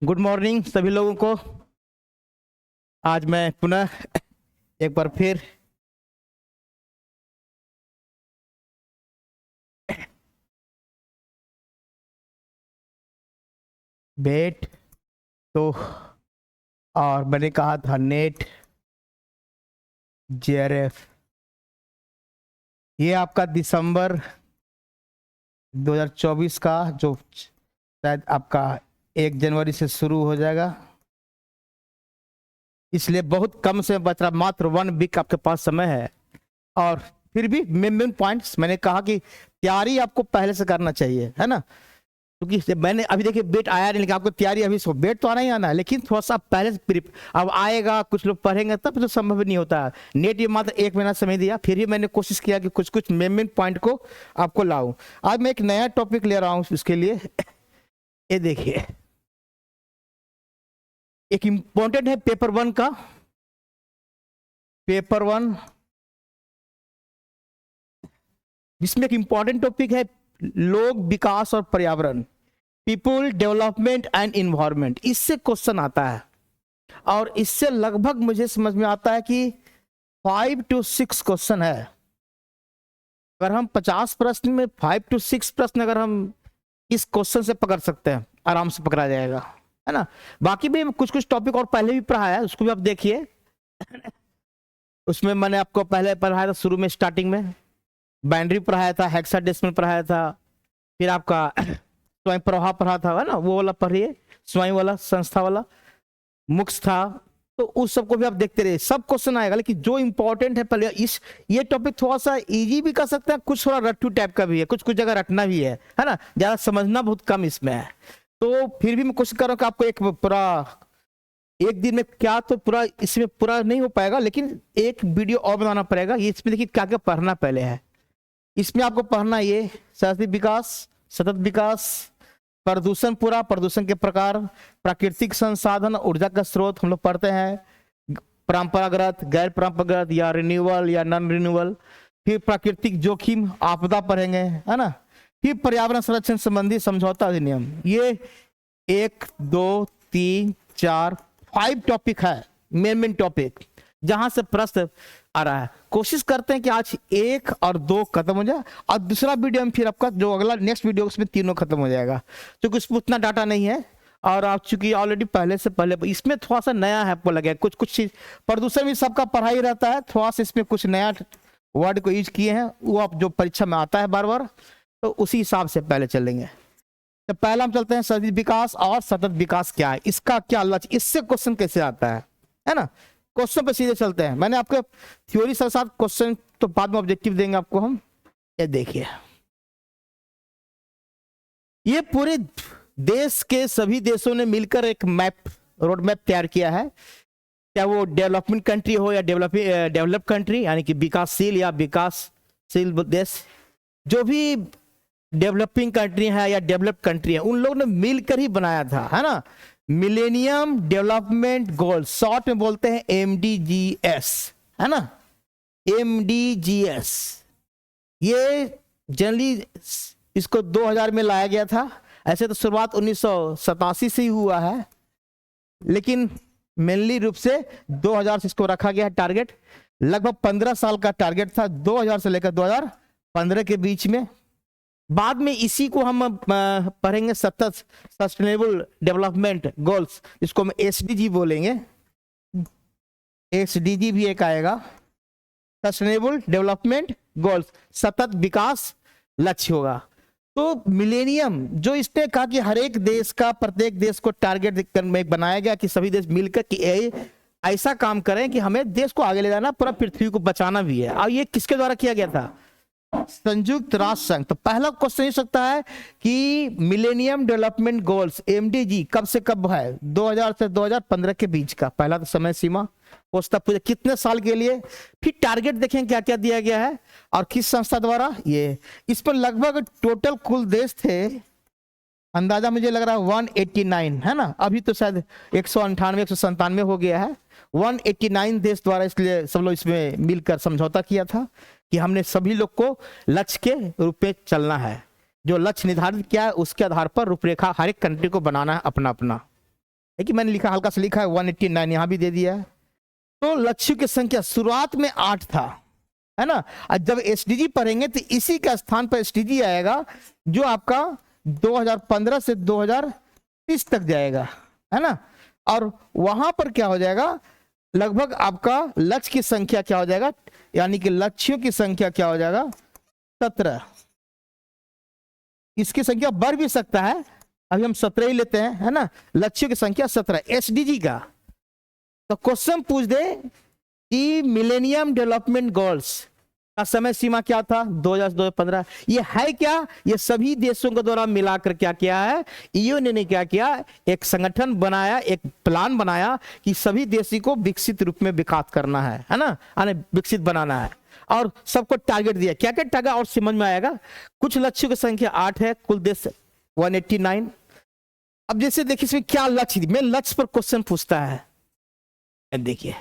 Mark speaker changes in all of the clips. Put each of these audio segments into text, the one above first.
Speaker 1: Good morning सभी लोगों को। आज मैं पुनः एक बार फिर बेट तो और मैंने कहा था नेट जेआरएफ, ये आपका दिसंबर 2024 का जो शायद आपका 1 जनवरी से शुरू हो जाएगा, इसलिए बहुत कम समय बच रहा, मात्र 1 वीक आपके पास समय है। और फिर भी मेन पॉइंट्स मैंने कहा कि तैयारी आपको पहले से करना चाहिए, है ना। क्योंकि मैंने अभी देखिए बेट आया नहीं, लेकिन आपको तैयारी अभी सो बेट तो आना ही आना है, लेकिन थोड़ा सा पहले से अब आएगा, कुछ लोग पढ़ेंगे तब तो संभव नहीं होता है। नेट ये मात्र 1 महीना समय दिया, फिर ही मैंने कोशिश किया कि कुछ कुछ मेन पॉइंट को आपको लाऊं। आज मैं एक नया टॉपिक ले रहा हूं इसके लिए। ये देखिए, एक इंपॉर्टेंट है पेपर 1 का। पेपर 1 जिसमें एक इंपॉर्टेंट टॉपिक है लोग, विकास और पर्यावरण, पीपुल डेवलपमेंट एंड इन्वायरमेंट। इससे क्वेश्चन आता है और इससे लगभग मुझे समझ में आता है कि 5 to 6 क्वेश्चन है। अगर हम 50 प्रश्न में 5 to 6 प्रश्न अगर हम इस क्वेश्चन से पकड़ सकते हैं, आराम से पकड़ा जाएगा, है ना। बाकी भी कुछ कुछ टॉपिक और पहले भी पढ़ाया है, उसको भी आप देखिए। उसमें मैंने आपको पहले पढ़ाया था, शुरू में स्टार्टिंग में बाइनरी पढ़ाया था, हेक्साडेसिमल पढ़ाया था, फिर आपका स्वयं प्रभा पढ़ा था, है ना, वो वाला पढ़िए, स्वयं वाला, संस्था वाला, मुक्स था। तो उस सबको भी आप देखते रहिए, सब क्वेश्चन आएगा। लेकिन जो इंपॉर्टेंट है पहले ये टॉपिक थोड़ा सा इजी भी कर सकते हैं, कुछ थोड़ा रट्टू टाइप का भी है, कुछ कुछ जगह रटना भी है ना, ज्यादा समझना बहुत कम इसमें है। तो फिर भी मैं कोशिश कर रहा हूँ कि आपको एक पूरा एक दिन में क्या तो पूरा इसमें पूरा नहीं हो पाएगा, लेकिन एक वीडियो और बनाना पड़ेगा। ये इसमें देखिए क्या क्या पढ़ना पहले है। इसमें आपको पढ़ना ये शारीरिक विकास, सतत विकास, प्रदूषण, पूरा प्रदूषण के प्रकार, प्राकृतिक संसाधन, ऊर्जा का स्रोत हम लोग पढ़ते हैं, परंपरागत, गैर परंपरागत या रिन्यूअल या नॉन रिन्यूअल, फिर प्राकृतिक जोखिम, आपदा पढ़ेंगे, है ना, फिर पर्यावरण संरक्षण संबंधी समझौता अधिनियम। ये 1 2 3 4 5 टॉपिक है, मेन टॉपिक, जहां से प्रश्न आ रहा है। कोशिश करते हैं कि आज 1 और 2 खत्म हो जाए और दूसरा वीडियो में फिर आपका जो अगला नेक्स्ट वीडियो उसमें तीनों खत्म हो जाएगा, क्योंकि उसमें उतना डाटा नहीं है। और आप चूंकि ऑलरेडी पहले इसमें थोड़ा सा नया है आपको लगेगा, कुछ कुछ चीज, प्रदूषण भी सबका पढ़ाई रहता है, थोड़ा सा इसमें कुछ नया वर्ड को यूज किए हैं, वो आप जो परीक्षा में आता है बार बार, तो उसी हिसाब से पहले चलेंगे। तो पहला हम चलते हैं शारीरिक विकास और सतत विकास क्या है, इसका क्या लक्ष्य, इससे क्वेश्चन कैसे आता है ना। क्वेश्चन पे सीधे चलते हैं। मैंने आपके थ्योरी के साथ क्वेश्चन तो बाद में ऑब्जेक्टिव देंगे आपको हम। ये देखिए, ये पूरे देश के सभी देशों ने मिलकर एक मैप, रोड मैप तैयार किया है। क्या वो डेवलपमेंट कंट्री हो या डेवलप कंट्री, यानी कि विकासशील या विकासशील देश, जो भी डेवलपिंग कंट्री है या डेवलप कंट्री है, उन लोगों ने मिलकर ही बनाया था, है ना। मिलेनियम डेवलपमेंट गोल, शॉर्ट में बोलते हैं MDGs, है ना, MDGs। ये जनरली इसको 2000 में लाया गया था। ऐसे तो शुरुआत 1987 से ही हुआ है, लेकिन मेनली रूप से 2000 से इसको रखा गया है टारगेट। लगभग 15 साल का टारगेट था, 2000 से लेकर 2015 के बीच में। बाद में इसी को हम पढ़ेंगे सतत सस्टेनेबल डेवलपमेंट गोल्स, इसको हम SDG बोलेंगे। SDG भी एक आएगा, सस्टेनेबल डेवलपमेंट गोल्स, सतत विकास लक्ष्य होगा। तो मिलेनियम जो इसने कहा कि हर एक देश का, प्रत्येक देश को टारगेट में बनाया गया कि सभी देश मिलकर कि ऐसा काम करें कि हमें देश को आगे ले जाना, पूरा पृथ्वी को बचाना भी है। और ये किसके द्वारा किया गया था, संयुक्त राष्ट्र संघ। तो पहला क्वेश्चन ये सकता है कि मिलेनियम डेवलपमेंट गोल्स MDG कब से कब है, 2000 से 2015 के बीच का पहला तो समय सीमा, उसका पूरे कितने साल के लिए, फिर टारगेट देखें क्या क्या दिया गया है और किस संस्था द्वारा। ये इस पर लगभग टोटल कुल देश थे, अंदाजा मुझे लग रहा है 189, है ना। अभी तो शायद 198 197 हो गया है। 189 देश द्वारा इसलिए सब लोग इसमें मिलकर समझौता किया था कि हमने सभी लोग को लक्ष्य के रूप में चलना है। जो लक्ष्य निर्धारित किया है उसके आधार पर रूपरेखा हर एक कंट्री को बनाना है अपना अपना। है कि मैंने लिखा, हल्का सा लिखा है 189, यहां भी दे दिया है। तो लक्ष्यों की संख्या शुरुआत में 8 था, है ना। और जब एसडीजी पढ़ेंगे तो इसी का स्थान पर एसडीजी आएगा जो आपका 2015 से 2030 तक जाएगा, है ना। और वहां पर क्या हो जाएगा, लगभग आपका लक्ष्य की संख्या क्या हो जाएगा, यानी कि लक्ष्यों की संख्या क्या हो जाएगा 17। इसकी संख्या बढ़ भी सकता है, अभी हम 17 ही लेते हैं, है ना। लक्ष्यों की संख्या 17 एसडीजी का। तो क्वेश्चन पूछ दे कि मिलेनियम डेवलपमेंट गोल्स का समय सीमा क्या था 2015, ये है क्या, ये सभी देशों के द्वारा मिलाकर क्या किया है, ईयूएन ने क्या किया, एक संगठन बनाया, एक प्लान बनाया कि सभी देशों को विकसित रूप में विकास करना है ना, यानी विकसित बनाना है, और सबको टारगेट दिया। क्या क्या टारगेट और समझ में आएगा। कुछ लक्ष्यों की संख्या 8 है, कुल देश 189। अब जैसे देखिए इसमें क्या लक्ष्य, मैं लक्ष्य पर क्वेश्चन पूछता है, देखिए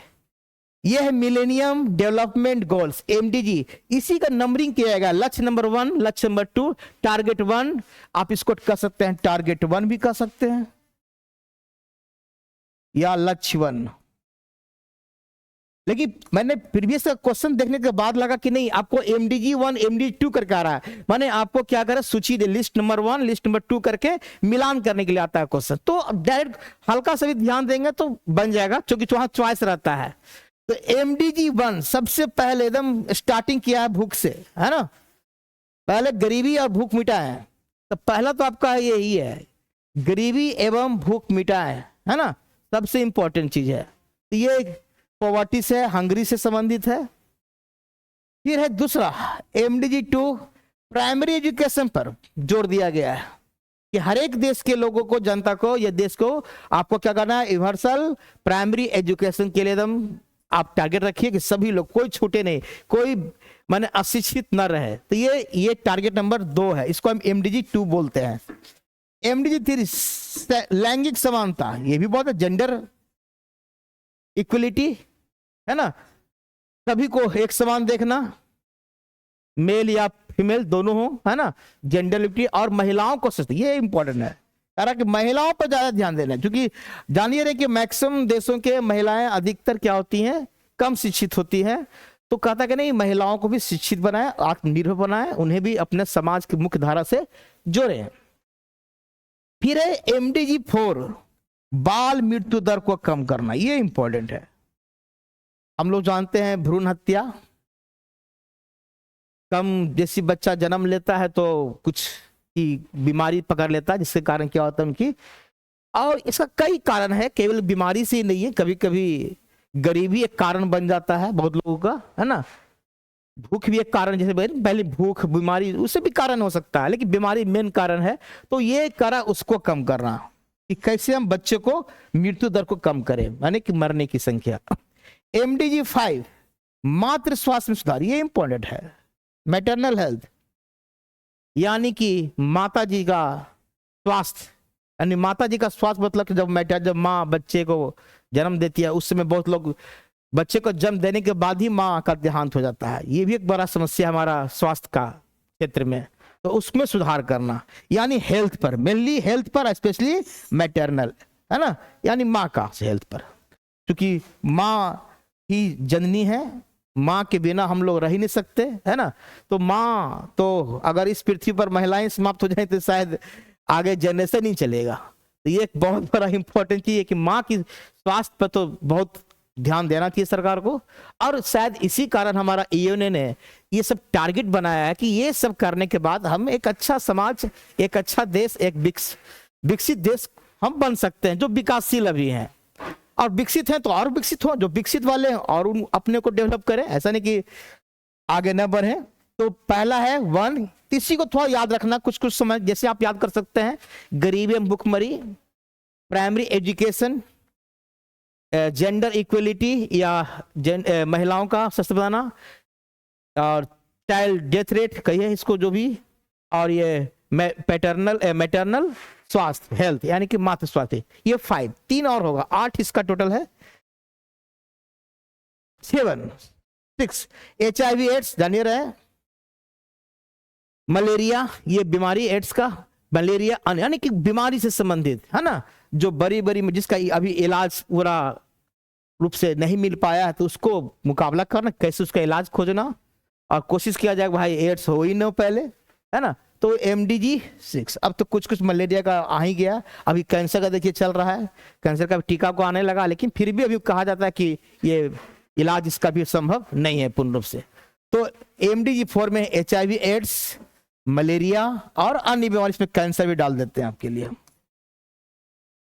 Speaker 1: यह है मिलेनियम डेवलपमेंट गोल्स एमडीजी, इसी का नंबरिंग किया जाएगा, लक्ष्य नंबर 1, लक्ष्य नंबर 2, टारगेट 1, आप इसको कह सकते हैं टारगेट 1 भी कह सकते हैं, या लक्ष्य 1। लेकिन मैंने प्रीवियस क्वेश्चन देखने के बाद लगा कि नहीं, आपको एमडीजी 1 एमडीजी 2 करके आ रहा है, माने आपको क्या करे, सूची दे, लिस्ट नंबर 1 लिस्ट नंबर 2 करके मिलान करने के लिए आता है क्वेश्चन। तो डायरेक्ट हल्का सा भी ध्यान देंगे तो बन जाएगा, क्योंकि वहां चॉइस रहता है। तो एमडीजी 1 सबसे पहले एकदम स्टार्टिंग किया है भूख से, है ना, पहले गरीबी और भूख मिटाए। तो पहला तो आपका यही है, गरीबी एवं भूख मिटाए, है ना, सबसे इंपॉर्टेंट चीज है। तो ये पॉवर्टी से, हंगरी से संबंधित है। फिर है दूसरा एमडीजी 2 प्राइमरी एजुकेशन पर जोर दिया गया है कि हर एक देश के लोगों को, जनता को या देश को आपको क्या करना है, यूनिवर्सल प्राइमरी एजुकेशन के लिए एकदम आप टारगेट रखिए कि सभी लोग, कोई छूटे नहीं, कोई माने अशिक्षित न रहे। तो ये टारगेट नंबर 2 है, इसको हम एमडीजी 2 बोलते हैं। एमडीजी 3 लैंगिक समानता, ये भी बहुत है, जेंडर इक्वलिटी, है ना, सभी को एक समान देखना, मेल या फीमेल दोनों हो, है ना, जेंडर इक्वलिटी, और महिलाओं को सशक्त, ये इंपॉर्टेंट है, कि महिलाओं पर ज्यादा ध्यान देना है, क्योंकि जानिए रहे कि मैक्सिमम देशों के महिलाएं अधिकतर क्या होती हैं, कम शिक्षित होती हैं। तो कहता कि नहीं, महिलाओं को भी शिक्षित बनाए, आत्मनिर्भर बनाए, उन्हें भी अपने समाज की मुख्य धारा से जोड़े। फिर है एमडीजी 4 बाल मृत्यु दर को कम करना, ये इंपॉर्टेंट है। हम लोग जानते हैं भ्रूण हत्या कम, जैसी बच्चा जन्म लेता है तो कुछ की बीमारी पकड़ लेता है, जिसके कारण क्या होता है उनकी, और इसका कई कारण है, केवल बीमारी से ही नहीं है, कभी कभी गरीबी एक कारण बन जाता है बहुत लोगों का, है ना, भूख भी एक कारण, जैसे पहले भूख बीमारी उससे भी कारण हो सकता है, लेकिन बीमारी मेन कारण है। तो ये करा उसको कम करना, कि कैसे हम बच्चे को मृत्यु दर को कम करें, यानी कि मरने की संख्या। एमडीजी 5 मातृ स्वास्थ्य में सुधार, ये इंपॉर्टेंट है, मैटरनल हेल्थ, यानी कि माता जी का स्वास्थ्य, यानी माता जी का स्वास्थ्य मतलब कि जब माँ बच्चे को जन्म देती है, उस समय बहुत लोग बच्चे को जन्म देने के बाद ही माँ का देहांत हो जाता है, ये भी एक बड़ा समस्या हमारा स्वास्थ्य का क्षेत्र में। तो उसमें सुधार करना, यानी हेल्थ पर, मेनली हेल्थ पर, स्पेशली मैटरनल, है ना, यानी माँ का हेल्थ पर, क्योंकि माँ ही जननी है, माँ के बिना हम लोग रह ही नहीं सकते, है ना। तो माँ, तो अगर इस पृथ्वी पर महिलाएं समाप्त हो जाए तो शायद आगे जनरेशन नहीं चलेगा। तो ये एक बहुत बड़ा इंपॉर्टेंट चीज है कि माँ की स्वास्थ्य पर तो बहुत ध्यान देना चाहिए सरकार को, और शायद इसी कारण हमारा ईयूएन ने ये सब टारगेट बनाया है कि ये सब करने के बाद हम एक अच्छा समाज, एक अच्छा देश, एक विकसित देश हम बन सकते हैं, जो विकासशील अभी हैं, और विकसित हैं तो और विकसित हो, जो विकसित वाले हैं और उन अपने को डेवलप करें, ऐसा नहीं कि आगे न बढ़े। तो पहला है 1, इसी को थोड़ा याद रखना, कुछ कुछ समय जैसे आप याद कर सकते हैं, गरीबी एवं भुखमरी, प्राइमरी एजुकेशन, जेंडर इक्वलिटी या महिलाओं का सशक्त बनाना, और चाइल्ड डेथ रेट कहिए इसको जो भी, और ये मैटरनल स्वास्थ्य हेल्थ, यानी कि मातृ स्वास्थ्य, ये 5, 3 और होगा, 8 इसका टोटल है। 6 HIV एड्स, जानिए रहे, मलेरिया, ये बीमारी एड्स का मलेरिया यानी कि बीमारी से संबंधित, है ना, जो बड़ी बड़ी जिसका अभी इलाज पूरा रूप से नहीं मिल पाया है, तो उसको मुकाबला करना, कैसे उसका इलाज खोजना और कोशिश किया जाए भाई एड्स हो ही ना पहले, है ना। तो MDG-6, अब तो कुछ कुछ मलेरिया का आ ही गया, अभी कैंसर का देखिए चल रहा है, कैंसर का टीका को आने लगा, लेकिन फिर भी अभी कहा जाता है कि ये इलाज इसका भी संभव नहीं है पूर्ण रूप से। तो MDG-4 में HIV एड्स, मलेरिया और अन्य बीमारी, इसमें कैंसर भी डाल देते हैं आपके लिए,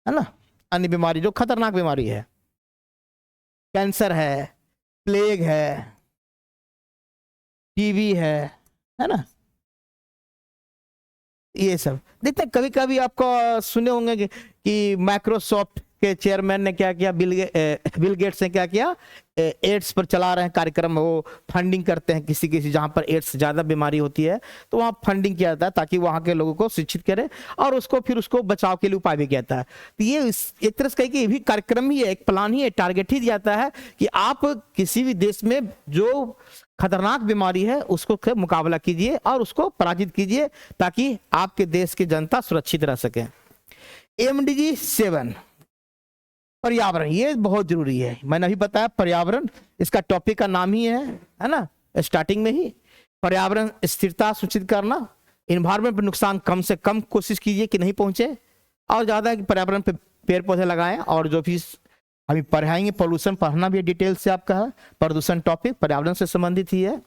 Speaker 1: है ना। अन्य बीमारी जो खतरनाक बीमारी है, कैंसर है, प्लेग है, टीबी है ना, ये सब देखते हैं। कभी कभी आपको सुने होंगे कि माइक्रोसॉफ्ट के चेयरमैन ने क्या किया, बिल गेट्स ने क्या किया, एड्स पर चला रहे हैं कार्यक्रम, वो फंडिंग करते हैं किसी किसी जहां पर एड्स ज्यादा बीमारी होती है, तो वहां फंडिंग किया जाता है ताकि वहां के लोगों को शिक्षित करे और उसको फिर उसको बचाव के लिए उपाय भी किया जाता है। तो ये एक तरह से कहे कि ये भी कार्यक्रम ही है, एक प्लान ही है, टारगेट ही दिया जाता है कि आप किसी भी देश में जो खतरनाक बीमारी है उसको मुकाबला कीजिए और उसको पराजित कीजिए ताकि आपके देश की जनता सुरक्षित रह सके। MDG-7 पर्यावरण, ये बहुत जरूरी है, मैंने अभी बताया पर्यावरण इसका टॉपिक का नाम ही है ना, स्टार्टिंग में ही। पर्यावरण स्थिरता सुनिश्चित करना, इन्वायरमेंट पर नुकसान कम से कम कोशिश कीजिए कि नहीं पहुंचे, और ज्यादा पर्यावरण पे पेड़ पौधे लगाएं, और जो भी अभी पढ़ाएंगे पोल्यूशन पढ़ना भी डिटेल से आपका है, प्रदूषण टॉपिक पर्यावरण से संबंधित ही है।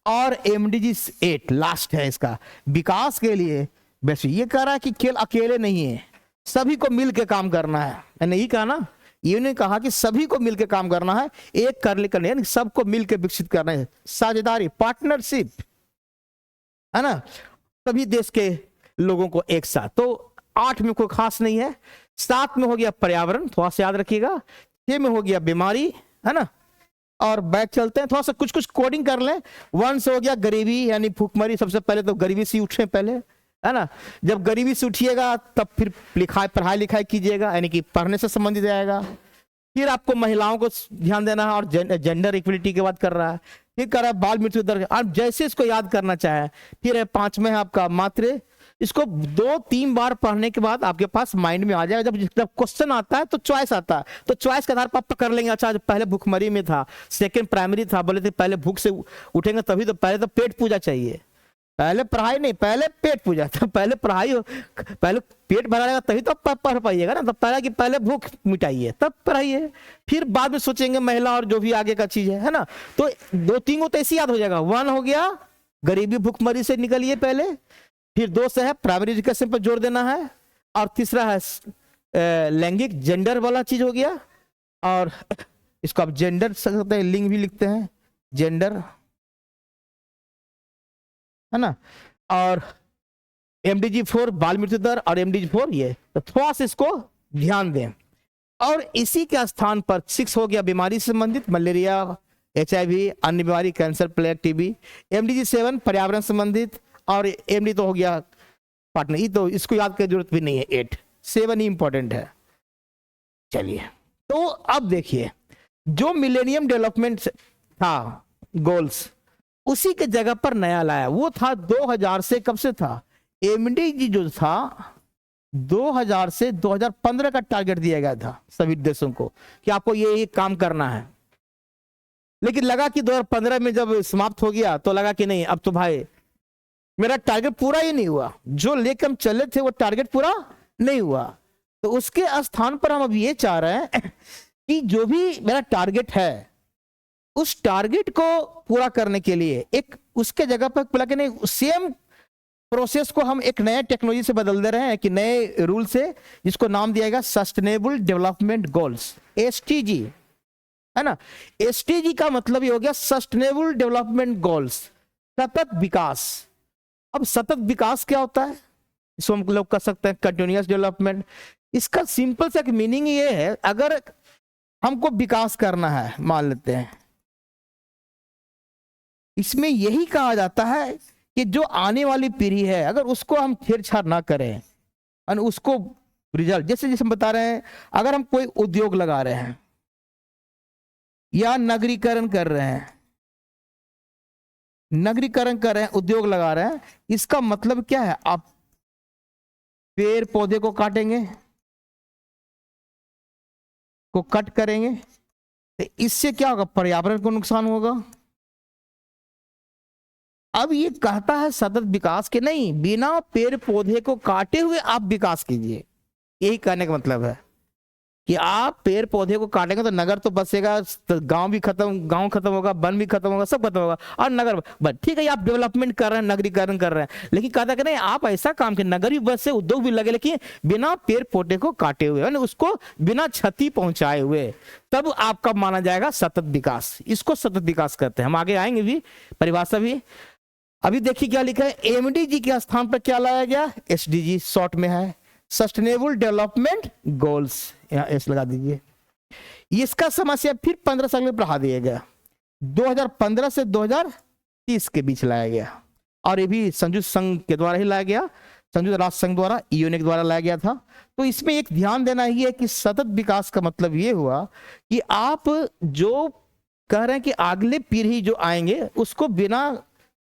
Speaker 1: और MDG-8 लास्ट है इसका, विकास के लिए वैसे ये कह रहा है कि खेल अकेले नहीं है, सभी को मिलकर काम करना है। मैंने यही कहा ना, ये नहीं कहा कि सभी को मिलकर काम करना है, एक कर लेकर नहीं, सबको मिलकर विकसित करना है, साझेदारी, पार्टनरशिप, है ना, सभी देश के लोगों को एक साथ। तो 8 में कोई खास नहीं है। 7 में हो गया पर्यावरण, थोड़ा सा याद रखिएगा। 6 में हो गया बीमारी, है ना, और बैक चलते हैं, थोड़ा सा कुछ कुछ कोडिंग कर लें। 1 से हो गया गरीबी यानी भूखमरी, सबसे पहले तो गरीबी से उठे पहले, है ना, जब गरीबी से उठिएगा तब फिर पढ़ाई लिखाई कीजिएगा, यानी कि पढ़ने से संबंधित आएगा। फिर आपको महिलाओं को ध्यान देना है और जेंडर इक्वलिटी की बात कर रहा है। फिर कर रहा है बाल मृत्यु दर, आप जैसे इसको याद करना चाहे। फिर है 5 में है आपका मातृ, इसको 2-3 बार पढ़ने के बाद आपके पास माइंड में आ जाएगा। जब क्वेश्चन आता है तो चॉइस आता है, तो चॉइस के आधार पर आप कर लेंगे, अच्छा पहले भूखमरी में था, सेकंड प्राइमरी था, बोले थे पहले भूख से उठेंगे तभी, तो पहले तो पेट पूजा चाहिए, पहले पढ़ाई नहीं, पहले पेट पूजा, तो पहले पढ़ाई हो, पहले पेट भरा रहेगा तभी तो पढ़ पाइएगा ना। तो पहले कि पहले भूख मिटाइए तब पढ़ाइए, फिर बाद में सोचेंगे महिला और जो भी आगे का चीज है ना। तो 2-3 को तो ऐसे याद हो जाएगा। 1 हो गया गरीबी भूखमरी से निकलिए पहले, फिर 2 से है प्राइमरी एजुकेशन पर जोर देना है, और तीसरा है लैंगिक जेंडर वाला चीज हो गया, और इसको आप जेंडर सकते हैं, लिंग भी लिखते हैं जेंडर, है ना। और MDG-4 बाल मृत्यु दर और MDG-4 ये, तो थोड़ा सा इसको ध्यान दें। और इसी के स्थान पर 6 हो गया बीमारी से संबंधित, मलेरिया, HIV, अन्य बीमारी, कैंसर, प्लेग, टीबी। MDG-7 पर्यावरण संबंधित, और MD तो हो गया पार्टनर, ये तो इसको याद करने की जरूरत भी नहीं है। 8-7 ही इंपॉर्टेंट है। चलिए, तो अब देखिए, जो मिलेनियम डेवलपमेंट था गोल्स, उसी के जगह पर नया लाया, वो था 2000 से, कब से था MDG जो था 2000 से 2015 का टारगेट दिया गया था सभी देशों को कि आपको ये काम करना है। लेकिन लगा कि 2015 में जब समाप्त हो गया तो लगा कि नहीं, अब तो भाई मेरा टारगेट पूरा ही नहीं हुआ, जो लेकर हम चले थे वो टारगेट पूरा नहीं हुआ। तो उसके स्थान पर हम अब ये चाह रहे हैं कि जो भी मेरा टारगेट है उस टारगेट को पूरा करने के लिए एक उसके जगह पर बोला कि नहीं, सेम प्रोसेस को हम एक नए टेक्नोलॉजी से बदल दे रहे हैं, कि नए रूल से, जिसको नाम दिया गया सस्टेनेबल डेवलपमेंट गोल्स, SDG, है ना। SDG का मतलब ये हो गया सस्टेनेबल डेवलपमेंट गोल्स, सतत विकास। अब सतत विकास क्या होता है, इसको हम लोग कह सकते हैं कंटिन्यूअस डेवलपमेंट। इसका सिंपल सा मीनिंग ये है, अगर हमको विकास करना है, मान लेते हैं, इसमें यही कहा जाता है कि जो आने वाली पीढ़ी है अगर उसको हम छेड़छाड़ ना करें और उसको रिजल्ट, जैसे जैसे हम बता रहे हैं, अगर हम कोई उद्योग लगा रहे हैं या नगरीकरण कर रहे हैं, उद्योग लगा रहे हैं, इसका मतलब क्या है, आप पेड़ पौधे को काटेंगे, को कट करेंगे, तो इससे क्या होगा? पर्यावरण को नुकसान होगा। अब ये कहता है सतत विकास के नहीं, बिना पेड़ पौधे को काटे हुए आप विकास कीजिए। यही कहने का मतलब है कि आप पेड़ पौधे को काटेंगे तो नगर तो बसेगा, तो गांव भी खत्म, गांव खत्म होगा, वन भी खत्म होगा, सब खत्म होगा, और नगर बस। ठीक है, आप डेवलपमेंट कर रहे हैं, नगरीकरण कर रहे हैं, लेकिन कहता है कि नहीं, आप ऐसा काम कि नगर भी बसे, उद्योग भी लगे, लेकिन बिना पेड़ पौधे को काटे हुए, उसको बिना क्षति पहुंचाए हुए, तब आपका माना जाएगा सतत विकास। इसको सतत विकास कहते हैं। हम आगे आएंगे भी, परिभाषा भी। अभी देखिए क्या लिखा है, एमडीजी के स्थान पर क्या लाया गया? एसडीजी शॉर्ट में है, सस्टेनेबल डेवलपमेंट गोल्स, यहाँ एस लगा दीजिए। इसका समस्या फिर 15 साल में बढ़ा दिया गया, 2015 से 2030 के बीच लाया गया, और ये भी संयुक्त संघ के द्वारा ही लाया गया, संयुक्त राष्ट्र संघ द्वारा, यूएन के द्वारा लाया गया था। तो इसमें एक ध्यान देना ही है कि सतत विकास का मतलब ये हुआ कि आप जो कह रहे हैं कि अगले पीढ़ी जो आएंगे उसको बिना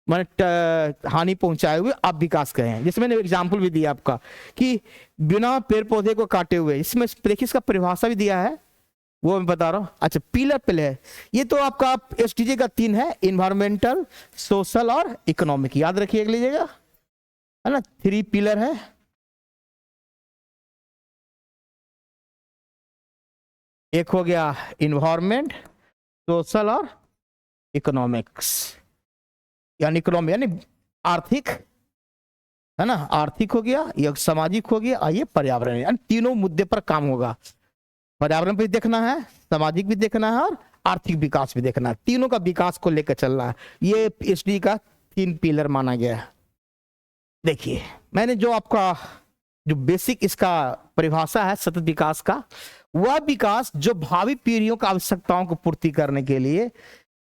Speaker 1: हानि पहुंचाए हुए आप विकास करें। जैसे मैंने एग्जाम्पल भी दिया आपका कि बिना पेड़ पौधे को काटे हुए, इसमें देखिए इसका परिभाषा भी दिया है, वो मैं बता रहा हूं। अच्छा, पिलर पिलर है ये, तो आपका एसडीजी का 3 है, इन्वायरमेंटल, सोशल और इकोनॉमिक, याद रखिए लीजिएगा, है ना, 3 पिलर है। एक हो गया इन्वायरमेंट, सोशल और इकोनॉमिक्स, यानी इकोनॉमी यानी आर्थिक, है ना, आर्थिक हो गया, ये सामाजिक हो गया, और ये पर्यावरण, यानी तीनों मुद्दे पर काम होगा। पर्यावरण भी देखना है, सामाजिक भी देखना है, और आर्थिक विकास भी देखना है। तीनों का विकास को लेकर चलना है। ये एसडी का 3 पिलर माना गया है। देखिए मैंने जो आपका जो बेसिक इसका परिभाषा है सतत विकास का, वह विकास जो भावी पीढ़ियों की आवश्यकताओं को पूर्ति करने के लिए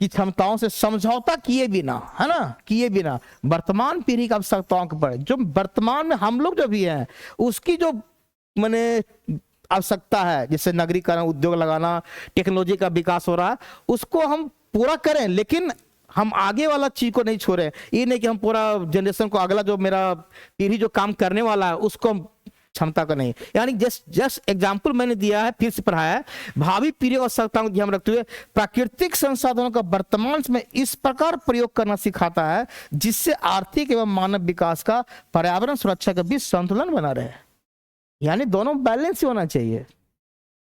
Speaker 1: की क्षमताओं से समझौता किए बिना, है ना, किए बिना वर्तमान पीढ़ी की आवश्यकताओं के पर, जो वर्तमान में हम लोग जो भी हैं उसकी जो माने आवश्यकता है, जैसे नगरीकरण, उद्योग लगाना, टेक्नोलॉजी का विकास हो रहा है, उसको हम पूरा करें, लेकिन हम आगे वाला चीज को नहीं छोड़ें। ये नहीं कि हम पूरा जनरेशन को, अगला जो मेरा पीढ़ी जो काम करने वाला है उसको क्षमता का नहीं, यानी जस्ट एग्जाम्पल मैंने दिया है, फिर से पढ़ाया है, भावी पीढ़ी और आवश्यकताओं को ध्यान रखते हुए प्राकृतिक संसाधनों का वर्तमान में इस प्रकार प्रयोग करना सिखाता है जिससे आर्थिक एवं मानव विकास का, पर्यावरण सुरक्षा के बीच संतुलन बना रहे, यानी दोनों बैलेंस ही होना चाहिए।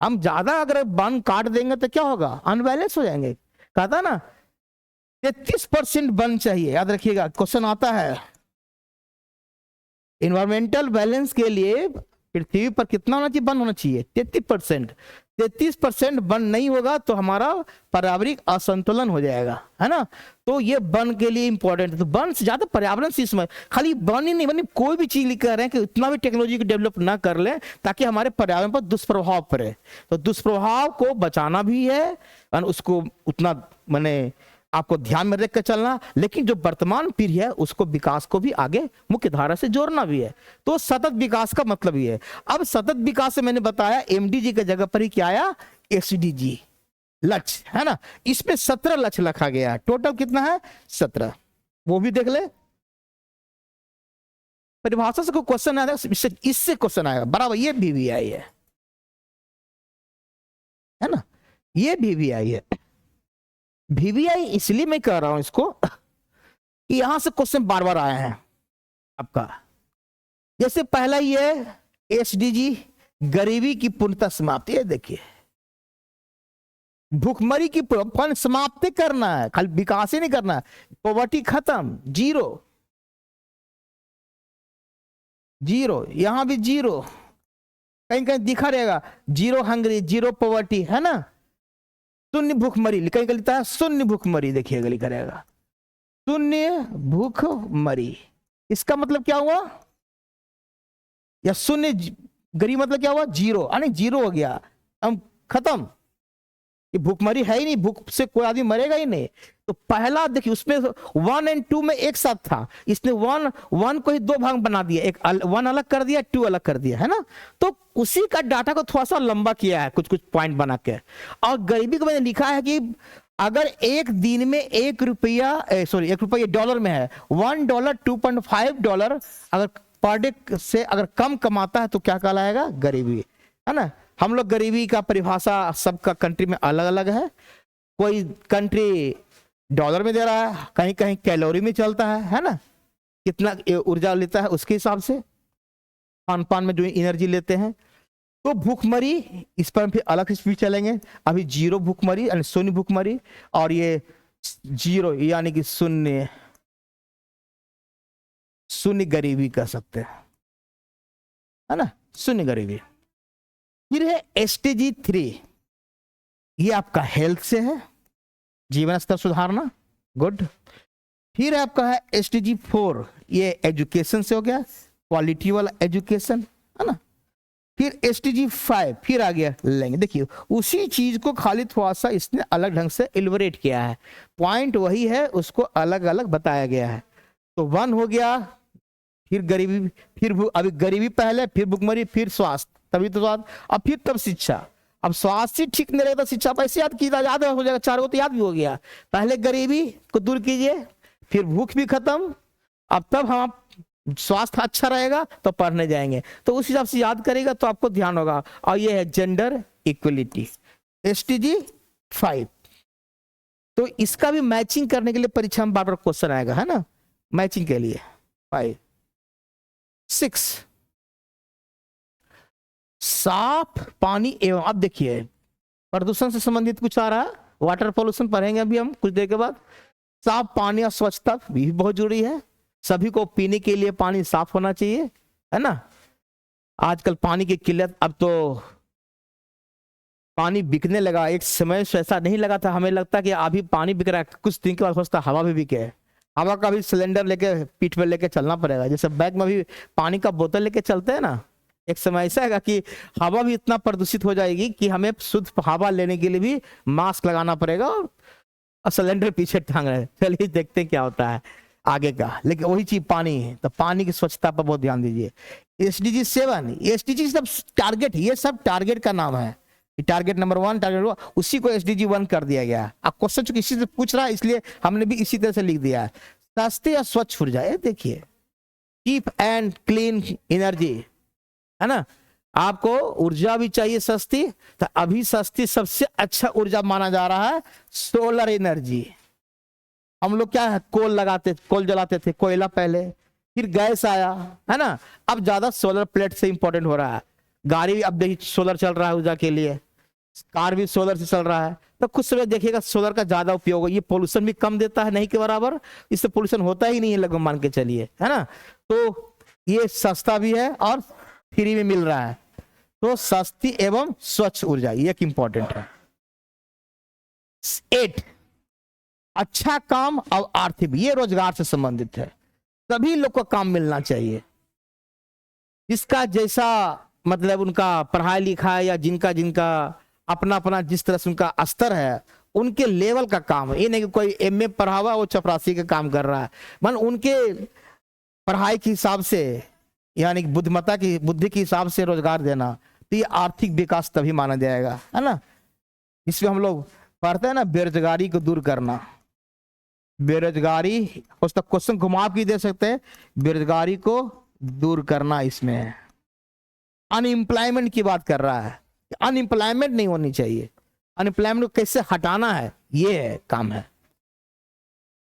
Speaker 1: हम ज्यादा अगर वन काट देंगे तो क्या होगा? अनबैलेंस हो जाएंगे। कहता ना 33% वन चाहिए, याद रखिएगा, क्वेश्चन आता है। इन्वायरमेंटल बैलेंस के लिए पृथ्वी पर कितना होना चाहिए? वन होना चाहिए 33%। 33% वन नहीं होगा तो हमारा पर्यावरणिक असंतुलन हो जाएगा, है ना। तो ये वन के लिए इंपॉर्टेंट है। तो वन से ज्यादा पर्यावरण से, इसमें खाली वन ही नहीं, मतलब कोई भी चीज लिख रहे हैं कि उतना भी टेक्नोलॉजी को डेवलप ना कर लें ताकि हमारे पर्यावरण पर दुष्प्रभाव पड़े। तो दुष्प्रभाव को बचाना भी है और उसको उतना माने आपको ध्यान में रख कर चलना, लेकिन जो वर्तमान पीढ़ी है उसको विकास को भी आगे मुख्य धारा से जोड़ना भी है। तो सतत विकास का मतलब ये है। अब सतत विकास से मैंने बताया एमडीजी के जगह पर ही क्या आया? एसडीजी लक्ष्य, है ना। इसमें 17 लक्ष्य रखा गया है। टोटल कितना है? 17। वो भी देख ले, परिभाषा से कोई क्वेश्चन आएगा, इससे क्वेश्चन आएगा बराबर। ये VVI है ना, ये VVI है। VVI इसलिए मैं कह रहा हूं इसको कि यहां से क्वेश्चन बार बार आए हैं आपका। जैसे पहला ये एसडीजी गरीबी की पूर्णतः समाप्ति है। देखिए भूखमरी की समाप्ति करना है, खाली विकास ही नहीं करना है। पॉवर्टी खत्म, जीरो, यहां भी जीरो, कहीं कहीं दिखा रहेगा जीरो हंगरी, जीरो पॉवर्टी, है ना। शून्य भूखमरी, कहीं कहीं लिखता है शून्य भूखमरी, देखिएगा लिखा रहेगा शून्य भूखमरी। इसका मतलब क्या हुआ? या शून्य गरीब मतलब क्या हुआ? जीरो, यानी जीरो हो गया, हम खत्म। ये भूखमरी है ही नहीं, भूख से कोई आदमी मरेगा ही नहीं। तो पहला देखिए उसमें 1 और 2 में एक साथ था, इसने 1 को ही 2 भाग बना दिया, एक 1 अलग कर दिया, 2 अलग कर दिया, है ना। तो उसी का डाटा को थोड़ा सा लंबा किया है, कुछ कुछ पॉइंट बना के। और गरीबी को मैंने लिखा है कि अगर एक दिन में $1 $1 डॉलर में है, $1 $2.5 अगर पर डे से अगर कम कमाता है तो क्या कहलाएगा? गरीबी, है ना। हम लोग गरीबी का परिभाषा सबका कंट्री में अलग अलग है। कोई कंट्री डॉलर में दे रहा है, कहीं कहीं कैलोरी में चलता है ना, कितना ऊर्जा लेता है उसके हिसाब से, खान पान में जो एनर्जी लेते हैं। तो भूखमरी, इस पर फिर अलग स्पीच चलेंगे। अभी जीरो भूखमरी यानी शून्य भूखमरी, और ये जीरो यानी कि शून्य, शून्य गरीबी कह सकते हैं, है ना, शून्य गरीबी। फिर है SDG 3, ये आपका हेल्थ से है, जीवन स्तर सुधारना, गुड। फिर आपका है SDG 4, ये एजुकेशन से हो गया, क्वालिटी वाला एजुकेशन, है ना। फिर SDG 5 फिर आ गया लेंगे, देखिए उसी चीज को खाली थोड़ा सा इसने अलग ढंग से इलबोरेट किया है, पॉइंट वही है, उसको अलग अलग बताया गया है। तो 1 हो गया, फिर गरीबी, फिर अभी गरीबी पहले, फिर भुखमरी, फिर स्वास्थ्य, तभी तो स्वास्थ्य, अब फिर तब शिक्षा। अब स्वास्थ्य ठीक नहीं रहेगा तो शिक्षा पर ऐसे याद कीजिए, याद हो जाएगा, चारों तो याद भी हो गया। पहले गरीबी को दूर कीजिए, फिर भूख भी खत्म, अब तब हम स्वास्थ्य अच्छा रहेगा तो पढ़ने जाएंगे, तो उस हिसाब से याद करेगा तो आपको ध्यान होगा। और ये है जेंडर इक्वलिटी, SDG 5। तो इसका भी मैचिंग करने के लिए परीक्षा में बार बार क्वेश्चन आएगा, है ना, मैचिंग के लिए। 5 6 साफ पानी एवं, अब देखिए प्रदूषण से संबंधित कुछ आ रहा है, वाटर पॉल्यूशन पढ़ेंगे अभी हम कुछ देर के बाद। साफ पानी और स्वच्छता भी बहुत जरूरी है, सभी को पीने के लिए पानी साफ होना चाहिए, है ना। आजकल पानी की किल्लत, अब तो पानी बिकने लगा, एक समय से ऐसा नहीं लगा था, हमें लगता कि अभी पानी बिक रहा है, कुछ दिन के बाद सोचता हवा भी बिके, हवा का भी सिलेंडर लेके पीठ पे लेके चलना पड़ेगा, जैसे बैग में भी पानी का बोतल लेके चलते हैं ना। एक समय ऐसा है कि हवा भी इतना प्रदूषित हो जाएगी कि हमें शुद्ध हवा लेने के लिए भी मास्क लगाना पड़ेगा और सिलेंडर पीछे टांग रहे। चलिए देखते हैं क्या होता है आगे का, लेकिन वही चीज पानी है, तो पानी की स्वच्छता पर बहुत ध्यान दीजिए। SDG 7, SDG सब टारगेट, ये सब टारगेट का नाम है, टारगेट नंबर 1, टारगेट उसी को SDG 1 कर दिया गया। अब क्वेश्चन चूंकि इसी से पूछ रहा है इसलिए हमने भी इसी तरह से लिख दिया है। सस्ती या स्वच्छ ऊर्जा, देखिए कीप एंड क्लीन एनर्जी, है ना, आपको ऊर्जा भी चाहिए सस्ती, तो अभी सस्ती सबसे अच्छा ऊर्जा माना जा रहा है सोलर एनर्जी। हम लोग क्या है, कोल लगाते, कोल जलाते थे, कोयला पहले, फिर गैस आया, है ना, अब ज्यादा सोलर प्लेट से इंपॉर्टेंट हो रहा है। गाड़ी भी अब देखिए सोलर चल रहा है ऊर्जा के लिए, कार भी सोलर से चल रहा है, तो कुछ समय देखिएगा सोलर का ज्यादा उपयोग हो, ये पोल्यूशन भी कम देता है, नहीं के बराबर, इससे पोल्यूशन होता ही नहीं है लगभग मान के चलिए, है ना। तो ये सस्ता भी है और फ्री में मिल रहा है, तो सस्ती एवं स्वच्छ ऊर्जा ये एक इंपॉर्टेंट है। 8 अच्छा काम और आर्थिक, ये रोजगार से संबंधित है, सभी लोग को काम मिलना चाहिए, जिसका जैसा मतलब उनका पढ़ाई लिखाई या जिनका जिनका अपना अपना जिस तरह से उनका स्तर है, उनके लेवल का काम है। ये नहीं कि कोई MA पढ़ा हुआ वो चपरासी का काम कर रहा है, मन उनके पढ़ाई के हिसाब से यानी बुद्धिमत्ता की बुद्धि के हिसाब से रोजगार देना, तो ये आर्थिक विकास तभी माना जाएगा, है ना। इसमें हम लोग पढ़ते हैं ना, बेरोजगारी को दूर करना, बेरोजगारी उस तक क्वेश्चन घुमा के दे सकते हैं, बेरोजगारी को दूर करना इसमें है। अनएम्प्लॉयमेंट की बात कर रहा है, अनएम्प्लॉयमेंट नहीं होनी चाहिए, अनएम्प्लॉयमेंट को कैसे हटाना है, ये है काम है।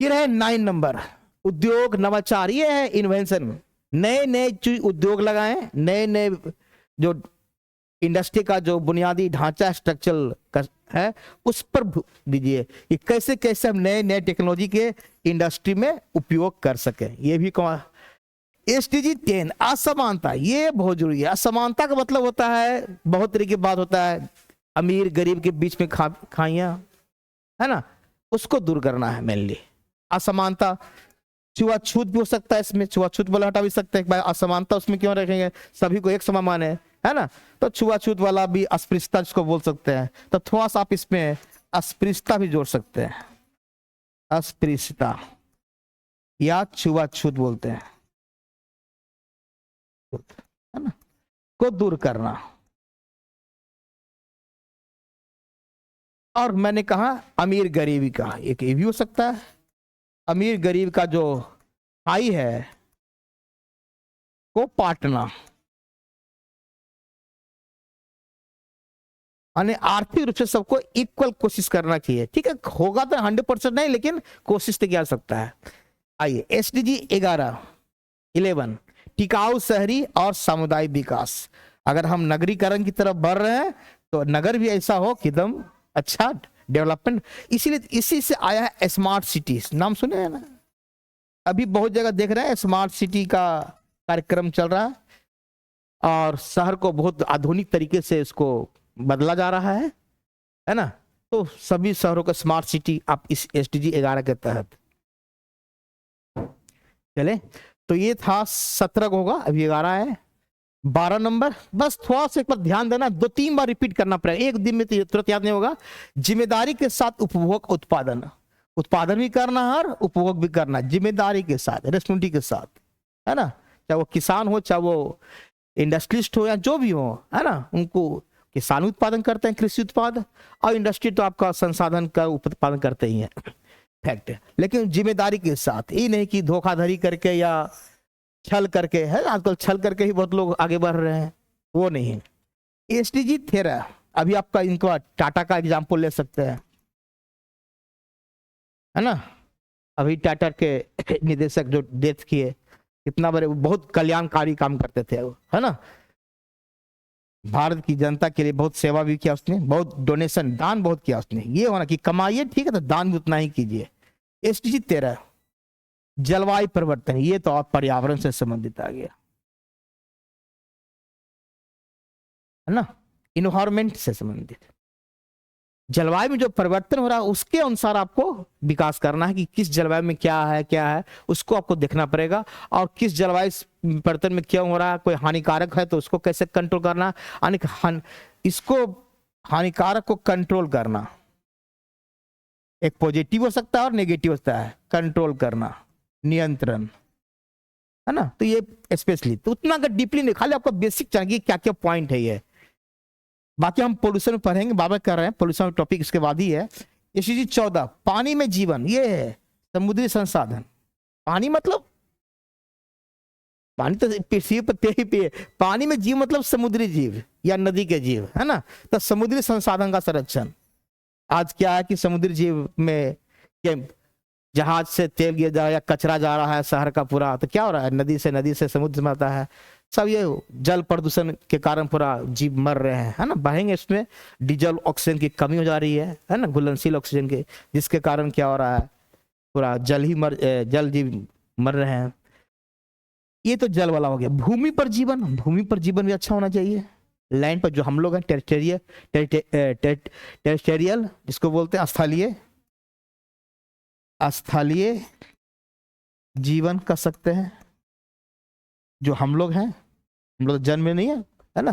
Speaker 1: फिर है 9 नंबर उद्योग नवाचार, ये है इन्वेंशन, नए नए उद्योग लगाएं, नए नए जो इंडस्ट्री का जो बुनियादी ढांचा स्ट्रक्चर है उस पर दीजिए कि कैसे कैसे हम नए नए टेक्नोलॉजी के इंडस्ट्री में उपयोग कर सके, ये भी SDG 10 असमानता, ये बहुत जरूरी है। असमानता का मतलब होता है बहुत तरीके की बात होता है, अमीर गरीब के बीच में खाइयां, है ना, उसको दूर करना है मेनली। असमानता, छुआछूत भी हो सकता है इसमें, छुआछूत वाला हटा भी सकते हैं, असमानता उसमें क्यों रखेंगे, सभी को एक समान माने, है ना, तो छुआछूत वाला भी अस्पृश्यता जिसको बोल सकते हैं, तो थोड़ा सा आप इसमें अस्पृश्यता भी जोड़ सकते हैं, अस्पृश्यता या छुआछूत बोलते हैं, है ना, को दूर करना। और मैंने कहा अमीर गरीबी का एक ये भी हो सकता है, अमीर गरीब का जो खाई है को पाटना, यानी आर्थिक रूप से सबको इक्वल कोशिश करना चाहिए। ठीक है, होगा तो 100% नहीं, लेकिन कोशिश तो किया जा सकता है। आइए SDG 11 टिकाऊ शहरी और सामुदायिक विकास। अगर हम नगरीकरण की तरफ बढ़ रहे हैं तो नगर भी ऐसा हो कि एकदम अच्छा डेवलपमेंट, इसीलिए इसी से आया है स्मार्ट सिटीज। नाम सुने हैं ना, अभी बहुत जगह देख रहे हैं स्मार्ट सिटी का कार्यक्रम चल रहा है और शहर को बहुत आधुनिक तरीके से इसको बदला जा रहा है ना। तो सभी शहरों का स्मार्ट सिटी आप इस SDG 11 के तहत चले। तो ये था 17 को होगा, अभी 11 है। 12 नंबर बस थोड़ा सा एक बार ध्यान देना, 2-3 बार रिपीट करना पड़ेगा, एक दिन में तो तुरंत याद नहीं होगा। जिम्मेदारी के साथ उपभोग उत्पादन, उत्पादन भी करना और उपभोग भी करना, जिम्मेदारी के साथ, रेस्पॉन्सिबिलिटी के साथ, है ना। चाहे वो किसान हो, चाहे वो इंडस्ट्रियलिस्ट हो, या जो भी हो, है ना। उनको किसान उत्पादन करते हैं कृषि उत्पाद, और इंडस्ट्री तो आपका संसाधन का उत्पादन करते ही है, फैक्ट है। लेकिन जिम्मेदारी के साथ, ये नहीं कि धोखाधड़ी करके या छल करके, है आजकल छल करके ही बहुत लोग आगे बढ़ रहे हैं, वो नहीं। SDG 13 अभी आपका इनका टाटा का एग्जाम्पल ले सकते हैं, है ना। अभी टाटा के निदेशक जो डेथ किए, कितना बड़े, बहुत कल्याणकारी काम करते थे वो, है ना। भारत की जनता के लिए बहुत सेवा भी किया उसने, बहुत डोनेशन, दान बहुत किया उसने। ये होना कि कमाइए ठीक है, तो दान भी उतना ही कीजिए। SDG 13 जलवायु परिवर्तन, ये तो आप पर्यावरण से संबंधित आ गया, है ना, इन्वायरमेंट से संबंधित। जलवायु में जो परिवर्तन हो रहा है उसके अनुसार आपको विकास करना है कि किस जलवायु में क्या है उसको आपको देखना पड़ेगा, और किस जलवायु परिवर्तन में क्या हो रहा है, कोई हानिकारक है तो उसको कैसे कंट्रोल करना, इसको हानिकारक को कंट्रोल करना, एक पॉजिटिव हो सकता है और नेगेटिव होता है, कंट्रोल करना, नियंत्रण, है ना। तो ये स्पेशली तो उतना अगर डीपली नहीं, खाली आपको बेसिक चाहिए क्या क्या पॉइंट है ये, बाकी हम पोल्यूशन में पढ़ेंगे, बाबा कर रहे हैं पोल्यूशन टॉपिक इसके बाद ही है। SDG 14 पानी में जीवन, ये है समुद्री संसाधन। पानी मतलब पानी तो पृथ्वी पर तेरी पे, पानी में जीव मतलब समुद्री जीव या नदी के जीव, है ना। तो समुद्री संसाधन का संरक्षण, आज क्या है कि समुद्री जीव में जहाज से तेल गिर जा रहा है या कचरा जा रहा है शहर का पूरा, तो क्या हो रहा है, नदी से समुद्र में आता है, सब ये जल प्रदूषण के कारण पूरा जीव मर रहे हैं, है ना। बहेंगे इसमें डीजल ऑक्सीजन की कमी हो जा रही है ना, घुलनशील ऑक्सीजन के, जिसके कारण क्या हो रहा है, पूरा जल जीव मर रहे हैं। ये तो जल वाला हो गया। भूमि पर जीवन, भूमि पर जीवन भी अच्छा होना चाहिए। लैंड पर जो हम लोग हैं टेरिटोरियल, जिसको बोलते हैं स्थलीय जीवन कर सकते हैं, जो हम लोग हैं, हम लोग जन्म में नहीं है ना।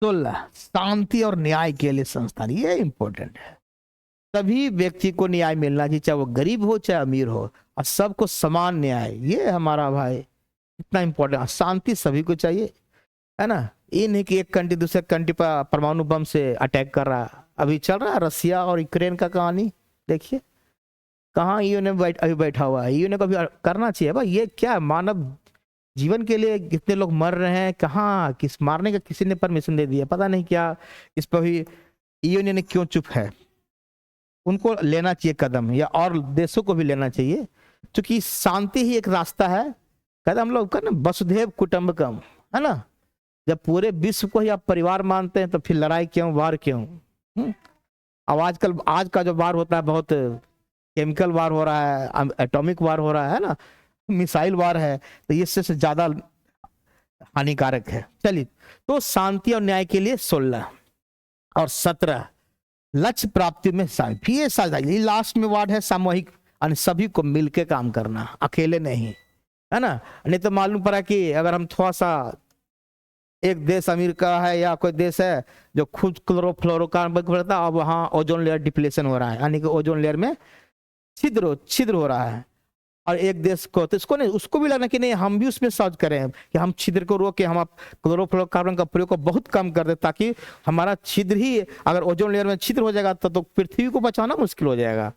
Speaker 1: 16 शांति और न्याय के लिए संस्थान, ये इंपॉर्टेंट है। सभी व्यक्ति को न्याय मिलना चाहिए, चाहे वो गरीब हो चाहे अमीर हो, और सबको समान न्याय, ये हमारा भाई इतना इंपॉर्टेंट। शांति सभी को चाहिए, है ना। ये नहीं कि एक कंट्री दूसरे कंट्री पर परमाणु बम से अटैक कर रहा है, अभी चल रहा है रसिया और यूक्रेन का कहानी, देखिए कहाँ EU ने अभी बैठा हुआ है। EU ने कभी करना चाहिए भाई, ये क्या मानव जीवन के लिए कितने लोग मर रहे हैं, कहाँ किस मारने का किसी ने परमिशन दे दिया, पता नहीं क्या इस पर भी EU ने क्यों चुप है। उनको लेना चाहिए कदम, या और देशों को भी लेना चाहिए, क्योंकि शांति ही एक रास्ता है। कहते हम लोग का ना वसुधैव कुटुंबकम, है ना। जब पूरे विश्व को ही आप परिवार मानते हैं तो फिर लड़ाई क्यों, वार क्यों। अब आजकल आज का जो वार होता है बहुत केमिकल वार हो रहा है, एटॉमिक वार हो रहा है ना, मिसाइल वार है, तो ये इससे ज्यादा हानिकारक है। चलिए, तो शांति और न्याय के लिए 16 और 17 लक्ष्य प्राप्ति में ये लास्ट में वार्ड है सामूहिक, सभी को मिलकर काम करना, अकेले नहीं, है ना। नहीं तो मालूम पड़ा कि अगर हम थोड़ा सा, एक देश अमेरिका है या कोई देश है जो खुद क्लोरोफ्लोरोकार्बन बढ़ता है, अब वहाँ ओजोन लेयर डिप्लेशन हो रहा है, यानी कि ओजोन लेयर में छिद्र हो रहा है। और एक देश को तो इसको नहीं, उसको भी लगना कि नहीं हम भी उसमें सर्च करें कि हम छिद्र को रोक के हम क्लोरोफ्लोरोकार्बन का प्रयोग को बहुत कम कर दे, ताकि हमारा छिद्र ही, अगर ओजोन लेयर में छिद्र हो जाएगा तो पृथ्वी को बचाना मुश्किल हो जाएगा,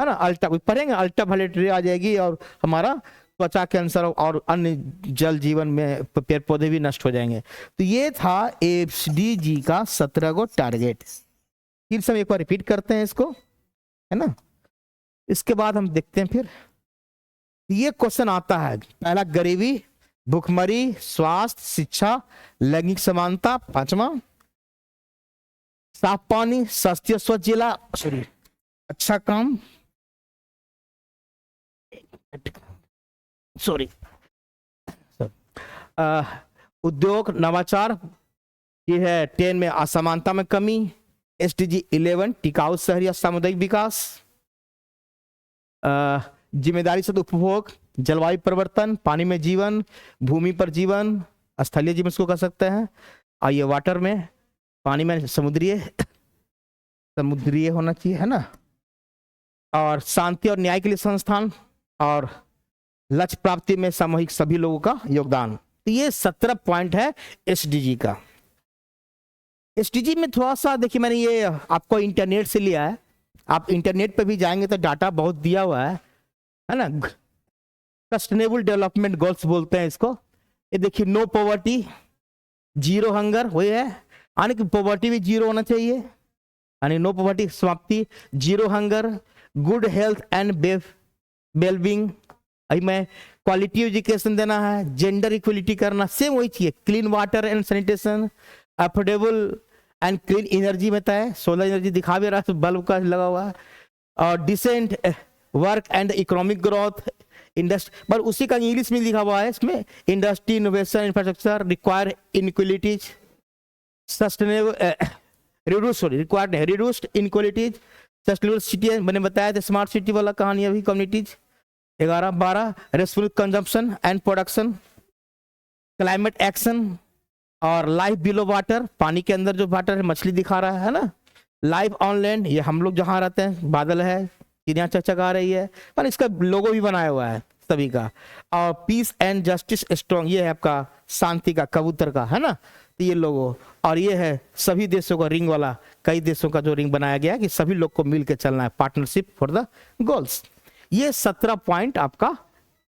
Speaker 1: है ना, अल्ट्रा कुछ पढ़ेंगे, अल्ट्रा वायलेट रे आ जाएगी और हमारा त्वचा कैंसर और अन्य जल जीवन में पेड़ पौधे भी नष्ट हो जाएंगे। तो ये था एसडीजी का 17 गो टारगेट। फिर से हम एक बार रिपीट करते हैं इसको, है ना। इसके बाद हम देखते हैं फिर ये क्वेश्चन आता है, पहला गरीबी, भूखमरी, स्वास्थ्य, शिक्षा, लैंगिक समानता, पांचवा साफ पानी, सस्ती और स्वच्छ जिला, सॉरी अच्छा काम, सॉरी उद्योग नवाचार, ये है 10 में असमानता में कमी, एसडीजी 11 टिकाऊ शहरी और सामुदायिक विकास, जिम्मेदारी से उपभोग, जलवायु परिवर्तन, पानी में जीवन, भूमि पर जीवन, स्थलीय जीवन इसको कह सकते हैं, आइए वाटर में, पानी में समुद्रीय होना चाहिए, है ना, और शांति और न्याय के लिए संस्थान, और लक्ष्य प्राप्ति में सामूहिक सभी लोगों का योगदान। तो ये 17 पॉइंट है एसडीजी का। एसडीजी में थोड़ा सा देखिए, मैंने ये आपको इंटरनेट से लिया है, आप इंटरनेट पे भी जाएंगे तो डाटा बहुत दिया हुआ है ना। सस्टेनेबल डेवलपमेंट गोल्स बोलते हैं इसको। ये देखिए, नो पॉवर्टी, जीरो हंगर, वही है, यानी कि पॉवर्टी भी जीरो होना चाहिए, यानी नो पॉवर्टी समाप्ति, zero hunger, good health and wellbeing, में क्वालिटी एजुकेशन देना है, जेंडर इक्वलिटी करना, सेम वही चाहिए, clean water and sanitation, affordable and clean energy में तय, सोलर एनर्जी दिखा भी रहा है, बल्ब का लगा हुआ है, और decent work and economic growth, industry, पर उसी का इंग्लिश में लिखा हुआ है इसमें, industry, innovation, infrastructure, require inequalities, sustainable reduced inequalities, sustainable city, मैंने बताया था स्मार्ट सिटी वाला कहानी अभी, communities 11-12, responsible consumption and production, climate action, और लाइफ बिलो वाटर, पानी के अंदर जो वाटर है, मछली दिखा रहा है ना, लाइफ ऑन लैंड, ये हम लोग जहाँ रहते हैं, बादल है, चिड़िया चकचका रही है, पर इसका लोगो भी बनाया हुआ है सभी का, और पीस एंड जस्टिस स्ट्रॉन्ग, ये है आपका शांति का, कबूतर का, है ना, तो ये लोगो, और ये है सभी देशों का रिंग वाला, कई देशों का जो रिंग बनाया गया है कि सभी लोग को मिलकर चलना है, पार्टनरशिप फॉर द गोल्स। ये 17 पॉइंट आपका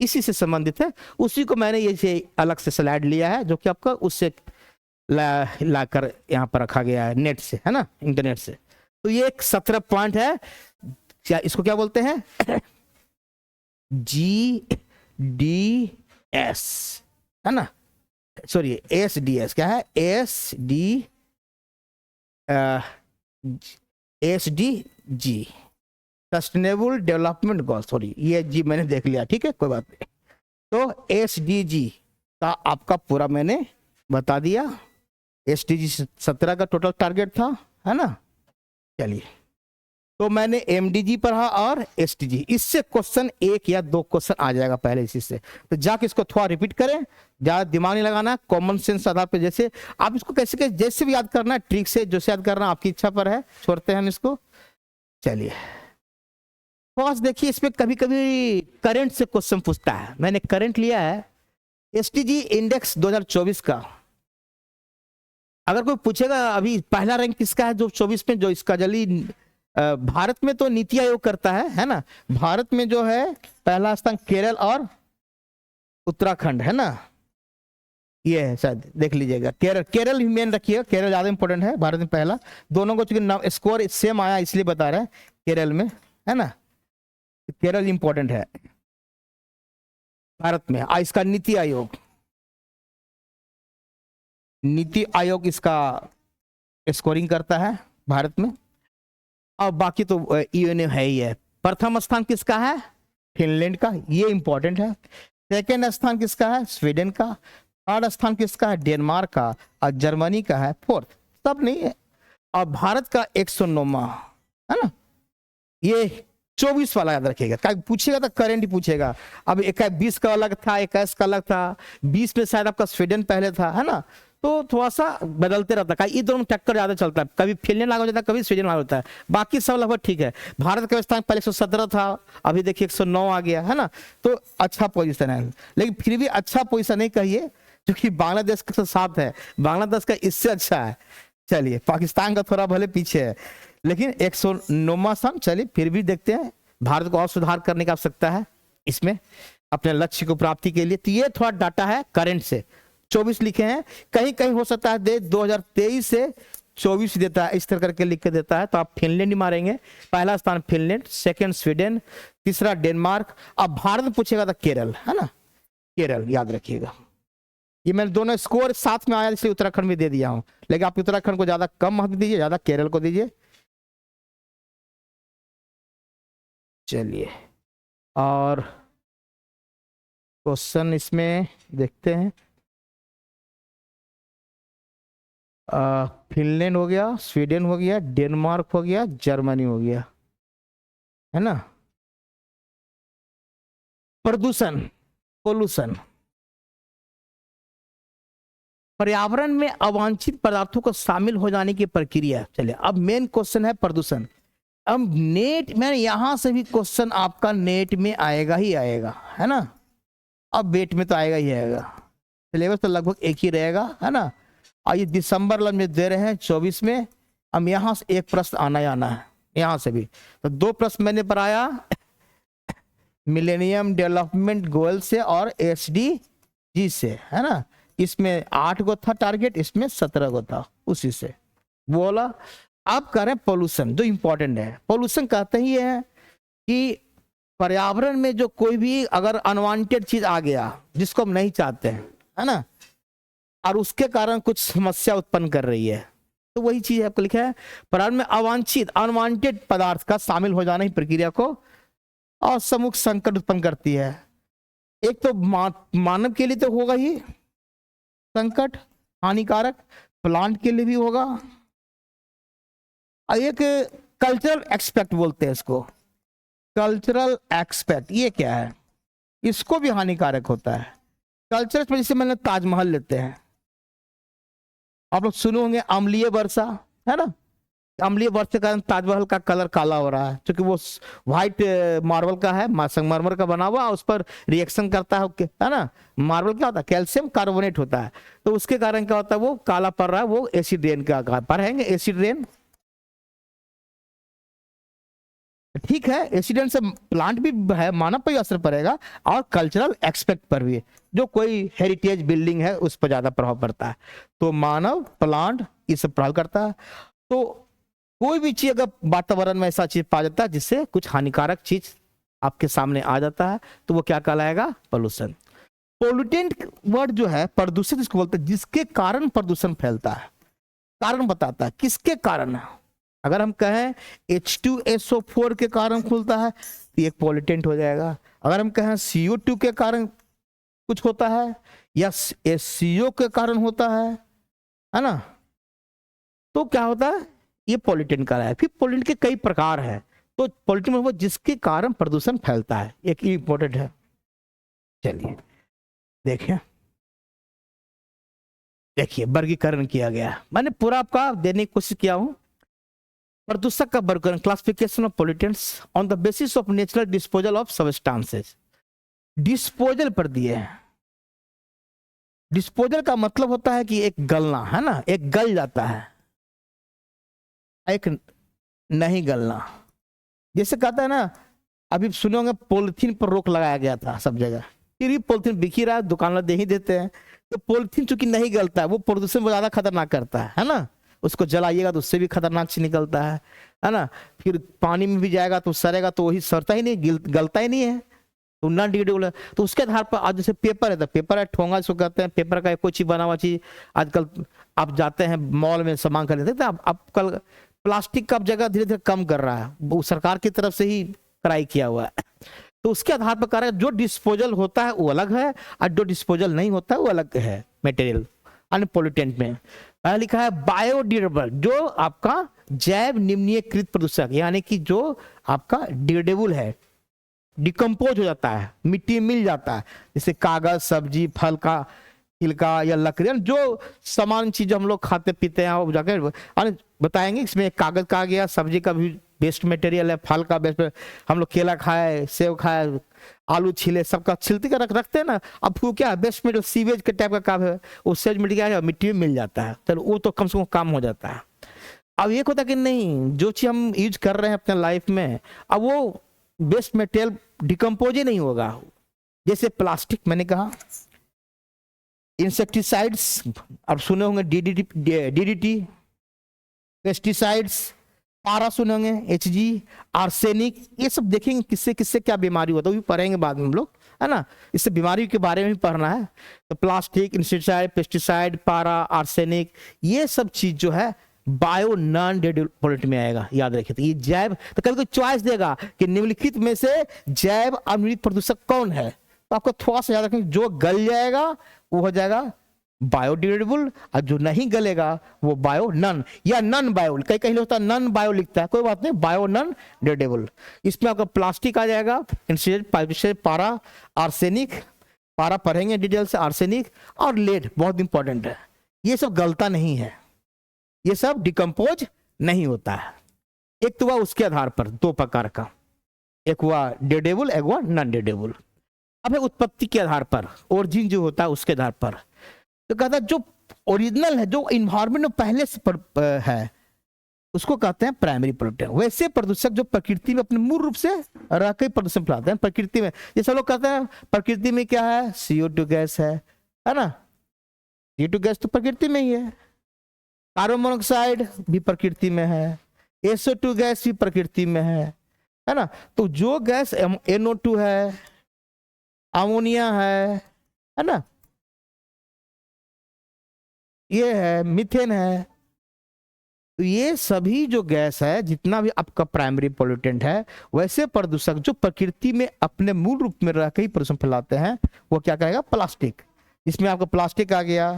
Speaker 1: इसी से संबंधित है, उसी को मैंने ये अलग से स्लाइड लिया है, जो कि आपका उससे लाकर यहाँ पर रखा गया है नेट से, है ना, इंटरनेट से। तो ये एक 17 पॉइंट है, क्या इसको क्या बोलते हैं, GDS, है ना, सॉरी SDS, क्या है, SDG, sustainable development goal, sorry ये जी मैंने देख लिया, ठीक है, कोई बात नहीं। तो SDG का आपका पूरा मैंने बता दिया, SDG 17 का टोटल टारगेट था, है ना। चलिए, तो मैंने MDG पढ़ा और SDG, इससे क्वेश्चन 1 या 2 क्वेश्चन आ जाएगा पहले इसी से, तो जाके इसको थोड़ा रिपीट करें, ज्यादा दिमाग नहीं लगाना, कॉमन सेंस आधार पे, जैसे आप इसको कैसे जैसे भी याद करना है, ट्रिक से जैसे याद करना आपकी इच्छा पर है, छोड़ते हैं हम इसको। चलिए फर्स्ट देखिए, इसमें कभी कभी करंट से क्वेश्चन पूछता है, मैंने करंट लिया है SDG इंडेक्स 2024 का। अगर कोई पूछेगा अभी पहला रैंक किसका है जो 24 में, जो इसका जल्दी, भारत में तो नीति आयोग करता है ना, भारत में जो है पहला स्थान केरल और उत्तराखंड, है ना, ये है शायद, देख लीजिएगा, केरल ही मेन रखिएगा, केरल ज्यादा इंपॉर्टेंट है, भारत में पहला, दोनों को चूंकि स्कोर सेम आया इसलिए बता रहे हैं केरल में, है ना, केरल इंपॉर्टेंट है भारत में। इसका नीति आयोग इसका स्कोरिंग करता है भारत में, और बाकी तो यूएनओ है ही है। प्रथम स्थान किसका है, फिनलैंड का, ये इंपॉर्टेंट है। सेकेंड स्थान किसका है, स्वीडन का। थर्ड स्थान किसका है, डेनमार्क का, और जर्मनी का है फोर्थ, सब नहीं है। और भारत का 109वां, है ना, ये 24 वाला याद रखिएगा, क्या पूछेगा तो करेंट ही पूछेगा। अब 20 का अलग था, 21 का अलग था, 20 में शायद आपका स्वीडन पहले था, है ना, तो थोड़ा सा बदलते रहता है, ये दोनों टक्कर ज्यादा चलता है, कभी फिनलैंड आगे हो जाता है, कभी स्वीडन आगे होता है, बाकी सब लगभग ठीक है। भारत का स्थान पहले 117 था, अभी देखिए 109 आ गया, है ना, तो अच्छा पोजीशन है, लेकिन फिर भी अच्छा पोजीशन नहीं कहिए, क्योंकि बांग्लादेश का साथ है, बांग्लादेश का इससे अच्छा है। चलिए, पाकिस्तान का थोड़ा भले पीछे है, लेकिन 109वां स्थान, चलिए फिर भी देखते हैं, भारत को और सुधार करने की आवश्यकता है इसमें अपने लक्ष्य को प्राप्ति के लिए। तो ये थोड़ा डाटा है करंट से 24 लिखे हैं, कहीं कहीं हो सकता है दे 2023 से 24 देता है, इस तरह करके लिख के देता है। तो आप फिनलैंड ही मारेंगे, पहला स्थान फिनलैंड, सेकंड स्वीडन, तीसरा डेनमार्क। अब भारत में पूछेगा तो केरल, है ना, केरल याद रखिएगा। ये मैंने दोनों स्कोर साथ में आया इसलिए उत्तराखंड में दे दिया हूं, लेकिन आप उत्तराखंड को ज्यादा कम महत्व दीजिए, ज्यादा केरल को दीजिए। चलिए और क्वेश्चन इसमें देखते हैं। फिनलैंड हो गया, स्वीडन हो गया, डेनमार्क हो गया, जर्मनी हो गया, है ना। प्रदूषण, पोल्यूशन, पर्यावरण में अवांछित पदार्थों को शामिल हो जाने की प्रक्रिया। चलिए अब मेन क्वेश्चन है प्रदूषण। अब नेट में यहां से भी क्वेश्चन आपका नेट में आएगा ही आएगा, है ना। अब वेट में तो आएगा ही आएगा, सिलेबस तो लगभग एक ही रहेगा, है ना। और ये दिसंबर में दे रहे हैं 24 में। अब यहां से एक प्रश्न आना ही आना है, यहां से भी। तो 2 प्रश्न मैंने पढ़ाया मिलेनियम डेवलपमेंट गोल से और SDG से, है ना। इसमें 8 गो था टारगेट, इसमें 17 गो था, उसी से बोला। अब करें पोल्यूशन, जो इंपॉर्टेंट है। पोल्यूशन कहते ही है कि पर्यावरण में जो कोई भी अगर अनवांटेड चीज आ गया जिसको हम नहीं चाहते हैं, है ना, और उसके कारण कुछ समस्या उत्पन्न कर रही है, तो वही चीज आपको लिखा है पर्यावरण में अवांछित अनवांटेड पदार्थ का शामिल हो जाना ही प्रक्रिया को और सम्मुख संकट उत्पन्न करती है। एक तो मानव के लिए तो होगा ही संकट, हानिकारक, प्लांट के लिए भी होगा। एक कल्चरल एक्सपेक्ट बोलते हैं इसको, कल्चरल एक्सपेक्ट। ये क्या है, इसको भी हानिकारक होता है। कल्चर में जैसे मैंने ताजमहल लेते हैं, आप लोग सुने होंगे अम्लीय वर्षा, है ना। अम्लीय वर्षा के कारण ताजमहल का कलर काला हो रहा है, क्योंकि वो व्हाइट मार्बल का है, संगमरमर का बना हुआ, उस पर रिएक्शन करता है ना। मार्बल क्या होता है, कैल्शियम कार्बोनेट होता है, तो उसके कारण क्या होता है वो काला पड़ रहा है, वो एसिड रेन का पढ़ेंगे, एसिड रेन। ठीक है, एसिडेंट से प्लांट भी है, मानव पर भी असर पड़ेगा और कल्चरल एक्सपेक्ट पर भी, जो कोई हेरिटेज बिल्डिंग है उस पर ज्यादा प्रभाव पड़ता है। तो मानव, प्लांट, ये सब प्रभाव करता है। तो कोई भी चीज अगर वातावरण में ऐसा चीज पा जाता है जिससे कुछ हानिकारक चीज आपके सामने आ जाता है, तो वो क्या कहलाएगा, पोल्यूशन। पोल्यूटेंट वर्ड जो है, प्रदूषित इसको बोलते हैं, जिसके कारण प्रदूषण फैलता है। कारण बताता है किसके कारण। अगर हम कहें H2SO4 के कारण खुलता है तो एक पोल्यूटेंट हो जाएगा। अगर हम कहें CO2 के कारण कुछ होता है या SCO के कारण होता है ना, तो क्या होता है, ये पोल्यूटेंट का है। फिर पोल्यूटेंट के कई प्रकार है, तो पोल्यूटेंट वो जिसके कारण प्रदूषण फैलता है, एक इंपॉर्टेंट है। चलिए देखिए वर्गीकरण किया गया, मैंने पूरा आपका देने की कोशिश किया हूं। प्रदूषक का वर्गीकरण, classification of pollutants on the basis of natural disposal of substances. Disposal पर दिए हैं। डिस्पोजल का मतलब होता है कि एक गलना, है ना, एक गल जाता है, एक नहीं गलना। जैसे कहता है ना, अभी सुनोगे पॉलिथीन पर रोक लगाया गया था सब जगह, फिर भी पॉलिथीन बिकी रहा है, दुकानदार दे ही देते हैं। तो पॉलिथीन चूंकि नहीं गलता है, वो प्रदूषण को ज्यादा खतरनाक करता है ना। उसको जलाइएगा तो उससे भी खतरनाक चीज निकलता है ना। फिर पानी में भी जाएगा तो सड़ेगा, तो वही सड़ता ही नहीं, गलता ही नहीं है, तो नॉन डिग्रेडेबल है। तो उसके आधार पर आज जैसे पेपर है, तो पेपर है ठोंगा जिसको कहते हैं, पेपर का कोई चीज बना हुआ चीज। आजकल आप जाते हैं मॉल में सामान खरीदते हैं, तो आप कल प्लास्टिक का जगह धीरे धीरे कम कर रहा है, वो सरकार की तरफ से ही ट्राई किया हुआ है। तो उसके आधार पर कह रहे हैं जो डिस्पोजल होता है वो अलग है और जो डिस्पोजल नहीं होता है वो अलग है मटेरियल। अनपोल्यूटेंट में पहला लिखा है बायोडिग्रेडेबल, जो आपका जैव निम्नीकृत प्रदूषक, यानी कि जो आपका डिग्रेडेबल है, डिकम्पोज हो जाता है, मिट्टी मिल जाता है, जैसे कागज, सब्जी, फल का छिलका या लकड़ी, जो सामान चीज हम लोग खाते पीते हैं वो जाकर बताएंगे। इसमें कागज का आ गया, सब्जी का भी बेस्ट मटेरियल है, फल का बेस्ट, हम लोग केला खाए, सेब खाए, आलू छिले, सबका छिलते का रखते हैं ना। अब वो क्या है, बेस्ट मटेरियल सीवेज के टाइप का काम है, वो सेज मिट्टी क्या है, मिट्टी में मिल जाता है, चलो वो तो कम से कम काम हो जाता है। अब एक होता है कि नहीं, जो चीज हम यूज कर रहे हैं अपने लाइफ में, अब वो वेस्ट मटेरियल डिकम्पोज ही नहीं होगा। जैसे प्लास्टिक, मैंने कहा इंसेक्टिसाइड्स, अब सुने होंगे डीडीटी, पेस्टिसाइड्स, पारा सुने होंगे, एचजी, आर्सेनिक, ये सब देखेंगे किससे किससे क्या बीमारी होता है, वो भी पढ़ेंगे बाद में हम लोग, है ना। इससे बीमारी के बारे में भी पढ़ना है। तो प्लास्टिक, इंसेक्टिसाइड, पेस्टिसाइड, पारा, आर्सेनिक, ये सब चीज जो है बायो नॉन डेडिपोलेंट में आएगा, याद रखिए। तो ये जैव, तो कभी कोई चॉइस देगा कि निम्नलिखित में से जैव अम्लीय प्रदूषक कौन है, तो आपको थोड़ा सा याद रखें, जो गल जाएगा वो हो जाएगा बायोडिग्रेडेबल, और जो नहीं गलेगा वो बायो नन या नन बायो, कई कहीं होता है नन बायो लिखता है, कोई बात नहीं, बायो नन डिग्रेडेबल। इसमें आपका प्लास्टिक आ जाएगा, इंसेक्टिसाइड, पारा, आर्सेनिक, पारा पढ़ेंगे डिटेल से, आर्सेनिक और लेड बहुत इंपॉर्टेंट है। ये सब गलता नहीं है, ये सब डिकम्पोज नहीं होता है। एक तो हुआ उसके आधार पर दो प्रकार का, एक हुआ डिग्रेडेबल, एक हुआ नॉन डिग्रेडेबल। अब है उत्पत्ति के आधार पर, ओरिजिन जो होता है उसके आधार पर। तो कहता है जो ओरिजिनल है, जो इन्वायरमेंट में पहले से है, उसको कहते हैं प्राइमरी पोल्यूटेंट। वैसे प्रदूषक जो प्रकृति में अपने मूल रूप से रह के प्रदूषण फैलाते हैं प्रकृति में, जैसे लोग कहते हैं प्रकृति में क्या है, CO2 गैस है ना, CO2 गैस तो प्रकृति में ही है, कार्बन मोनोऑक्साइड भी प्रकृति में है, SO2 गैस भी प्रकृति में है ना। तो जो गैस NO2 है, अमोनिया है ना, ये है मीथेन है, तो ये सभी जो गैस है, जितना भी आपका प्राइमरी पोल्यूटेंट है, वैसे प्रदूषक जो प्रकृति में अपने मूल रूप में रह के ही प्रदूषण फैलाते हैं, वो क्या कहेगा, प्लास्टिक। इसमें आपका प्लास्टिक आ गया,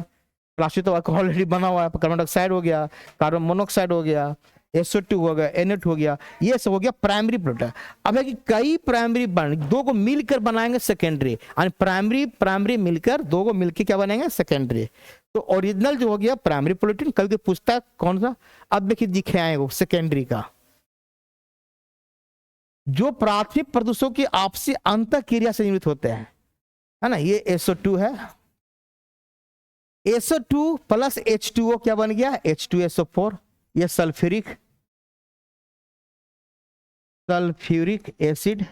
Speaker 1: प्लास्टिक तो ऑलरेडी बना हुआ है, कार्बन डाइऑक्साइड हो गया, कार्बन मोनोऑक्साइड हो गया, SO2 हो गया, NO2 हो गया, ये सब हो गया प्राइमरी पोल्यूटेंट। अब है कि कई प्राइमरी दो को मिलकर बनाएंगे सेकेंडरी, यानी प्राइमरी मिलकर दो को मिलकर क्या बनेंगे, सेकेंडरी। तो ओरिजिनल जो हो गया प्राइमरी पोल्यूटेंट, कल के पूछता है कौन सा, अब देखिए दिखे आए वो सेकेंडरी का, जो प्राथमिक प्रदूषकों की आपसी अंतर क्रिया से निर्मित होते हैं, है ना। ये SO2 है, SO2 प्लस H2O क्या बन गया, H2SO4, ये सल्फ्यूरिक एसिड,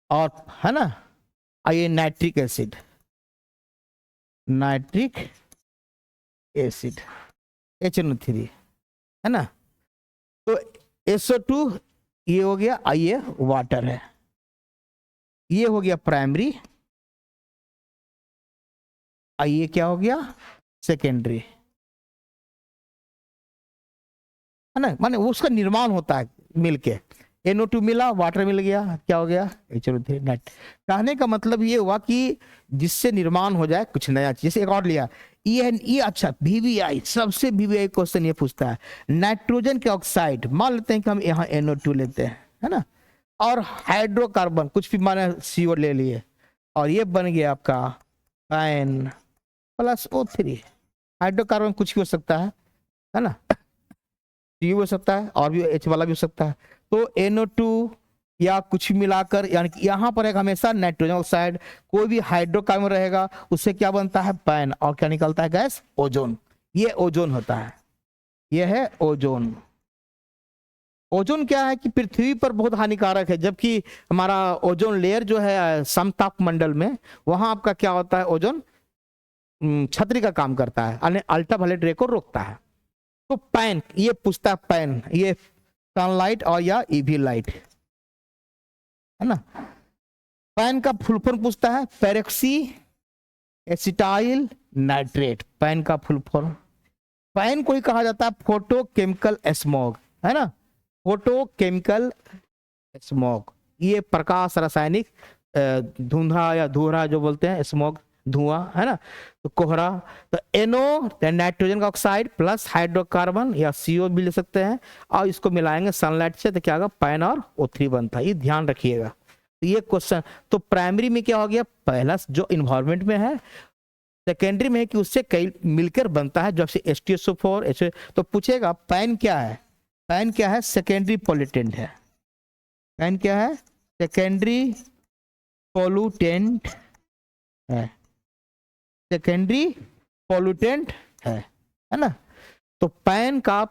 Speaker 1: और है ना, ये नाइट्रिक एसिड HNO3, है ना। तो SO2 ये हो गया, ये वाटर है, ये हो गया प्राइमरी, ये क्या हो गया, सेकेंडरी, है ना। माने उसका निर्माण होता है मिलके, NO2 मिला, वाटर मिल गया, क्या हो गया, HNO3 नेट। कहने का मतलब ये हुआ कि जिससे निर्माण हो जाए कुछ नया चीज। जैसे एक और लिया, ये अच्छा VVI, सबसे VVI क्वेश्चन ये पूछता है, नाइट्रोजन के ऑक्साइड, मान लेते हैं कि हम यहाँ NO2 लेते हैं, है ना, और हाइड्रोकार्बन कुछ भी माने CO ले लिए, और ये बन गया आपका पैन प्लस O3। हाइड्रोकार्बन कुछ भी हो सकता है ना, CO हो सकता है, और भी H वाला भी हो सकता है। तो NO2 या कुछ मिलाकर, यानी कि यहाँ पर एक हमेशा नाइट्रोजन ऑक्साइड, कोई भी हाइड्रोकार्बन रहेगा, उससे क्या बनता है, पैन, और क्या निकलता है गैस, ओजोन। ये ओजोन होता है, ये है ओजोन। ओजोन क्या है कि पृथ्वी पर बहुत हानिकारक है, जबकि हमारा ओजोन लेयर जो है समताप मंडल में, वहां आपका क्या होता है, ओजोन छतरी का काम करता है, यानी अल्ट्रावायलेट रे को रोकता है। तो पैन, ये पूछता है पैन, ये सनलाइट और या EV लाइट, है ना। पैन का फुल फॉर्म पूछता है, पेरोक्सी एसिटाइल नाइट्रेट, पैन का फुल फॉर्म। पैन को ही कहा जाता है फोटोकेमिकल स्मॉग, है ना, फोटोकेमिकल स्मॉग, ये प्रकाश रासायनिक धुंधा या धुहरा जो बोलते हैं, स्मॉग धुआं, है ना। तो कोहरा, तो NO नाइट्रोजन का ऑक्साइड प्लस हाइड्रोकार्बन या CO भी ले सकते हैं, और इसको मिलाएंगे सनलाइट से, तो क्या होगा, पैन और O3 बनता है। ये ध्यान रखिएगा। तो ये क्वेश्चन, तो प्राइमरी में क्या हो गया, पहला जो इन्वायरमेंट में है, सेकेंडरी में है कि उससे कई मिलकर बनता है, जब से H2SO4 तो पूछेगा पैन क्या है, पैन क्या है, सेकेंडरी पोल्यूटेंट है, पैन क्या है, सेकेंडरी पोल्यूटेंट है, सेकेंडरी पोल्यूटेंट है ना। तो पैन का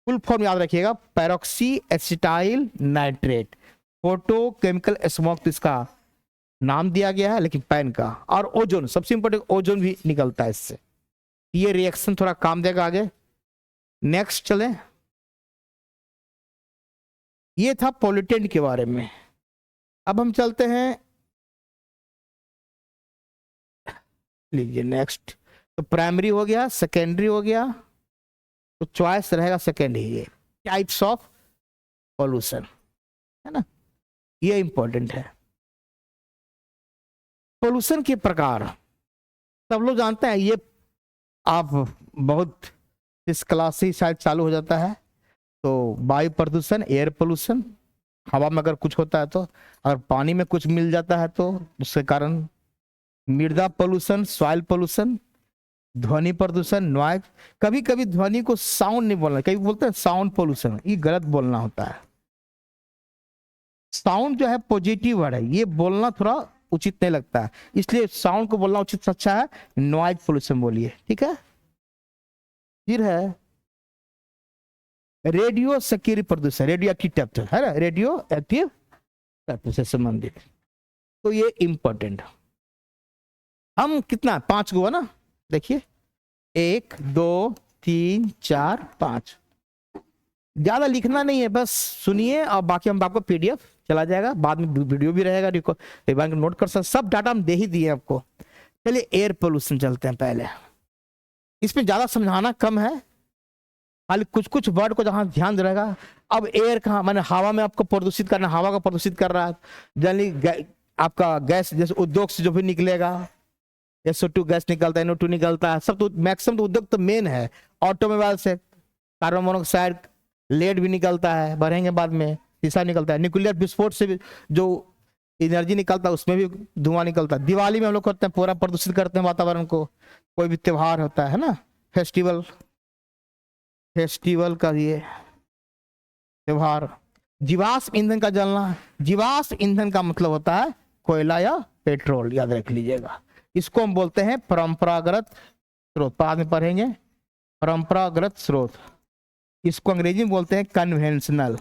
Speaker 1: फुल फॉर्म याद रखिएगा, पैरोक्सी एसिटाइल नाइट्रेट। फोटोकेमिकल स्मोक तो इसका नाम दिया गया है, लेकिन पैन का। और ओजोन, सबसे इंपॉर्टेंट, ओजोन भी निकलता है इससे। ये रिएक्शन थोड़ा काम देगा आगे। नेक्स्ट चले, ये था पॉल्यूटेंट के बारे में। अब हम चलते हैं, लीजिए नेक्स्ट। तो प्राइमरी हो गया, सेकेंडरी हो गया, तो चॉइस रहेगा सेकेंड ही। ये टाइप्स ऑफ पॉल्यूशन है ना, ये इंपॉर्टेंट है। पॉल्यूशन के प्रकार सब लोग जानते हैं, ये आप बहुत इस क्लास से शायद चालू हो जाता है। तो वायु प्रदूषण, एयर पोल्यूशन, हवा में अगर कुछ होता है तो, अगर पानी में कुछ मिल जाता है तो उसके कारण। मृदा पोल्यूशन, सॉइल पोल्यूशन, ध्वनि प्रदूषण, नॉइज। कभी कभी ध्वनि को साउंड नहीं बोलना, कभी बोलते हैं साउंड पोल्यूशन, ये गलत बोलना होता है। साउंड जो है पॉजिटिव वर्ड है, ये बोलना थोड़ा उचित नहीं लगता है, इसलिए साउंड को बोलना उचित अच्छा है, नॉइज पोल्यूशन बोलिए, ठीक है। फिर है रेडियो सक्रिय प्रदूषण, रेडियो एक्टिव टैप्टर है ना, रेडियो एक्टिव टैप्टर से संबंधित। तो ये इंपॉर्टेंट, हम कितना 5 गो है ना, देखिए 1 2 3 4 5, ज्यादा लिखना नहीं है, बस सुनिए और बाकी हम आपको पीडीएफ चला जाएगा, बाद में वीडियो भी रहेगा, एक बार नोट कर सकते, सब डाटा हम दे ही दिए आपको। चलिए एयर पोल्यूशन चलते हैं पहले, इसमें ज्यादा समझाना कम है, खाली कुछ कुछ वर्ड को जहां ध्यान रहेगा। अब एयर कहाँ, मैंने हवा में आपको प्रदूषित करना, हवा का प्रदूषित कर रहा है जनरली आपका गैस, जैसे उद्योग से जो भी निकलेगा, SO2 गैस निकलता है, NO2 निकलता है, सब तो मैक्सिमम तो उद्योग तो मेन है। ऑटोमोबाइल से कार्बन मोनोऑक्साइड, लेड भी निकलता है, बढ़ेंगे बाद में, शीशा निकलता है। न्यूक्लियर विस्फोट से भी जो एनर्जी निकलता है उसमें भी धुआं निकलता है। दिवाली में हम लोग करते हैं, पूरा प्रदूषित करते हैं वातावरण को। कोई भी त्योहार होता है ना, फेस्टिवल का ये त्योहार। जीवाश्म ईंधन का जलना, जीवाश्म ईंधन का मतलब होता है कोयला या पेट्रोल, याद रख लीजिएगा। इसको हम बोलते हैं परंपरागत स्रोत, बाद में पढ़ेंगे परंपरागत स्रोत। इसको अंग्रेजी में बोलते हैं कन्वेंशनल,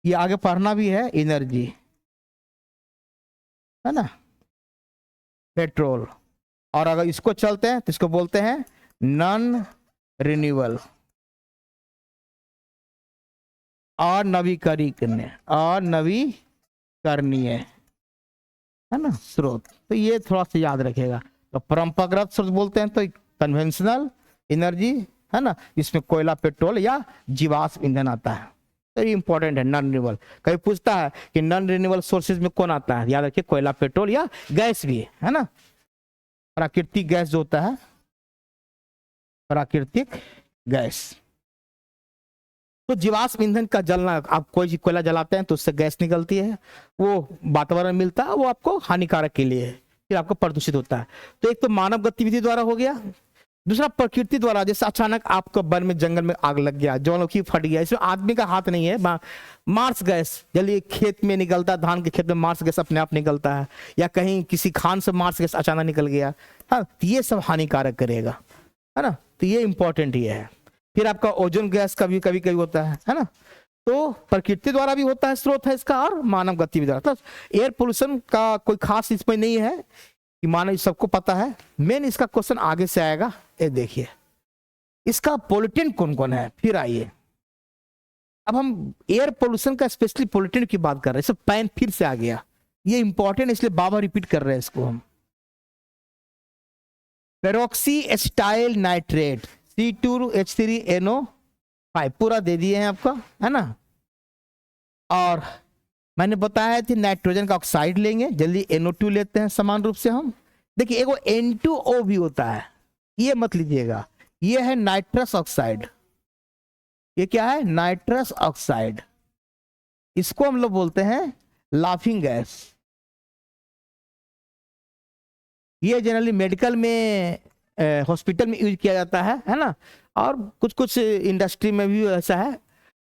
Speaker 1: ये आगे पढ़ना भी है, एनर्जी है ना, पेट्रोल। और अगर इसको चलते हैं तो इसको बोलते हैं नॉन रिन्यूएबल, अनवीकरणीय है ना स्रोत। तो ये थोड़ा सा याद रखेगा। तो परंपरागत स्रोत बोलते हैं तो कन्वेंशनल एनर्जी है ना, जिसमें कोयला, पेट्रोल या जीवाश्म ईंधन आता है। तो ये इंपॉर्टेंट है, नॉन रिन्यूएबल। कभी पूछता है कि नॉन रिन्यूएबल सोर्सेज में कौन आता है, याद रखिए कोयला, पेट्रोल या गैस भी है ना, प्राकृतिक गैस जो होता है, प्राकृतिक गैस। तो जीवाश्म ईंधन का जलना, आप कोई कोयला जलाते हैं तो उससे गैस निकलती है, वो वातावरण मिलता है, वो आपको हानिकारक के लिए है, फिर आपको प्रदूषित होता है। तो एक तो मानव गतिविधि द्वारा हो गया, दूसरा प्रकृति द्वारा, जैसे अचानक आपको वन में, जंगल में आग लग गया, ज्वालामुखी फट गया, इसमें आदमी का हाथ नहीं है। मार्स गैस, जल्दी खेत में निकलता, धान के खेत में मार्स गैस अपने आप निकलता है, या कहीं किसी खान से मार्स गैस अचानक निकल गया, हाँ, ये सब हानिकारक करेगा, है ना। तो ये इंपॉर्टेंट ये है। फिर आपका ओजोन गैस का भी कभी कभी होता है ना। तो प्रकृति द्वारा भी होता है, स्रोत है इसका, और मानव गतिविधि द्वारा। तो एयर पोल्यूशन का कोई खास इसमें नहीं है कि मानव, सबको पता है। मेन इसका क्वेश्चन आगे से आएगा, ये देखिए इसका पोल्यूटेंट कौन कौन है। फिर आइए, अब हम एयर पोल्यूशन का स्पेशली पोल्यूटेंट की बात कर रहे हैं। सब पैन फिर से आ गया, ये इंपॉर्टेंट इसलिए बाबा रिपीट कर रहे हैं इसको हम। पेरोक्सी एसिटाइल नाइट्रेट, C2H3NO5 पूरा दे दिए हैं आपका, है ना। और मैंने बताया थी नाइट्रोजन का ऑक्साइड लेंगे, जल्दी NO2 लेते हैं समान रूप से हम। देखिए एक वो N2O भी होता है, ये मत लीजिएगा, ये है नाइट्रस ऑक्साइड। ये क्या है, नाइट्रस ऑक्साइड। इसको हम लोग बोलते हैं लाफिंग गैस। ये जनरली मेडिकल में, हॉस्पिटल में यूज किया जाता है ना, और कुछ कुछ इंडस्ट्री में भी ऐसा है।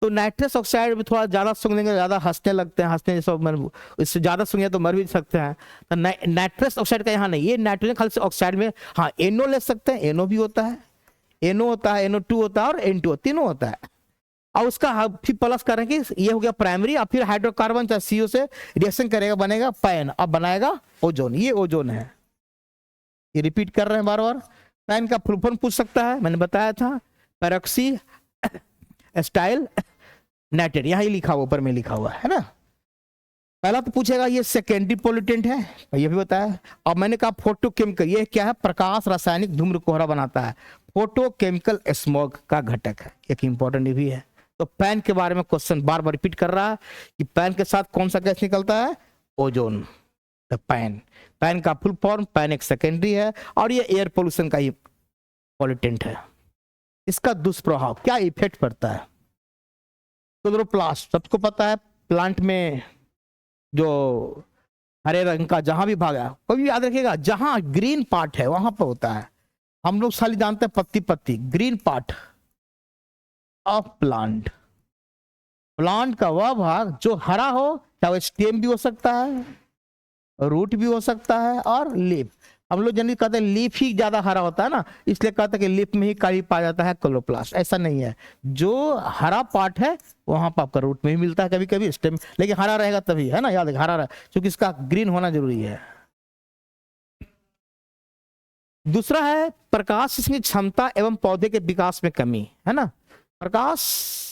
Speaker 1: तो नाइट्रस ऑक्साइड भी थोड़ा ज्यादा सूंघने के ज्यादा हंसने लगते हैं, हंसने सब, इससे ज्यादा सूंघे तो मर भी सकते हैं। तो नाइट्रस ऑक्साइड का यहाँ नहीं, ये नाइट्रोजन खाली से ऑक्साइड में, हाँ NO ले सकते हैं, NO भी होता है। NO होता है, NO2 होता है और N2 तीनों होता है। और उसका फिर प्लस करें कि ये हो गया प्राइमरी, और फिर हाइड्रोकार्बन चाहे CO से रिएक्शन करेगा, बनेगा पैन, अब बनाएगा ओजोन। ये ओजोन है। ये रिपीट कर रहे हैं बार बार। पैन का फुल फॉर्म पूछ सकता है, मैंने बताया था, पैरोक्सी स्टाइल नाइट्रेट, यहाँ ही लिखा हुआ, ऊपर में लिखा हुआ है ना। पहला तो पूछेगा ये सेकेंडरी पोल्यूटेंट है, ये भी बताया। अब मैंने कहा फोटोकेमिकल, ये क्या है, प्रकाश रासायनिक धूम्र कोहरा बनाता है, फोटोकेमिकल स्मोक का घटक है, एक इंपॉर्टेंट भी है। तो पैन के बारे में क्वेश्चन बार बार रिपीट कर रहा है कि पैन के साथ कौन सा गैस निकलता है, ओजोन। तो पैन का फुल फॉर्म, पैन एक सेकेंडरी है और ये एयर पोल्यूशन का ही पॉल्यूटेंट है। इसका दुष्प्रभाव क्या इफेक्ट पड़ता है, क्लोरोप्लास्ट सबको पता है, प्लांट में जो हरे रंग का जहां भी भाग है, कभी याद रखिएगा जहां ग्रीन पार्ट है वहां पर होता है। हम लोग खाली जानते हैं पत्ती पत्ती, green part of plant, plant का वह भाग जो हरा हो, चाहे वो स्टेम भी हो सकता है, रूट भी हो सकता है और लीफ। हम लोग जनरली कहते हैं लीफ ही ज्यादा हरा होता है ना, इसलिए कहते हैं कि लीफ में ही काली पाया जाता है क्लोरोप्लास्ट। ऐसा नहीं है, जो हरा पार्ट है वहां पर आपका रूट में भी मिलता है, कभी कभी स्टेम, लेकिन हरा रहेगा तभी, है ना, याद है हरा रहा, क्योंकि इसका ग्रीन होना जरूरी है। दूसरा है प्रकाश की क्षमता एवं पौधे के विकास में कमी, है ना। प्रकाश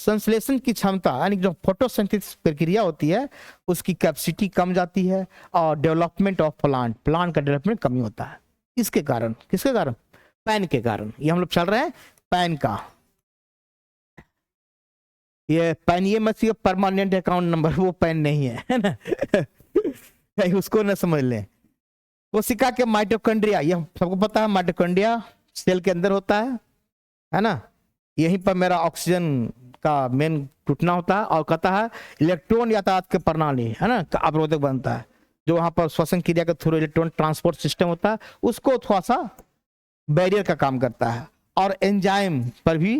Speaker 1: संश्लेषण की क्षमता यानी जो फोटोसिंथेसिस प्रक्रिया होती है उसकी कैपेसिटी कम जाती है और डेवलपमेंट ऑफ प्लांट का डेवलपमेंट कमी होता है। इसके कारण, किसके कारण, पैन के कारण। ये हम लोग चल रहे हैं पैन का, ये पैन, ये मत परमानेंट अकाउंट नंबर, वो पैन नहीं है ना कहीं उसको ना समझ लें। कोशिका के माइटोकॉन्ड्रिया, ये सबको पता है, माइटोकॉन्ड्रिया सेल के अंदर होता है ना। यहीं पर मेरा ऑक्सीजन का मेन टूटना होता है और कहता है इलेक्ट्रॉन यातायात के प्रणाली, है ना, का अवरोधक बनता है, जो वहां पर श्वसन क्रिया के थ्रू इलेक्ट्रॉन ट्रांसपोर्ट सिस्टम होता है, उसको थोड़ा सा बैरियर का काम करता है। और एंजाइम पर भी,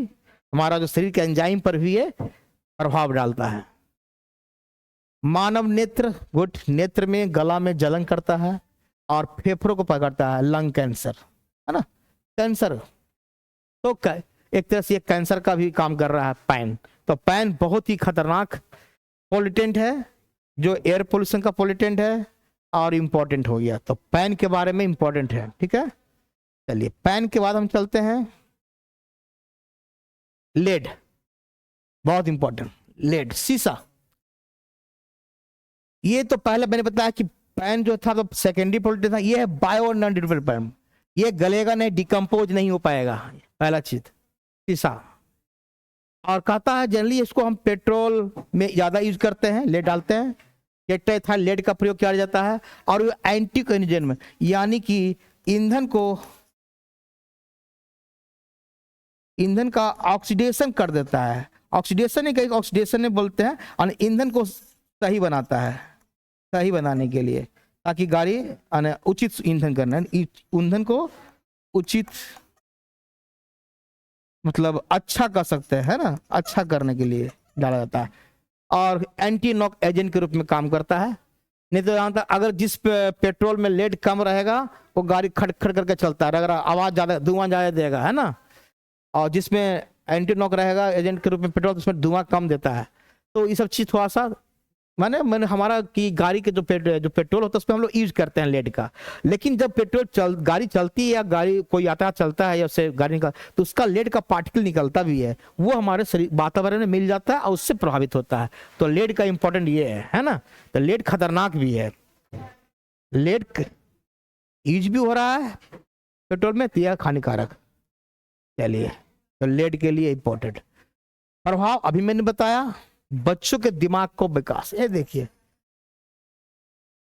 Speaker 1: हमारा जो शरीर के एंजाइम पर भी ये प्रभाव डालता है। मानव नेत्र, गुट नेत्र में, गला में जलन करता है और फेफड़ों को पकड़ता है, लंग कैंसर, है ना, कैंसर। तो एक तरह से ये कैंसर का भी काम कर रहा है पैन। तो पैन बहुत ही खतरनाक पोल्यूटेंट है, जो एयर पोल्यूशन का पोल्यूटेंट है और इंपॉर्टेंट हो गया। तो पैन के बारे में इंपॉर्टेंट है, ठीक है। चलिए पैन के बाद हम चलते हैं लेड, बहुत इंपॉर्टेंट, लेड शीशा। ये तो पहले मैंने बताया कि पैन जो था तो सेकेंडरी पोल्यूटेंट था, ये है बायो नॉन डिग्रेडेबल पैन, ये गलेगा नहीं, डिकम्पोज नहीं हो पाएगा, पहला चीज शीशा। और कहता है जनरली इसको हम पेट्रोल में ज्यादा यूज करते हैं, लेड डालते हैं, टेट्राइथाइल लेड का प्रयोग किया जाता है। और ये एंटी कैंसर में, यानी कि ईंधन का ऑक्सीडेशन कर देता है, ऑक्सीडेशन नहीं, ऑक्सीडेशन में बोलते हैं, और ईंधन को सही बनाता है, सही बनाने के लिए, ताकि गाड़ी उचित ईंधन करना, ईंधन को उचित मतलब अच्छा कर सकते हैं ना, अच्छा करने के लिए डाला जाता है। और एंटी नॉक एजेंट के रूप में काम करता है। नहीं तो जानता, अगर जिस पेट्रोल में लेड कम रहेगा वो गाड़ी खड़खड़ करके चलता है, अगर आवाज ज्यादा, धुआं ज्यादा देगा, है ना। और जिसमें एंटी नॉक रहेगा एजेंट के रूप में पेट्रोल, उसमें धुआं कम देता है। तो ये सब चीज थोड़ा सा मैंने हमारा कि गाड़ी के जो पेट्रोल होता है उसमें हम लोग यूज करते हैं लेड का। लेकिन जब गाड़ी चलती है या गाड़ी कोई यातायात चलता है या उससे गाड़ी का, तो उसका लेड का पार्टिकल निकलता भी है, वो हमारे शरीर वातावरण में मिल जाता है और उससे प्रभावित होता है। तो लेड का इंपॉर्टेंट ये है ना। तो लेड खतरनाक भी है, लेड यूज भी हो रहा है पेट्रोल में, तो यह हानिकारक। चलिए, तो लेड के लिए इंपॉर्टेंट प्रभाव अभी मैंने बताया। बच्चों के दिमाग को विकास, ये देखिए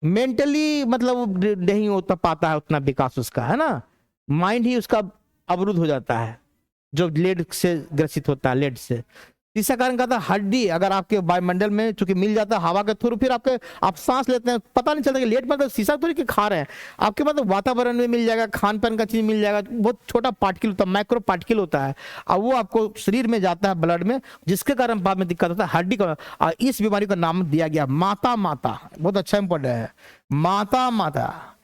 Speaker 1: मेंटली मतलब नहीं होता पाता है उतना विकास उसका, है ना, माइंड ही उसका अवरुद्ध हो जाता है जो लेड से ग्रसित होता है, लेड से। तीसरा कारण कहता है हड्डी, अगर आपके वायुमंडल में चूंकि मिल जाता है हवा के थ्रू, फिर आप सांस लेते हैं, पता नहीं चलता कि लेड मतलब शीशा थोड़ी कि खा रहे हैं, आपके मतलब वातावरण में मिल जाएगा, खान पान का चीज मिल जाएगा, बहुत छोटा पार्टिकल होता है, माइक्रो पार्टिकल होता है, और वो आपको शरीर में जाता है, ब्लड में, जिसके कारण बाद में दिक्कत होता है हड्डी का। और इस बीमारी का नाम दिया गया माता, बहुत अच्छा इंपॉर्टेंट है, माता।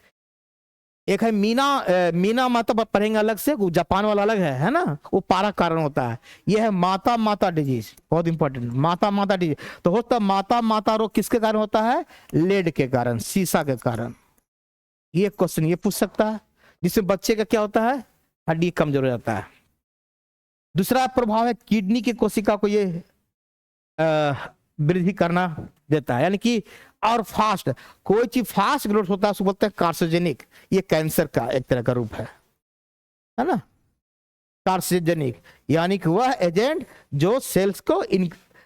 Speaker 1: एक है मीना, मीना माता पढ़ेंगे अलग से, वो जापान वाला अलग है ना, वो पारा कारण होता है। ये है माता माता डिजीज, बहुत इंपॉर्टेंट, माता माता डिजीज। तो होता है माता माता रोग किसके कारण होता है? लेड के कारण, सीसा के कारण। ये क्वेश्चन ये पूछ सकता है, जिसमें बच्चे का क्या होता है? हड्डी कमजोर हो जाता है। दूसरा प्रभाव है किडनी की कोशिका को ये वृद्धि करना देता है, यानी कि और फास्ट, कोई चीज फास्ट ग्रोथ होता है उसको बोलते हैं कार्सिनोजेनिक। ये कैंसर का एक तरह का रूप है ना, कार्सिनोजेनिक, यानी कि वह एजेंट जो सेल्स को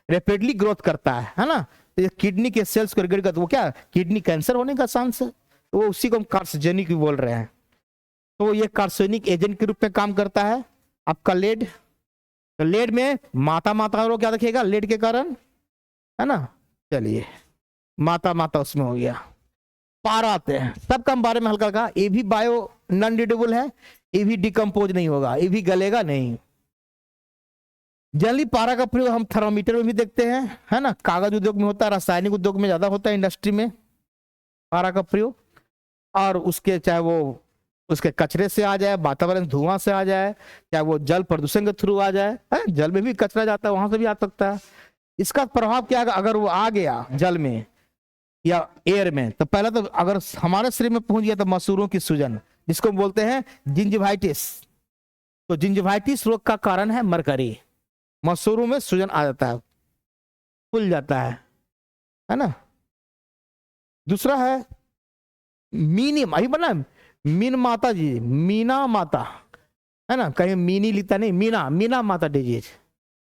Speaker 1: रैपिडली ग्रोथ करता है ना। तो किडनी के सेल्स को रिगड़ कर, वो क्या किडनी कैंसर होने का चांस है, तो वो उसी को हम कार्सिनोजेनिक भी बोल रहे हैं। तो ये कार्सिनोजेनिक एजेंट के रूप में काम करता है। आपका लेड, तो लेड में माता माता रोग क्या रखिएगा, लेड के कारण, है ना। चलिए माता माता उसमें हो गया। पारा आते हैं, सबका बारे में हल्का हल्का। ये भी बायो नॉन डिग्रेडेबल है, ये भी डिकम्पोज नहीं होगा, ये भी गलेगा नहीं। जनरली पारा का प्रयोग हम थर्मामीटर में भी देखते हैं, है ना, कागज उद्योग में होता है, रासायनिक उद्योग में ज्यादा होता है, इंडस्ट्री में पारा का प्रयोग। और उसके चाहे वो उसके कचरे से आ जाए, वातावरण धुआं से आ जाए, चाहे वो जल प्रदूषण के थ्रू आ जाए, है? जल में भी कचरा जाता है, वहां से भी आ सकता है। इसका प्रभाव क्या है? अगर वो आ गया जल में या एयर में, तो पहले तो अगर हमारे शरीर में पहुंच गया तो मसूरों की सूजन, जिसको बोलते हैं जिंजिवाइटिस। तो जिंजिवाइटिस रोग का कारण है मरकरी, मसूरों में सूजन आ जाता है, फूल जाता है ना। दूसरा है मीनी, अभी बना मीन माता जी, मीना माता, है ना, कहीं मीनी लिखता नहीं, मीना, मीना माता डिजीज,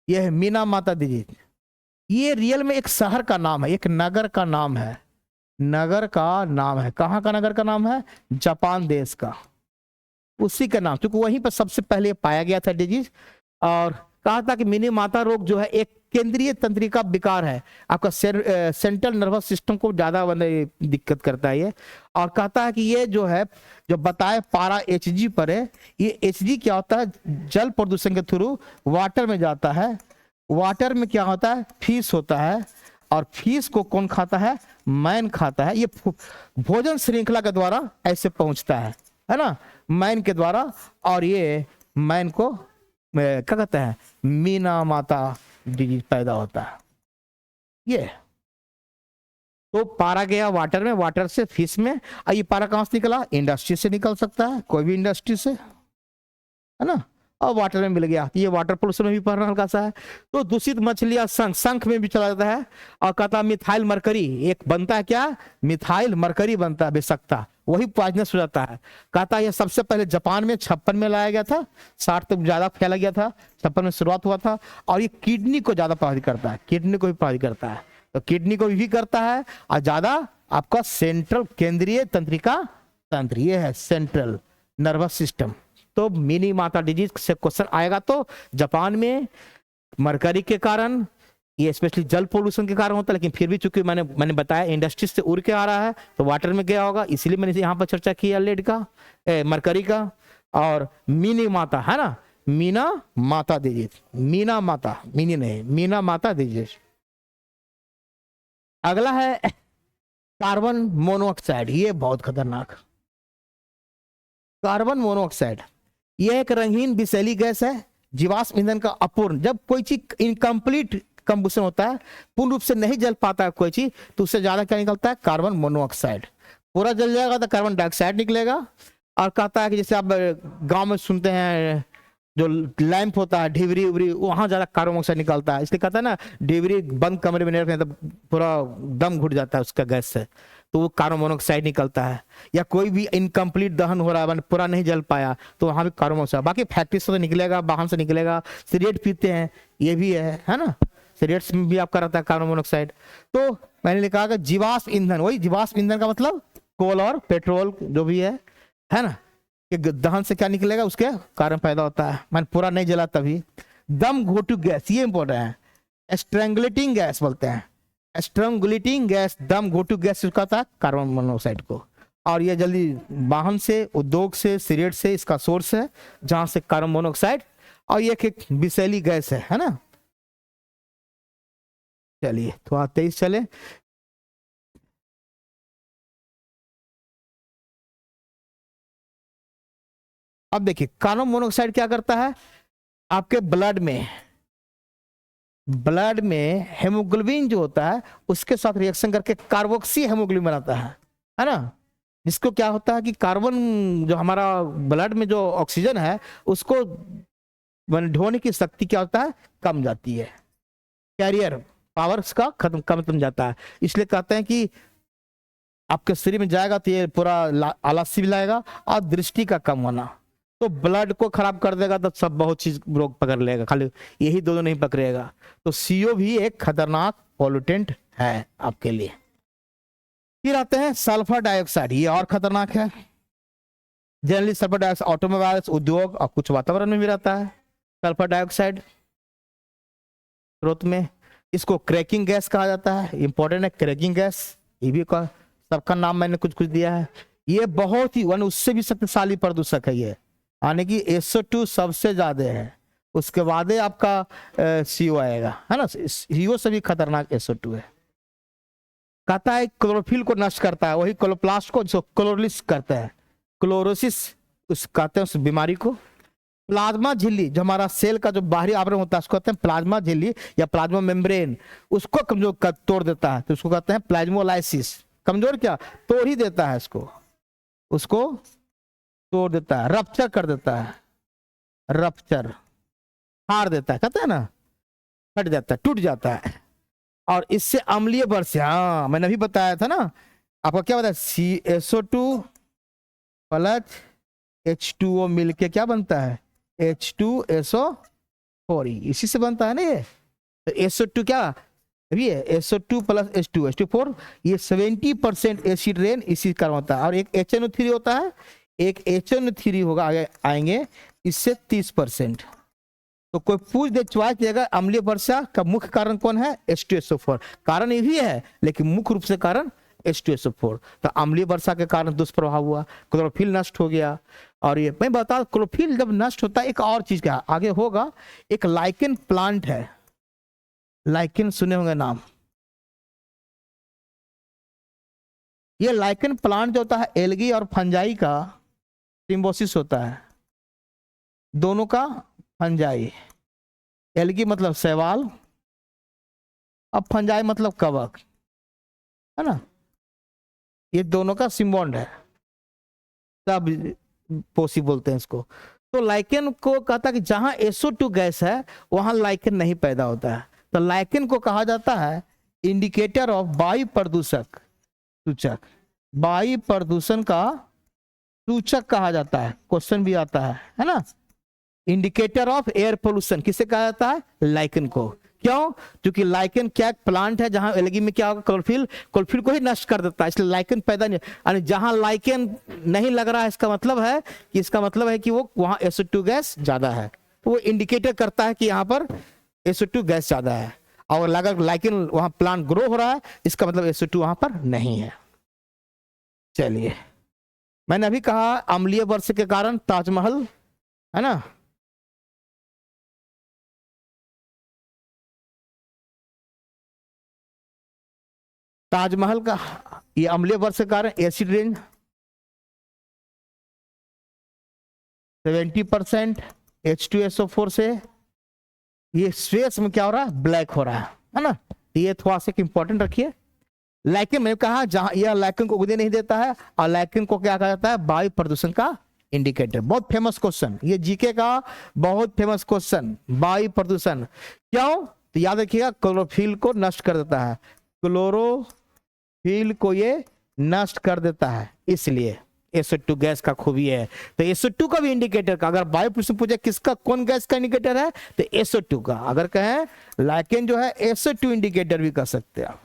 Speaker 1: ये है मीना माता डिजीज। ये रियल में एक शहर का नाम है, एक नगर का नाम है, नगर का नाम है। कहाँ का नगर का नाम है? जापान देश का, उसी का नाम, क्योंकि वहीं पर सबसे पहले पाया गया था डिजीज। और कहा था कि मिनी माता रोग जो है एक केंद्रीय तंत्रिका विकार है, आपका सेंट्रल नर्वस सिस्टम को ज्यादा दिक्कत करता है ये। और कहता है कि ये जो है, जो बताए पारा एचजी पर है, ये एचजी क्या होता है? जल प्रदूषण के थ्रू वाटर में जाता है। वाटर में क्या होता है? फिश होता है, और फिश को कौन खाता है? मैन खाता है। ये भोजन श्रृंखला के द्वारा ऐसे पहुंचता है ना, मैन के द्वारा। और ये मैन को क्या कहते हैं? मीना माता डिजीज पैदा होता है। ये तो पारा गया वाटर में, वाटर से फिश में। और ये पारा कहां से निकला? इंडस्ट्री से निकल सकता है, कोई भी इंडस्ट्री से, है ना। और वाटर में मिल गया, ये वाटर पोल्यूशन में भी पढ़ना हल्का सा है। तो दूषित मछलियां शंख, शंख में भी चला जाता है। और कहता मिथाइल मरकरी, एक बनता है क्या? मिथाइल मरकरी बनता है, बेशकता, वही पॉइजनस हो जाता है। कहता है ये सबसे पहले जापान में 56 में लाया गया था, 60 तक ज्यादा फैला गया था, 56 में शुरुआत हुआ था। और ये किडनी को ज्यादा प्रभावित करता है, किडनी को भी प्रभावित करता है, तो किडनी को भी करता है। और ज्यादा आपका सेंट्रल केंद्रीय तंत्रिका तंत्र, ये है सेंट्रल नर्वस सिस्टम। तो मिनी माता डिजीज से क्वेश्चन आएगा तो जापान में मरकरी के कारण, ये स्पेशली जल पोल्यूशन के कारण होता है। लेकिन फिर भी चूंकि मैंने बताया इंडस्ट्री से उड़ के आ रहा है, तो वाटर में गया होगा, इसीलिए मैंने यहाँ पर चर्चा की लेड का, मरकरी का। और मिनी माता है ना, मीना माता डिजीज, मीना माता, मिनी नहीं, मीना माता डिजीज। अगला है कार्बन मोनोऑक्साइड, ये बहुत खतरनाक। कार्बन मोनोऑक्साइड ये एक रंगीन विषैली गैस है, जीवाश्म ईंधन का अपूर्ण, जब कोई चीज इनकम्प्लीट कंबुशन होता है, पूर्ण रूप से नहीं जल पाता है कोई चीज, तो उससे ज्यादा क्या निकलता है? Carbon monoxide. पूरा जल जाएगा तो कार्बन डाइऑक्साइड निकलेगा। और कहता है कि जैसे आप गांव में सुनते हैं जो लैंप होता है, ढिबरी उबरी, वहां ज्यादा कार्बन मोनोऑक्साइड निकलता है। इसलिए कहता है ना, ढिबरी बंद कमरे में नहीं रखने, तो पूरा दम घुट जाता है उसका गैस से, तो वो कार्बन मोनोऑक्साइड निकलता है। या कोई भी इनकम्प्लीट दहन हो रहा है, पूरा नहीं जल पाया, तो वहां भी कार्बन मोनोऑक्साइड। बाकी फैक्ट्री से तो निकलेगा, वाहन से निकलेगा, सिगरेट पीते हैं, ये भी है ना, सिगरेट्स में भी आपका रहता है कार्बन मोनोऑक्साइड। तो मैंने लिखा कि जीवाश्म ईंधन, वही जीवाश्म ईंधन का मतलब कोल और पेट्रोल जो भी है ना, कि दहन से क्या निकलेगा? उसके कारण पैदा होता है, मैंने पूरा नहीं जला तभी। दम घोटू गैस, ये इंपॉर्टेंट है, स्ट्रेंगुलेटिंग गैस बोलते हैं, स्ट्रेंगुलेटिंग गैस, दम घोटू गैस उसका था कार्बन मोनोऑक्साइड को। और ये जल्दी वाहन से, उद्योग से, सिगरेट से इसका सोर्स है, जहां से कार्बन मोनोऑक्साइड। और ये एक विषैली गैस है ना। चलिए थोड़ा तेज चले। अब देखिए कार्बन मोनोऑक्साइड क्या करता है, आपके ब्लड में हेमोग्लोबिन जो होता है उसके साथ रिएक्शन करके कार्बोक्सी हेमोग्लोबिन बनाता है ना, जिसको क्या होता है कि कार्बन जो हमारा ब्लड में जो ऑक्सीजन है उसको ढोने की शक्ति क्या होता है, कम जाती है, कैरियर पावर्स का कम जाता है। इसलिए कहते हैं कि आपके शरीर में जाएगा तो ये पूरा आलस्य भी लाएगा और दृष्टि का कम होना, तो ब्लड को खराब कर देगा, तो सब बहुत चीज रोग पकड़ लेगा, खाली यही दोनों नहीं पकड़ेगा। तो CO भी एक खतरनाक पॉल्यूटेंट है आपके लिए। फिर आते हैं सल्फर डाइऑक्साइड, ये और खतरनाक है। जनरली सल्फर डाइऑक्साइड ऑटोमोबाइल्स, उद्योग और कुछ वातावरण में भी रहता है सल्फर डाइऑक्साइड स्रोत में। इसको क्रैकिंग गैस कहा जाता है, इंपॉर्टेंट है क्रैकिंग गैस, ये भी सबका नाम मैंने कुछ कुछ दिया है। ये बहुत ही उससे भी शक्तिशाली प्रदूषक है ये, यानी कि SO2 सबसे ज्यादा है, उसके बाद आपका CO आएगा, है ना। CO से भी खतरनाक SO2 है। कहता है क्लोरोफिल को नष्ट करता है, वही क्लोरोप्लास्ट को जो क्लोरोलिस करता है, क्लोरोसिस उस कहते हैं उस बीमारी को। प्लाज्मा झिल्ली जो हमारा सेल का जो बाहरी आवरण होता है उसको कहते हैं प्लाज्मा झिल्ली या प्लाज्मा मेम्ब्रेन, उसको कमजोर तोड़ देता है, तो उसको कहते हैं प्लाज्मोलाइसिस। कमजोर क्या, तोड़ ही देता है उसको तोड़ देता है, रप्चर कर देता है, रप्चर फाड़ देता है, कहते हैं ना, फट जाता है, टूट जाता है। और इससे अम्लीय वर्ष, हाँ मैंने अभी बताया था ना आपको, क्या बताया, SO2 प्लस H2O मिलके क्या बनता है, H2SO4, इसी से बनता है ना ये। तो SO2 क्या अभी है, SO2 प्लस H2SO4, ये 70% एसिड रेन इसी कारण होता है। और एक HNO3 होता है, एक HNO3 होगा, आगे आएंगे, इससे 30%। तो कोई पूछ दे चॉइस देगा अम्लीय वर्षा का मुख्य कारण कौन है, H2SO4, कारण ये भी है लेकिन मुख्य रूप से कारण H2SO4। तो अम्लीय वर्षा के कारण दुष्प्रभाव हुआ, क्लोरोफिल नष्ट हो गया। और ये मैं बता, क्लोरोफिल जब नष्ट होता है एक और चीज क्या आगे होगा, एक लाइकेन प्लांट है, लाइकेन सुने होंगे नाम। ये लाइकेन प्लांट जो होता है एल्गी और फंजाई का सिम्बोसिस होता है, दोनों का। फंजाई, एल्गी मतलब शैवाल, अब फंजाई मतलब कवक, है ना, ये दोनों का सिम्बॉन्ड है, सब पोसी बोलते हैं इसको। तो लाइकेन को कहता है कि जहां SO2 गैस है वहां लाइकेन नहीं पैदा होता है। तो लाइकेन को कहा जाता है इंडिकेटर ऑफ वायु प्रदूषक सूचक, वायु प्रदूषण का सूचक कहा जाता है, क्वेश्चन भी आता है ना। इंडिकेटर ऑफ एयर पोल्यूशन किसे कहा जाता है, लाइकेन को। क्यों, क्योंकि लाइकेन क्या प्लांट है जहां एल्गी में क्या होगा, क्लोरोफिल को ही नष्ट कर देता है, इसलिए लाइकेन पैदा नहीं, यानी जहां लाइकेन नहीं लग रहा है इसका मतलब है कि वो वहां SO2 गैस ज्यादा है, तो वो इंडिकेटर करता है कि यहाँ पर SO2 गैस ज्यादा है। और अगर लाइकेन वहां प्लांट ग्रो हो रहा है इसका मतलब SO2 वहां पर नहीं है। चलिए, मैंने अभी कहा अम्लीय वर्ष के कारण ताजमहल, है ना, ताजमहल का ये अम्लीय वर्ष के कारण एसिड रेन 70% H2SO4 से, ये स्पेस में क्या हो रहा है, ब्लैक हो रहा है ना। ये थोड़ा सा इंपॉर्टेंट रखिए। लाइकेन में कहा जहां यह लाइकेन को उगने नहीं देता है, और लाइकेन को क्या कहा जाता है, वायु प्रदूषण का इंडिकेटर। बहुत फेमस क्वेश्चन, ये जीके का बहुत फेमस क्वेश्चन, वायु प्रदूषण क्यों, तो याद रखिएगा क्लोरोफिल को नष्ट कर देता है, क्लोरोफिल को ये नष्ट कर देता है, इसलिए SO2 गैस का खूबी है। तो SO2 का भी इंडिकेटर का, अगर वायु प्रदूषण पूछे किसका कौन गैस का इंडिकेटर है, तो SO2 का। अगर कहें लाइकेन जो है SO2 इंडिकेटर भी कर सकते हैं आप,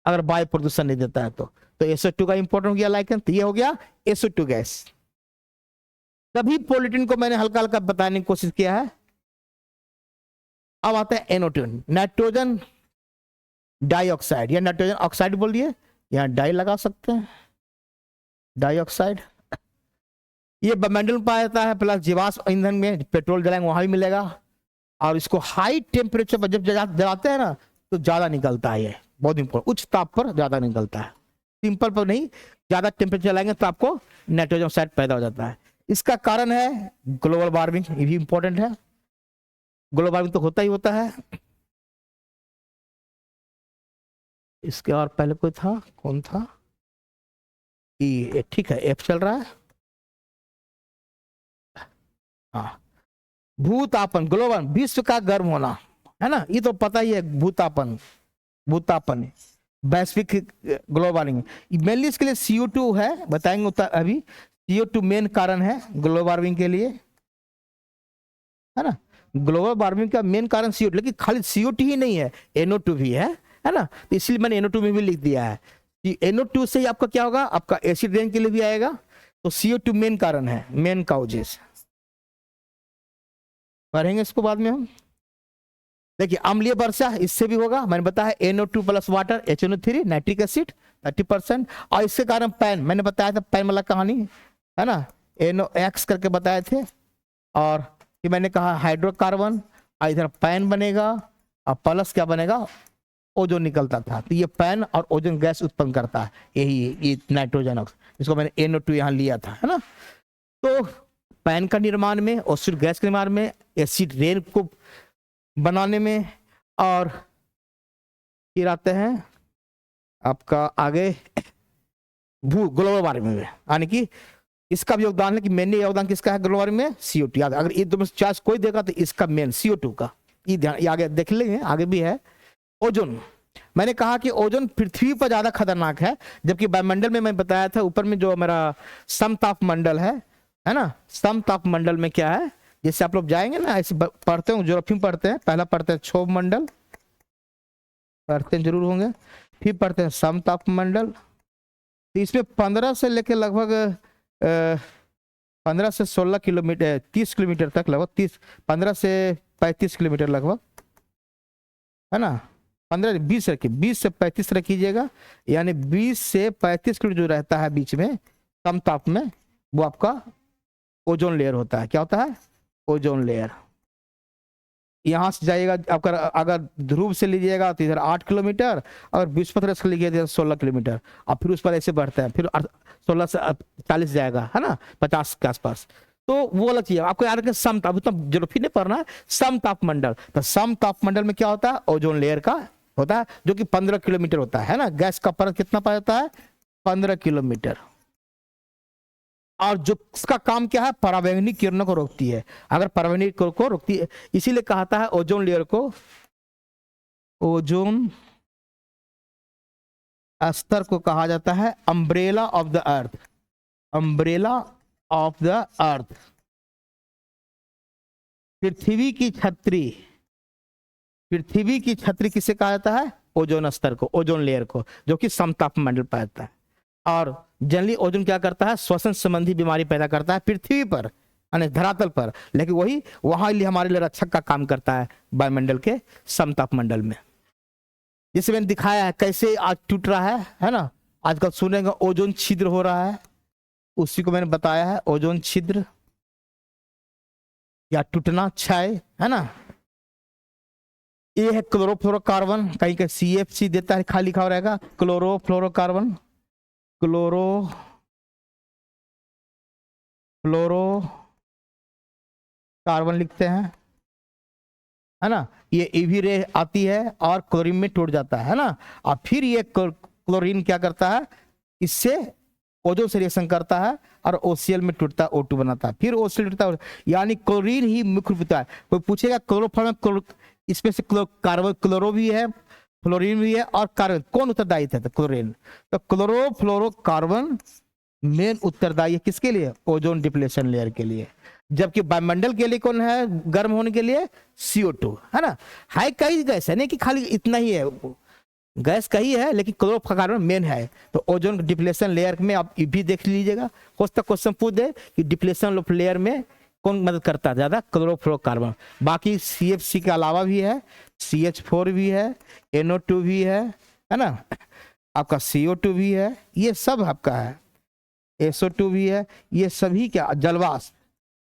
Speaker 1: अगर वायु प्रदूषण नहीं देता है तो SO2 का इंपॉर्टेंट हो गया लाइकेन। तो ये हो गया SO2 गैस। सभी पोल्यूटेंट को मैंने हल्का हल्का बताने की कोशिश किया है। अब आता है NO2, नाइट्रोजन डाइऑक्साइड, या नाइट्रोजन ऑक्साइड बोल दिए, यहां डाई लगा सकते हैं, डाइऑक्साइड। ये वायुमंडल में पाया जाता है, प्लस जीवाश्म ईंधन में पेट्रोल जलाएंगे वहां भी मिलेगा। और इसको हाई टेम्परेचर पर जब जलाते हैं ना तो ज्यादा निकलता है, ये बहुत इंपॉर्टेंट, उच्च ताप पर ज्यादा निकलता है, सिंपल पर नहीं, ज्यादा टेम्परेचर लाएंगे तो आपको नाइट्रोजन ऑक्साइड पैदा हो जाता है। इसका कारण है ग्लोबल वार्मिंग, ये भी इंपॉर्टेंट है। ग्लोबल वार्मिंग तो होता ही होता है। इसके और पहले कोई था, कौन था? ये ठीक है, एफ चल रहा है। हाँ, भूतापन, ग्लोबल, विश्व का गर्म होना, है ना, ये तो पता ही है। भूतापन, भूतापन वैश्विक ग्लोबल वार्मिंग, मेनली इसके लिए CO2 है, बताएंगे अभी। CO2 मेन कारण है ग्लोबल वार्मिंग के लिए, है ना। ग्लोबल वार्मिंग का मेन कारण CO2, लेकिन खाली CO2 ही नहीं है, NO2 भी है ना। तो इसलिए मैंने NO2 में भी लिख दिया है कि NO2 से ही आपका क्या होगा, आपका एसिड रेन के लिए भी आएगा। तो CO2 मेन कारण है, मेन काउजेस। पढ़ेंगे इसको बाद में हम। देखिए अम्लीय वर्षा, इससे भी होगा, मैंने बताया NO2 plus water, HNO3, nitric acid 30%। और इसके कारण पैन, मैंने बताया था पैन वाला कहानी, है ना, NOx करके बताए थे। और ये मैंने कहा हाइड्रोकार्बन, और इधर पैन बनेगा, और प्लस क्या बनेगा, ओजोन निकलता था। तो ये पैन और ओजोन गैस उत्पन्न करता है, यही ये नाइट्रोजन ऑक्साइड, इसको मैंने NO2 यहाँ लिया था, है ना। तो पैन का निर्माण में, ऑक्सीजन गैस के निर्माण में, एसिड रेन को बनाने में, और फिर आते हैं आपका आगे ग्लोबल वार्मिंग में, यानी कि इसका भी योगदान है कि मेन योगदान किसका है ग्लोबल वार्मिंग में, CO2। याद, अगर ये दोनों चार्ज कोई देगा तो इसका मेन CO2 का, ये ध्यान, ये आगे देख लेंगे, आगे भी है। ओजोन, मैंने कहा कि ओजोन पृथ्वी पर ज्यादा खतरनाक है, जबकि वायुमंडल में मैं बताया था ऊपर में जो मेरा समताप मंडल है ना, समताप मंडल में क्या है, जैसे आप लोग जाएंगे ना, ऐसे पढ़ते हो, ज्योग्राफी में पढ़ते हैं, पहला पढ़ते हैं क्षोभ मंडल, पढ़ते जरूर होंगे, फिर पढ़ते हैं समताप मंडल। तो इसमें 15 से लेकर लगभग 15 से 16 किलोमीटर, 30 किलोमीटर तक लगभग, 15 से 35 किलोमीटर लगभग, है ना। 20 रखिए, 20 से 35 रखिएगा, यानी 20 से 35 किलोमीटर जो रहता है बीच में समताप में, वो आपका ओजोन लेयर होता है। क्या होता है, ओजोन लेयर। यहां से जाइएगा आपका, अगर ध्रुव से लीजिएगा तो इधर 8 किलोमीटर, और विश्वपत्र से लीजिएगा तो 16 किलोमीटर, और फिर उस पर ऐसे बढ़ता है, फिर 16 से 40 जाएगा, है ना, 50 के आसपास। तो वो अलग चीज है, आपको याद रखें समताप, तो ज्योग्राफी नहीं पढ़ना है, समताप मंडल। तो समताप मंडल में क्या होता है, ओजोन लेयर का होता है, जो कि 15 किलोमीटर होता है ना। गैस का परत कितना पाता है, 15 किलोमीटर। और जो इसका काम क्या है, परावैंगनिक किरणों को रोकती है। अगर परावैंगनिक को रोकती है, इसीलिए कहता है ओजोन लेयर को, ओजोन स्तर को कहा जाता है umbrella of the earth, umbrella of the earth, पृथ्वी की छतरी। पृथ्वी की छतरी किसे कहा जाता है, ओजोन स्तर को, ओजोन लेयर को, जो कि समताप मंडल पाता है। और जनरली ओजोन क्या करता है, श्वसन संबंधी बीमारी पैदा करता है पृथ्वी पर, यानी धरातल पर, लेकिन वही वहां लिए हमारे लिए रक्षक का काम करता है वायुमंडल के समताप मंडल में। जिसे मैंने दिखाया है कैसे आज टूट रहा है ना, आजकल सुनेगा ओजोन छिद्र हो रहा है, उसी को मैंने बताया है, ओजोन छिद्र या टूटना, क्षय, है ना। ये है क्लोरोफ्लोरोकार्बन, कहीं का CFC देता है, खाली लिखा रहेगा क्लोरोफ्लोरोकार्बन, कार्बन लिखते हैं, है ना। ये EV रे आती है और क्लोरीन में टूट जाता है ना। और फिर ये क्लोरीन क्या करता है, इससे ओजोन से रिएक्शन करता है और OCl में टूटता है, O2 बनाता है, फिर OCl टूटता है, यानी क्लोरीन ही मुख्य रूप होता है। कोई पूछेगा क्लोरोफॉर्म, इसमें से कार्बन, क्लोरो भी है, फ्लोरीन भी है, और कार्बन कौन उत्तरदायी था, क्लोरीन। तो क्लोरोफ्लोरोकार्बन मेन उत्तरदायी है किसके लिए, ओजोन डिप्लेशन लेयर के लिए। जबकि वायुमंडल के लिए कौन है गर्म होने के लिए, CO2, है ना। है कई गैस है, नहीं कि खाली इतना ही है, गैस कही है, लेकिन क्लोरोफ्लोरोकार्बन मेन है। तो ओजोन डिप्लेशन लेयर में आप भी देख लीजिएगा, हो सकता क्वेश्चन पूछ दे कि डिप्लेशन ऑफ लेयर में कौन मदद करता है ज्यादा, क्लोरोफ्लोरोकार्बन। बाकी CFC के अलावा भी है, CH4 भी है, NO2 भी है ना, आपका CO2 भी है, ये सब आपका है, SO2 भी है, ये सभी क्या जलवाष्प,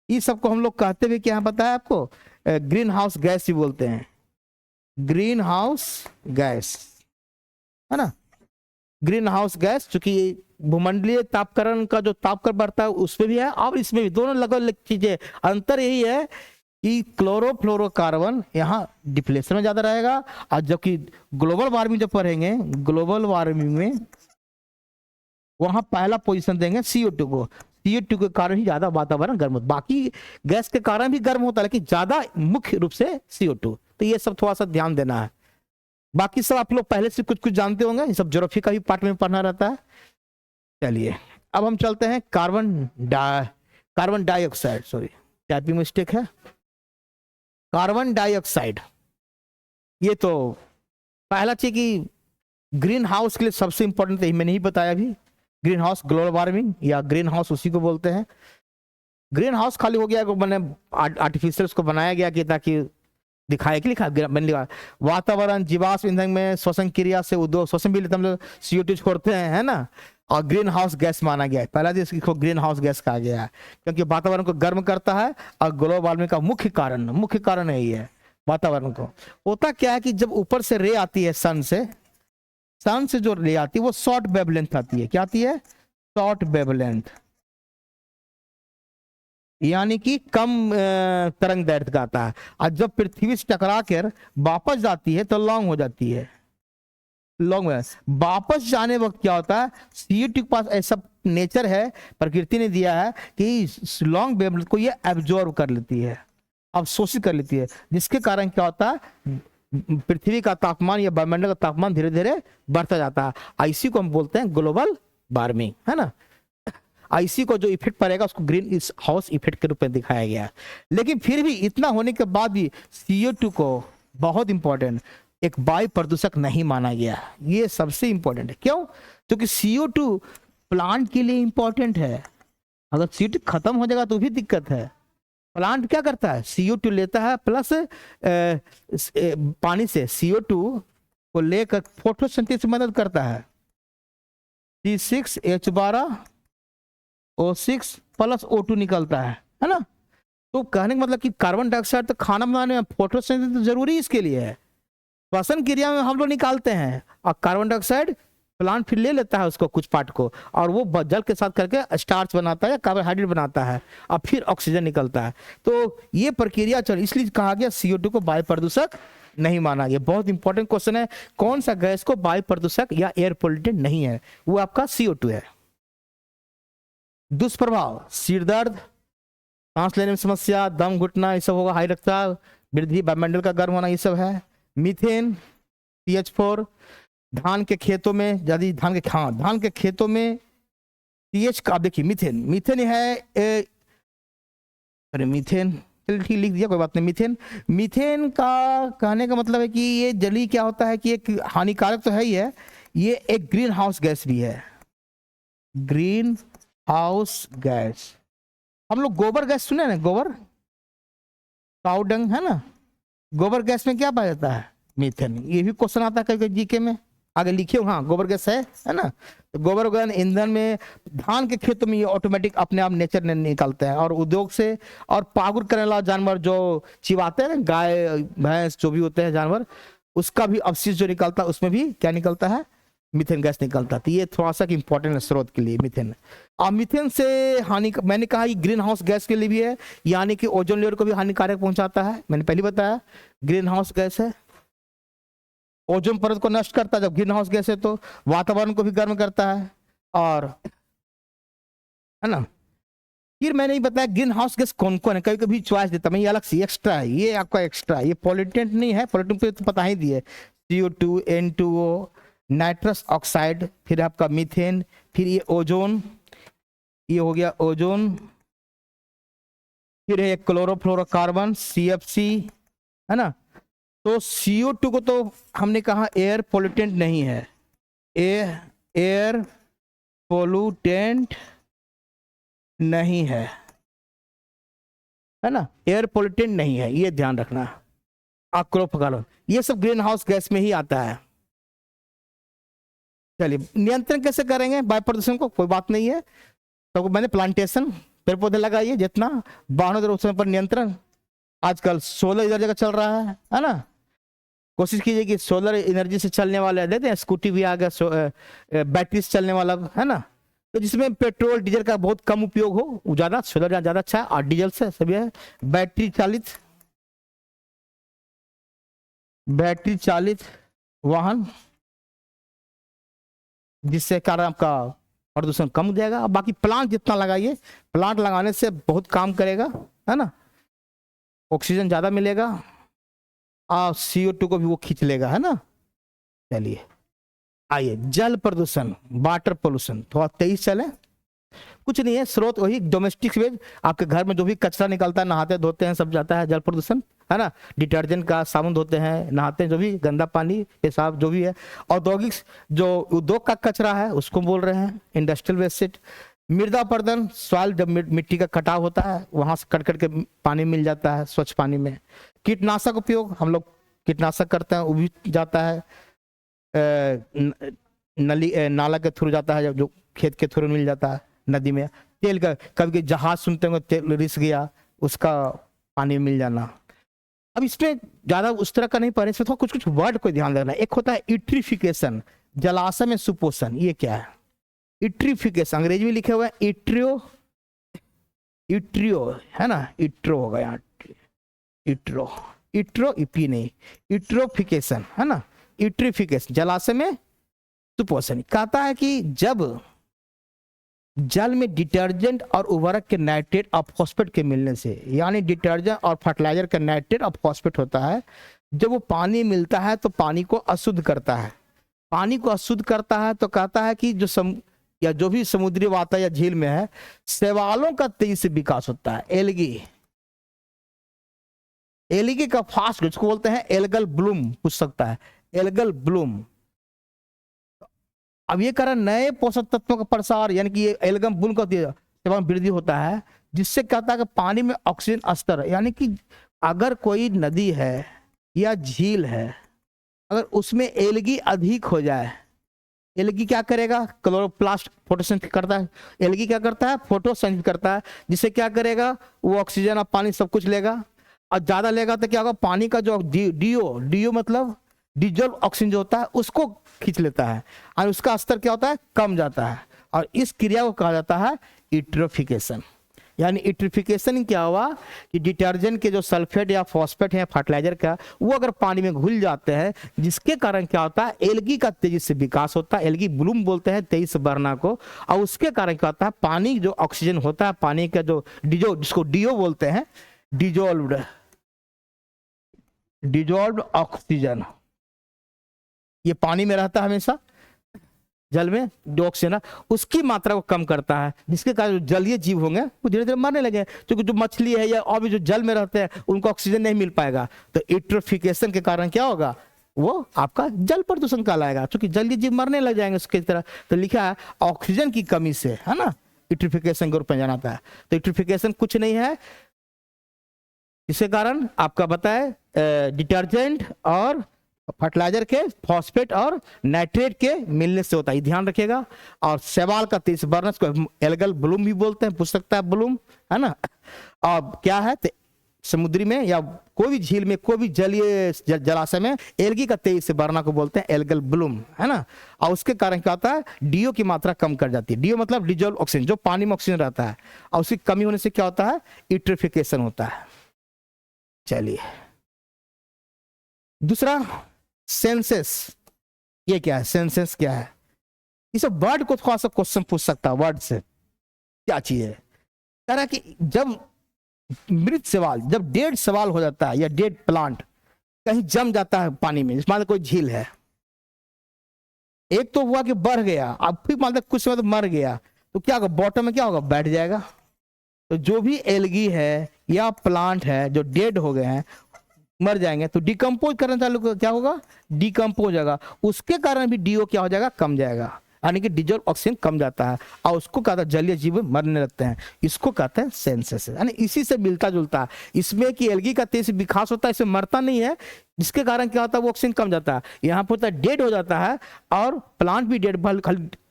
Speaker 1: ये सबको हम लोग कहते हुए क्या पता है आपको, ग्रीन हाउस गैस ही बोलते हैं, ग्रीन हाउस गैस, है ना। ग्रीन हाउस गैस, चूंकि भूमंडलीय तापकरण का जो तापक्रम बढ़ता है उसमें भी है और इसमें भी, दोनों लगभग अलग चीजें। अंतर यही है कि क्लोरोफ्लोरोकार्बन यहाँ डिप्लेशन में ज्यादा रहेगा, और जबकि ग्लोबल वार्मिंग जब पढ़ेंगे, ग्लोबल वार्मिंग में वहां पहला पोजीशन देंगे CO2 को। CO2 के कारण ही ज्यादा वातावरण गर्म होता, बाकी गैस के कारण भी गर्म होता है लेकिन ज्यादा मुख्य रूप से CO2। तो ये सब थोड़ा सा ध्यान देना है। बाकी सब आप लोग पहले से कुछ कुछ जानते होंगे, ये सब ज्योग्राफी का भी पार्ट में पढ़ना रहता है। चलिए अब हम चलते हैं carbon dioxide, sorry typing mistake है, कार्बन डाइऑक्साइड। ये तो पहला चीज कि ग्रीन हाउस के लिए सबसे इंपॉर्टेंट है, मैंने ही बताया अभी, ग्रीन हाउस ग्लोबल वार्मिंग या ग्रीन हाउस उसी को बोलते हैं। ग्रीन हाउस खाली हो गया, मैंने आर्टिफिशियल उसको बनाया गया कि ताकि दिखाया कि लिखा मैंने लिखा वातावरण जीवाश्म ईंधन में श्वसन क्रिया से उद्योग श्वसन भी लेते हम लोग, CO2 छोड़ते हैं, है ना, और ग्रीन हाउस गैस माना गया है। पहला देश इसको ग्रीन हाउस गैस कहा गया है क्योंकि वातावरण को गर्म करता है, और ग्लोबल वार्मिंग का मुख्य कारण यही है वातावरण को। होता क्या है कि जब ऊपर से रे आती है सन से जो रे आती है वो शॉर्ट वेवलेंथ आती है। क्या आती है? शॉर्ट वेवलेंथ, यानी कि कम तरंग दैर्ध्य का आता है, और जब पृथ्वी से टकरा कर वापस जाती है तो लॉन्ग हो जाती है। लॉन्ग वापस जाने वक्त क्या होता है, CO2 के पास ऐसा नेचर है, प्रकृति ने दिया है कि लॉन्ग वेवलेंथ को ये एब्जॉर्ब कर लेती है, अवशोषित कर लेती है, जिसके कारण क्या होता है पृथ्वी का तापमान या वायुमंडल का तापमान धीरे धीरे बढ़ता जाता है। इसी को हम बोलते हैं ग्लोबल वार्मिंग, है ना। इसी को जो इफेक्ट पड़ेगा उसको ग्रीन हाउस इफेक्ट के रूप में दिखाया गया। लेकिन फिर भी इतना होने के बाद भी CO2 को बहुत इंपॉर्टेंट एक वायु प्रदूषक नहीं माना गया। ये सबसे इंपॉर्टेंट है। क्यों? क्योंकि CO2 प्लांट के लिए इंपॉर्टेंट है। अगर CO2 खत्म हो जाएगा तो भी दिक्कत है। प्लांट क्या करता है, CO2 लेता है प्लस पानी से CO2 को लेकर फोटोसिंथेसिस में मदद करता है। C6H12O6 प्लस O2 निकलता है ना। तो कहने का मतलब कि कार्बन डाइऑक्साइड तो खाना बनाने में फोटोसिंथेसिस तो जरूरी इसके लिए है, श्वसन क्रिया में हम लोग निकालते हैं, और कार्बन डाइऑक्साइड प्लांट फिर ले लेता है उसको कुछ पार्ट को, और वो जल के साथ करके स्टार्च बनाता है या कार्बोहाइड्रेट बनाता है, और फिर ऑक्सीजन निकलता है। तो ये प्रक्रिया चल, इसलिए कहा गया CO2 को वायु प्रदूषक नहीं माना गया। बहुत इंपॉर्टेंट क्वेश्चन है, कौन सा गैस को वायु प्रदूषक या एयर पोल्यूटेंट नहीं है? वो आपका CO2 है। दुष्प्रभाव, सिर दर्द, सांस लेने में समस्या, दम घुटना, ये सब होगा। हाई रक्तचाप, वृद्धि, वायुमंडल का गर्म होना, ये सब है। मीथेन, CH4, धान के खेतों में, यदि धान के खेतों में CH का, देखिए मीथेन है, अरे मीथेन ठीक लिख दिया, कोई बात नहीं। मीथेन का कहने का मतलब है कि ये जली क्या होता है कि एक हानिकारक तो है ही है, ये एक ग्रीन हाउस गैस भी है। ग्रीन हाउस गैस, हम लोग गोबर गैस सुने ना, गोबर काऊ डंग, है ना। गोबर गैस में क्या पाया जाता है? मीथेन। ये भी क्वेश्चन आता है कभी जीके में, आगे लिखे हो, हाँ गोबर गैस है ना। तो गोबर गैस ईंधन में, धान के खेतों में ये ऑटोमेटिक अपने आप नेचर ने निकलते हैं, और उद्योग से, और पागुर करने वाला जानवर जो चिवाते हैं ना, गाय भैंस जो भी होते हैं जानवर, उसका भी अवशिष्ट जो निकलता है उसमें भी क्या निकलता है? मीथेन गैस निकलता है। तो ये थोड़ा सा इंपॉर्टेंट स्रोत के लिए मीथेन। और मीथेन से हानि, मैंने कहा ये ग्रीन हाउस गैस के लिए भी है, यानी कि ओजोन लेयर को भी हानिकारक पहुंचाता है। मैंने पहले बताया ग्रीन हाउस गैस है, ओजोन परत को नष्ट करता है जब ग्रीन हाउस गैस है, तो वातावरण को भी गर्म करता है, और है ना। फिर मैंने ही बताया ग्रीन हाउस गैस कौन कौन है, कभी कभी चॉइस देता मैं, ये अलग से एक्स्ट्रा है, ये आपका एक्स्ट्रा, ये पॉल्यूटेंट नहीं है, पॉल्यूटेंट पे तो पता ही दिए, CO2, N2O, नाइट्रस ऑक्साइड, फिर आपका मीथेन, फिर ये ओजोन, ये हो गया ओजोन, फिर है क्लोरोफ्लोरोकार्बन CFC, है ना। तो CO2 को तो हमने कहा एयर पोल्यूटेंट नहीं है, एयर पोल्यूटेंट नहीं है ना, एयर पोल्यूटेंट नहीं है, ये ध्यान रखना। क्लोरोफ्लोरोकार्बन ये सब ग्रीन हाउस गैस में ही आता है। चलिए नियंत्रण कैसे करेंगे वायु प्रदूषण को? कोई बात नहीं है, तो मैंने प्लांटेशन, पेड़ पौधे लगाइए जितना, वाहनों पर नियंत्रण, आजकल सोलर इधर जगह चल रहा है ना। कोशिश कीजिए कि सोलर एनर्जी से चलने वाले देते हैं, स्कूटी भी आ गया बैटरी से चलने वाला, है ना। तो जिसमें पेट्रोल डीजल का बहुत कम उपयोग हो, वो ज्यादा सोलर ज्यादा अच्छा है, और डीजल से सभी है बैटरी चालित वाहन, जिससे कारण आपका प्रदूषण कम हो जाएगा। अब बाकी प्लांट जितना लगाइए, प्लांट लगाने से बहुत काम करेगा, है ना, ऑक्सीजन ज्यादा मिलेगा और CO2 को भी वो खींच लेगा, है ना। चलिए आइए, जल प्रदूषण, वाटर पोल्यूशन, थोड़ा तेज चले। कुछ नहीं है, स्रोत वही डोमेस्टिक वेज, आपके घर में जो भी कचरा निकलता है, नहाते धोते हैं, सब जाता है जल प्रदूषण, है ना। डिटर्जेंट का साबुन धोते हैं, नहाते हैं, जो भी गंदा पानी पेशाब जो भी है। औद्योगिक जो उद्योग का कचरा है उसको बोल रहे हैं इंडस्ट्रियल वेस्ट। मृदा अपरदन, सॉइल, जब मिट्टी का कटाव होता है वहां से कट कट के पानी मिल जाता है स्वच्छ पानी में। कीटनाशक उपयोग, हम लोग कीटनाशक करते हैं, वो भी जाता है नली नाला के थ्रू जाता है, जो खेत के थ्रू मिल जाता है नदी में। तेल का, कभी जहाज सुनते होंगे तेल रिस गया, उसका पानी मिल जाना। अब इसमें ज्यादा उस तरह का नहीं पढ़े, इसमें थोड़ा कुछ कुछ वर्ड को ध्यान रखना। एक होता है इट्रीफिकेशन, जलाशय में सुपोषण। ये क्या है इट्रीफिकेशन? अंग्रेजी में लिखे हुए हैं इट्रियो, इट्रियो है ना, इट्रो होगा यहाँ, इट्रो, इट्रो इपी नहीं, इट्रोफिकेशन है ना, इट्रीफिकेशन, जलाशय में सुपोषण। कहता है कि जब जल में डिटर्जेंट और उर्वरक के नाइट्रेट और फॉस्फेट के मिलने से, यानी डिटर्जेंट और फर्टिलाइजर का नाइट्रेट और फॉस्फेट होता है, जब वो पानी मिलता है तो पानी को अशुद्ध करता है। पानी को अशुद्ध करता है तो कहता है कि या जो भी समुद्री वाता या झील में है, शैवालों का तेजी से विकास होता है। एलगी, एलगी का फास्ट, जिसको बोलते हैं एल्गल ब्लूम, पूछ सकता है एल्गल ब्लूम। अब ये कारण नए पोषक तत्वों का प्रसार, यानी कि ये एल्गम ब्लूम का वृद्धि होता है, जिससे कहता है कि पानी में ऑक्सीजन स्तर, यानी कि अगर कोई नदी है या झील है, अगर उसमें एलगी अधिक हो जाए, एलगी क्या करेगा, क्लोरोप्लास्ट फोटोसिंथेसिस करता है। एलगी क्या करता है, फोटोसिंथेसिस करता है, जिससे क्या करेगा, वो ऑक्सीजन और पानी सब कुछ लेगा, और ज्यादा लेगा तो क्या होगा, पानी का जो डीओ मतलब डिजोल्व ऑक्सीजन जो होता है उसको खींच लेता है, और उसका स्तर क्या होता है, कम जाता है। और इस क्रिया को कहा जाता है इट्रोफिकेशन। यानी इट्रिफिकेशन क्या हुआ कि डिटर्जेंट के जो सल्फेट या फॉस्फेट है फर्टिलाइजर का, वो अगर पानी में घुल जाते हैं, जिसके कारण क्या होता है, एलगी का तेजी से विकास होता है। एलगी ब्लूम बोलते हैं तेजी से बढ़ना को, और उसके कारण क्या होता है, पानी जो ऑक्सीजन होता है, पानी का जो जिसको डीओ बोलते हैं, डिजोल्व्ड ऑक्सीजन, ये पानी में रहता है हमेशा, जल में जो ऑक्सीजन है उसकी मात्रा को कम करता है, जिसके कारण जो जलीय जीव होंगे वो धीरे धीरे मरने लगे, क्योंकि जो मछली है या और भी जो जल में रहते हैं उनको ऑक्सीजन नहीं मिल पाएगा। तो इट्रोफिकेशन के कारण क्या होगा, वो आपका जल प्रदूषण कहलाएगा, क्योंकि जलीय जीव मरने लग जाएंगे उसकी तरह। तो लिखा है ऑक्सीजन की कमी से, है ना, इट्रिफिकेशन के रूप में जाना जाता है। तो इट्रिफिकेशन कुछ नहीं है, इसके कारण आपका बताए डिटर्जेंट और फर्टिलाइजर के फॉस्फेट और नाइट्रेट के मिलने से होता है, ध्यान रखिएगा। और शैवाल का तेज बढ़ना, को एल्गल ब्लूम भी बोलते हैं, पूछ सकता है ब्लूम, है ना। और क्या है, समुद्री में या कोई भी झील में, कोई भी जलीय जलाशय में एलगी का तेजी से बढ़ना को बोलते हैं एल्गल ब्लूम, है ना। और उसके कारण क्या होता है, डीओ की मात्रा कम कर जाती है। डीओ मतलब डिजोल्व ऑक्सीजन, जो पानी में ऑक्सीजन रहता है, और उसकी कमी होने से क्या होता है, इट्रिफिकेशन होता है। चलिए दूसरा, सेंसेस। ये क्या है, सेंसेस क्या है, इस वर्ड को थोड़ा सा क्वेश्चन पूछ सकता है, वर्ड से क्या चीज है। कह रहा है कि जब मृत सवाल, जब डेड सवाल हो जाता है, या डेड प्लांट कहीं जम जाता है पानी में, मान लो कोई झील है, एक तो हुआ कि बढ़ गया, अब फिर मान लो कुछ समय तो मर गया, तो क्या होगा, बॉटम में क्या होगा, बैठ जाएगा। तो जो भी एलगी है या प्लांट है जो डेड हो गए हैं, मर जाएंगे, तो डिकम्पोज करना चालू, क्या होगा, डिकम्पोज होगा, उसके कारण भी डीओ क्या हो जाएगा, कम जाएगा, यानी कि डिजोल्व ऑक्सीजन कम जाता है, और उसको कहता है जलीय जीव मरने लगते हैं, इसको कहते हैं सेंसेस। यानी इसी से मिलता जुलता है इसमें कि एलगी का तेज विकास होता है, इसमें मरता नहीं है, जिसके कारण क्या होता है, वो ऑक्सीजन कम जाता है। यहाँ पर होता है डेड हो जाता है, और प्लांट भी डेड,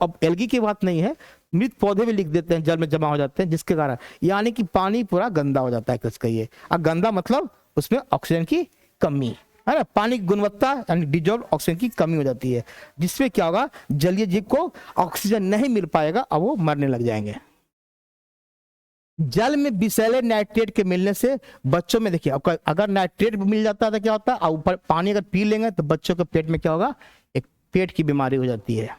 Speaker 1: अब एलगी की बात नहीं है, मृत पौधे भी लिख देते हैं, जल में जमा हो जाते हैं, जिसके कारण यानी कि पानी पूरा गंदा हो जाता है, कहिए। और गंदा मतलब उसमें ऑक्सीजन की कमी, है ना, पानी की गुणवत्ता यानी डिजॉल्व ऑक्सीजन की कमी हो जाती है, जिसमें क्या होगा, जलीय जीव को ऑक्सीजन नहीं मिल पाएगा और वो मरने लग जाएंगे। जल में विषैले नाइट्रेट के मिलने से बच्चों में, देखिए अगर नाइट्रेट मिल जाता है तो क्या होता है, और ऊपर पानी अगर पी लेंगे तो बच्चों के पेट में क्या होगा, एक पेट की बीमारी हो जाती है।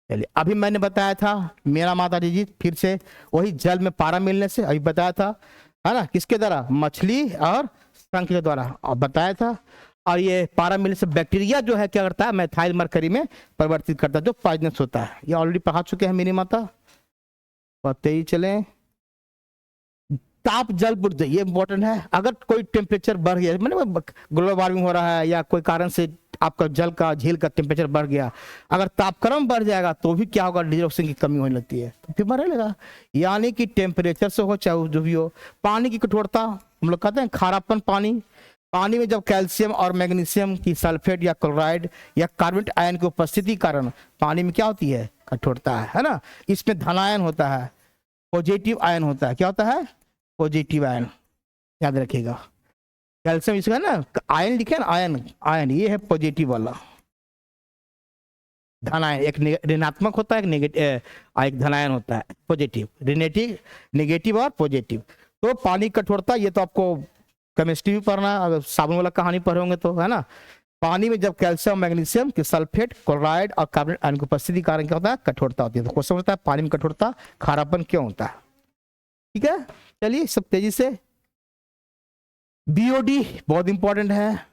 Speaker 1: चलिए, अभी मैंने बताया था मेरा माता जी फिर से वही जल में पारा मिलने से, अभी बताया था है ना, किसके द्वारा, मछली और शंख के द्वारा, और बताया था। और ये पारा मिलने से बैक्टीरिया जो है क्या करता है, मेथाइल मरकरी में परिवर्तित करता है, जो पॉइजनस होता है। ये ऑलरेडी पढ़ा चुके हैं मेरी माता, पढ़ते ही चले। ताप जल बुर्ज, ये इंपॉर्टेंट है। अगर कोई टेम्परेचर बढ़ गया, मतलब ग्लोबल वार्मिंग हो रहा है या कोई कारण से आपका जल का, झील का टेम्परेचर बढ़ गया, अगर तापक्रम बढ़ जाएगा तो भी क्या होगा, डीजल ऑक्सीजन की कमी होने लगती है, तो फिर मरने लगा। यानी कि टेम्परेचर से हो चाहे जो भी हो, पानी की कठोरता, हम लोग कहते हैं खारापन पानी में जब कैल्शियम और मैग्नीशियम की सल्फेट या क्लोराइड या कार्बोनेट आयन की उपस्थिति कारण पानी में क्या होती है, कठोरता है ना। इसमें धनायन होता है, पॉजिटिव आयन होता है, क्या होता है, पॉजिटिव आयन, याद रखिएगा। कैल्शियम इसका ना आयन लिखे ना, आयन ये है पॉजिटिव वाला, धनायन एक ऋणात्मक होता है, एक धनायन होता है पॉजिटिव, नेगेटिव और पॉजिटिव। तो पानी कठोरता, ये तो आपको केमिस्ट्री भी पढ़ना, अगर साबुन वाला कहानी पढ़ोगे तो, है ना। पानी में जब कैल्शियम मैग्नीशियम की सल्फेट क्लोराइड और कार्बोनेट आयन की उपस्थिति कारण क्या होता है, कठोरता होती है। तो क्वेश्चन होता है पानी में कठोरता, खारापन क्यों होता है, ठीक है। चलिए सब तेजी से, बीओडी बहुत इंपॉर्टेंट है,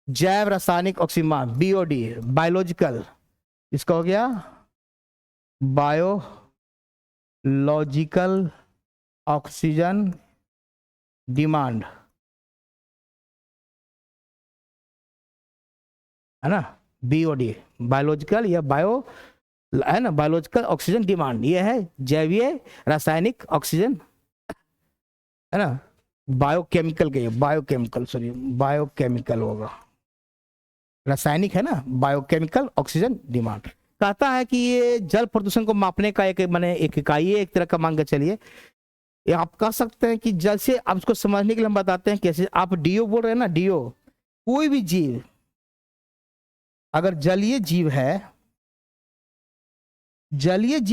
Speaker 1: जैव रासायनिक ऑक्सीजन मान, बीओडी बायोलॉजिकल, इसका हो गया बायोलॉजिकल ऑक्सीजन डिमांड, है ना, बीओडी बायोलॉजिकल या बायो, है ना, बायोलॉजिकल ऑक्सीजन डिमांड, ये है जैवीय रासायनिक ऑक्सीजन, है ना, बायोकेमिकल के, बायोकेमिकल होगा, रासायनिक है ना, बायोकेमिकल ऑक्सीजन डिमांड। कहता है कि ये जल प्रदूषण को मापने का एक एक इकाई है, एक तरह का मान के चलिए। ये आप कह सकते हैं कि जल से, आप इसको समझने के लिए हम बताते हैं कैसे। आप डीओ बोल रहे हैं ना, डीओ, कोई भी जीव अगर जलीय जीव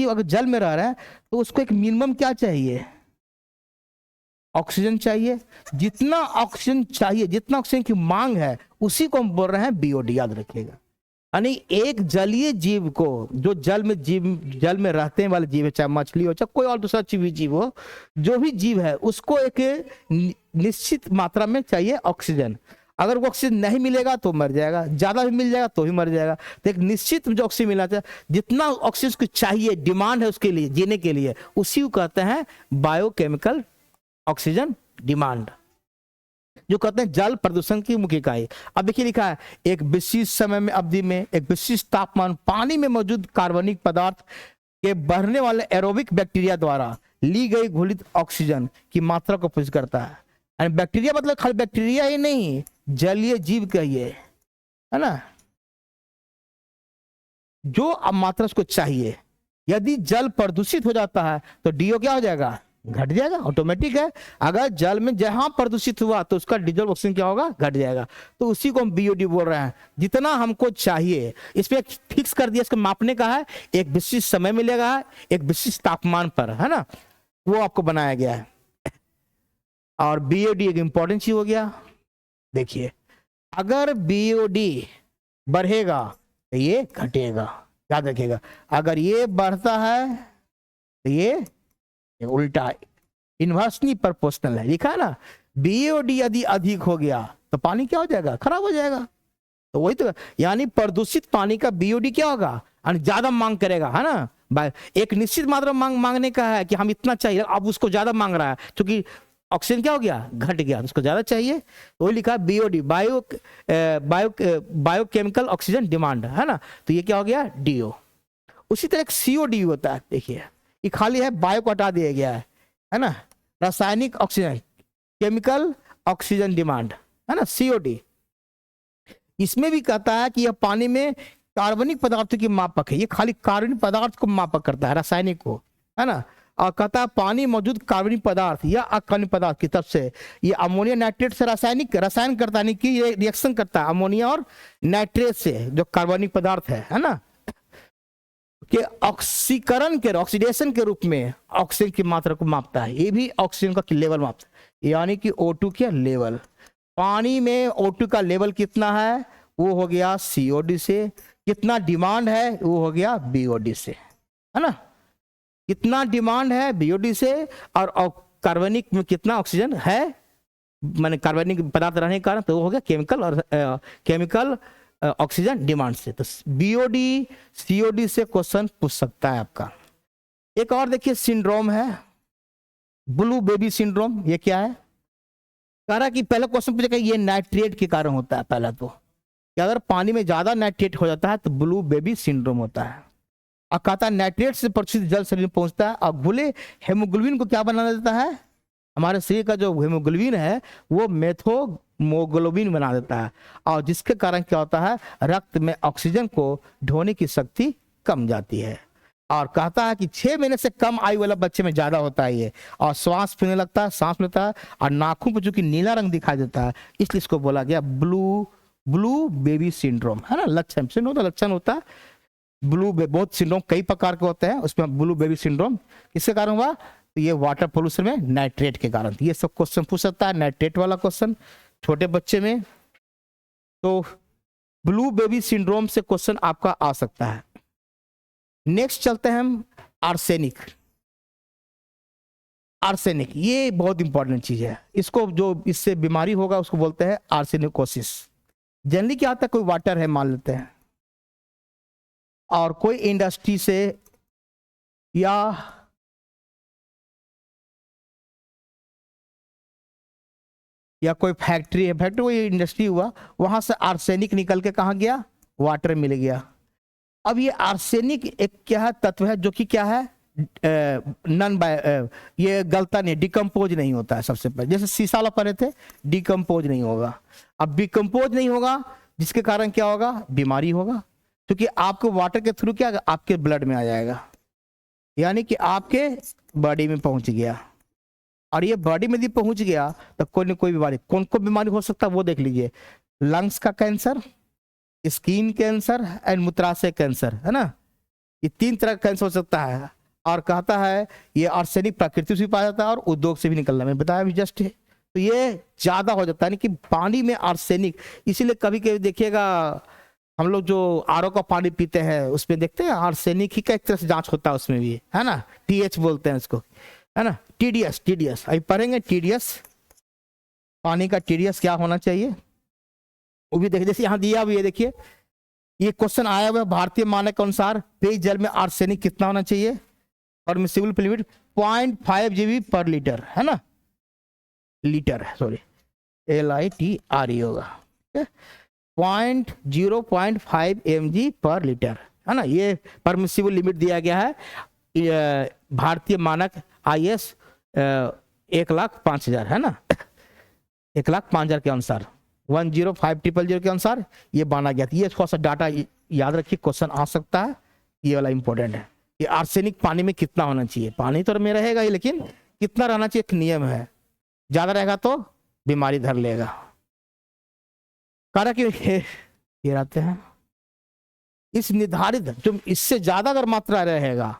Speaker 1: अगर जल में रह रहा है तो उसको एक मिनिमम क्या चाहिए, ऑक्सीजन चाहिए। जितना ऑक्सीजन चाहिए, जितना ऑक्सीजन की मांग है, उसी को हम बोल रहे हैं बीओडी, याद रखिएगा। यानी एक जलीय जीव को, जो जल में रहते वाले जीव है, चाहे मछली हो चाहे कोई और दूसरा जीव हो, जो भी जीव है उसको एक निश्चित मात्रा में चाहिए ऑक्सीजन। अगर वो ऑक्सीजन नहीं मिलेगा तो मर जाएगा, ज्यादा भी मिल जाएगा तो भी मर जाएगा। तो एक निश्चित जो ऑक्सीजन मिलना चाहिए, जितना ऑक्सीजन को चाहिए, डिमांड है उसके लिए, जीने के लिए, उसी को कहते हैं बायोकेमिकल ऑक्सीजन डिमांड, जो कहते हैं जल प्रदूषण की मुख्य इकाई। अब देखिए लिखा है, एक विशिष्ट समय में अवधि में एक विशिष्ट तापमान पानी में मौजूद कार्बनिक पदार्थ के बढ़ने वाले एरोबिक बैक्टीरिया द्वारा ली गई घुलित ऑक्सीजन की मात्रा को पुष्ट करता है। यानी बैक्टीरिया मतलब खाली बैक्टीरिया ही नहीं, जलीय जीव कहिए, है ना, जो मात्रा उसको चाहिए। यदि जल प्रदूषित हो जाता है तो डीओ क्या हो जाएगा, घट जाएगा, ऑटोमेटिक है। अगर जल में जहां प्रदूषित हुआ तो उसका डिजॉल्व ऑक्सीजन क्या होगा, घट जाएगा। तो उसी को हम बीओडी बोल रहे हैं, जितना हमको चाहिए। इस पे फिक्स कर दिया, इसको मापने का है, एक विशिष्ट समय मिलेगा, एक विशिष्ट तापमान पर, है ना, वो आपको बनाया गया है। और बीओडी एक इंपॉर्टेंट चीज हो गया। देखिए, अगर बीओडी बढ़ेगा तो ये घटेगा, याद रखिएगा। अगर ये बढ़ता है तो ये उल्टा, इन्वर्सली प्रोपोर्शनल है, लिखा है ना। बीओडी यदि अधिक हो गया तो पानी क्या हो जाएगा, खराब हो जाएगा। तो वही तो, यानी प्रदूषित पानी का बीओडी क्या होगा, ज्यादा मांग करेगा, है ना। एक निश्चित मात्रा मांगने का है कि हम इतना चाहिए, अब उसको ज्यादा मांग रहा है, क्योंकि ऑक्सीजन क्या हो गया, घट गया, उसको ज्यादा चाहिए। तो वही लिखा है बीओडी, बायोकेमिकल ऑक्सीजन डिमांड, है ना। तो ये क्या हो गया, डीओ। उसी तरह एक सीओडी होता है, देखिए ये खाली है, बायो को हटा दिया गया है ना, रासायनिक ऑक्सीजन, केमिकल ऑक्सीजन डिमांड, है ना, सीओडी। इसमें भी कहता है कि यह पानी में कार्बनिक पदार्थों की मापक है, ये खाली कार्बनिक पदार्थ को मापक करता है, रासायनिक को, है ना। और कहता है पानी मौजूद कार्बनिक पदार्थ या अकार्बनिक पदार्थ की तरफ से ये अमोनिया नाइट्रेट से रसायन करता है, कि ये रिएक्शन करता है अमोनिया और नाइट्रेट से, जो कार्बनिक पदार्थ है ना, कि ऑक्सीकरण के ऑक्सीडेशन के रूप में ऑक्सीजन की मात्रा को मापता है। ये भी ऑक्सीजन का लेवल मापता है, यानी कि O2 के लेवल। पानी में O2 का लेवल कितना है, वो हो गया COD से। कितना डिमांड है, वो हो गया BOD से, है ना। कितना डिमांड है BOD से, और कार्बनिक में कितना ऑक्सीजन है, माने कार्बनिक पदार्थ रहने के कारण, तो वो हो गया केमिकल और केमिकल ऑक्सीजन डिमांड से। तो BOD COD से क्वेश्चन पूछ सकता है आपका। एक और देखिए सिंड्रोम है, ब्लू बेबी सिंड्रोम। ये क्या है, कह रहा कि पहला क्वेश्चन पूछेगा ये नाइट्रेट के कारण होता है। पहला तो कि अगर पानी में ज्यादा नाइट्रेट हो जाता है तो ब्लू बेबी सिंड्रोम होता है। और कहता है नाइट्रेट से प्रदूषित जल शरीर में पहुंचता है और घुले हेमोग्लोबिन को क्या बना देता है, हमारे शरीर का जो हेमोग्लोबिन है वो मेथोमोग्लोबिन बना देता है, और जिसके कारण क्या होता है, रक्त में ऑक्सीजन को ढोने की शक्ति कम जाती है। और कहता है कि 6 महीने से कम आयु वाला बच्चे में ज्यादा होता है ये, और श्वास फूलने लगता है, सांस लेता है, और नाखून पर चूंकि नीला रंग दिखाई देता है, इसलिए इसको बोला गया ब्लू बेबी सिंड्रोम, है ना। लक्षण लक्षण होता है ब्लू, बहुत सिंड्रोम कई प्रकार के होते हैं, उसमें ब्लू बेबी सिंड्रोम किसके कारण हुआ, तो ये वाटर पोल्यूशन में नाइट्रेट के कारण। ये सब क्वेश्चन पूछ सकता है, नाइट्रेट वाला क्वेश्चन छोटे बच्चे में। तो ब्लू बेबी सिंड्रोम से क्वेश्चन आपका आ सकता है। नेक्स्ट चलते हैं हम आर्सेनिक। आर्सेनिक ये बहुत इंपॉर्टेंट चीज है, इसको जो इससे बीमारी होगा उसको बोलते हैं आर्सेनिकोसिस। जनरली क्या होता है, कोई वाटर है मान लेते हैं, और कोई इंडस्ट्री से या कोई फैक्ट्री है, फैक्ट्री कोई इंडस्ट्री हुआ, वहां से आर्सेनिक निकल के कहाँ गया, वाटर मिल गया। अब ये आर्सेनिक एक क्या है, तत्व है जो कि क्या है, ये गलता नहीं, डिकम्पोज नहीं होता है। सबसे पहले जैसे शीशा वाला पढ़े थे, डिकम्पोज नहीं होगा। अब डिकम्पोज नहीं होगा जिसके कारण क्या होगा, बीमारी होगा, क्योंकि आपको वाटर के थ्रू क्या आपके ब्लड में आ जाएगा, यानी कि आपके बॉडी में पहुंच गया। और ये बॉडी में यदि पहुंच गया तो कोई न कोई बीमारी, कौन कौन बीमारी हो सकता है वो देख लीजिए। लंग्स का कैंसर, स्किन कैंसर एंड मूत्राशय कैंसर, है ना। ये 3 तरह का कैंसर हो सकता है। और कहता है ये आर्सेनिक प्रकृति से भी पाया जाता है और उद्योग से भी निकलना, मैंने बताया भी जस्ट है। तो ये ज्यादा हो जाता है कि पानी में आर्सेनिक, इसीलिए कभी कभी देखिएगा हम लोग जो आरओ का पानी पीते हैं उसमें देखते हैं आर्सेनिक ही का एक तरह से जांच होता है उसमें भी, है ना। TH बोलते हैं इसको, है ना। TDS अभी पढ़ेंगे TDS, पानी का TDS क्या होना चाहिए वो भी देखिए। जैसे यहाँ दिया हुआ है, देखिए ये क्वेश्चन आया हुआ है, भारतीय मानक के अनुसार पेयजल में आर्सेनिक कितना होना चाहिए, परमिसिबल लिमिट 0.5 GB पर लीटर, है ना, लीटर है, सॉरी LITRE होगा, 0.5 mg पर लीटर, है ना। ये परमिसिबल लिमिट दिया गया है भारतीय मानक IS 1,05,000, है ना, 1,05,000 के अनुसार, 105,000 के अनुसार ये माना गया था। ये थोड़ा सा डाटा याद रखिए, क्वेश्चन आ सकता है, ये वाला इंपॉर्टेंट है। ये आर्सेनिक पानी में कितना होना चाहिए, पानी तो में रहेगा ही, लेकिन कितना रहना चाहिए, एक नियम है, ज्यादा रहेगा तो बीमारी धर लेगा। कारण कि ये रहते हैं इस निर्धारित, जो इससे ज्यादा अगर मात्रा रहेगा,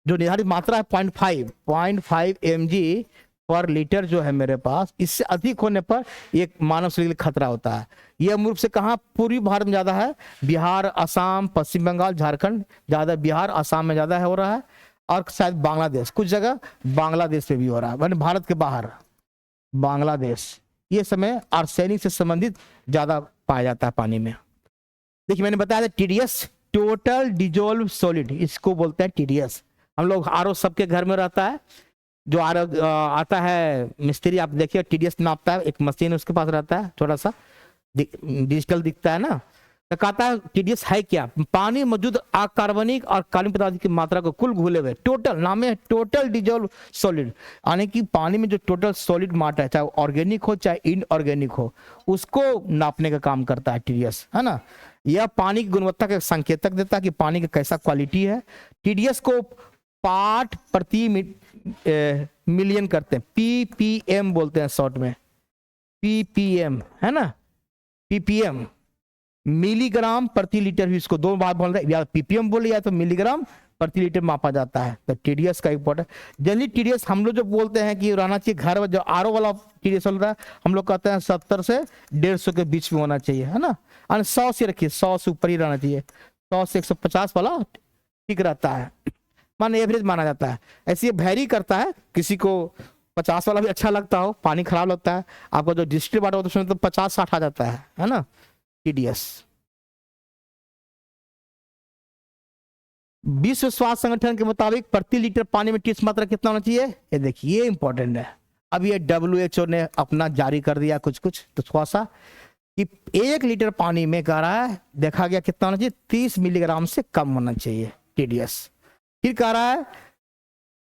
Speaker 1: जो निर्धारित मात्रा है 0.5 mg पर लीटर जो है मेरे पास, इससे अधिक होने पर एक मानव शरीर के लिए खतरा होता है। यह मूल रूप से कहाँ, पूर्वी भारत में ज्यादा है, बिहार, असम, पश्चिम बंगाल, झारखंड ज्यादा, बिहार असम में ज्यादा हो रहा है, और शायद बांग्लादेश, कुछ जगह बांग्लादेश में भी हो रहा है, भारत के बाहर बांग्लादेश, ये समय आर्सेनिक से संबंधित ज्यादा पाया जाता है पानी में। देखिए मैंने बताया था TDS, टोटल डिजोल्व सॉलिड, इसको बोलते हैं TDS। हम लोग RO सबके घर में रहता है, जो आता है मिस्त्री, आप देखिए TDS नापता है, एक मशीन उसके पास रहता है, थोड़ा सा डिजिटल दिखता है ना। तो कहता है TDS है क्या, पानी मौजूद अकार्बनिक और कार्बनिक पदार्थ की मात्रा को कुल घुले हुए, टोटल नाम है टोटल डिजोल्व सॉलिड, यानी कि पानी में जो टोटल सॉलिड मात्रा है, चाहे ऑर्गेनिक हो चाहे इनऑर्गेनिक हो, उसको नापने का काम करता है TDS, है ना। यह पानी की गुणवत्ता का संकेतक देता है कि पानी का कैसा क्वालिटी है। TDS को पार्ट प्रति मिलियन करते हैं, पीपीएम बोलते हैं शॉर्ट में, पीपीएम है ना, पीपीएम मिलीग्राम प्रति लीटर भी, इसको दो बार बोल रहे हैं, या पीपीएम बोले या तो मिलीग्राम प्रति लीटर मापा जाता है। तो टीडीएस का इंपॉर्टेंट, जनरली टीडीएस हम लोग जो बोलते हैं कि रहना चाहिए घर, जो आरओ वाला टीडीएस चल रहा है हम लोग कहते हैं 70 से 150 के बीच में होना चाहिए, है ना, और 100 से रखिए, 100 से ऊपर ही रहना चाहिए, 100 से 150 वाला ठीक रहता है, मान एवरेज माना जाता है। ऐसे ये वैरी करता है, किसी को 50 वाला भी अच्छा लगता हो, पानी खराब लगता है, आपका जो डिस्ट्रिक्ट वाटर होता है उसमें तो 50-60 आ जाता है ना टीडीएस। विश्व स्वास्थ्य संगठन के मुताबिक प्रति लीटर पानी में टीडीएस मात्रा कितना होना चाहिए, ये देखिए ये इंपॉर्टेंट है। अब ये WHO ने अपना जारी कर दिया कुछ तो थोड़ा सा कि 1 लीटर पानी में कह रहा है, देखा गया कितना होना चाहिए, 30 मिलीग्राम से कम होना चाहिए टीडीएस। फिर कह रहा है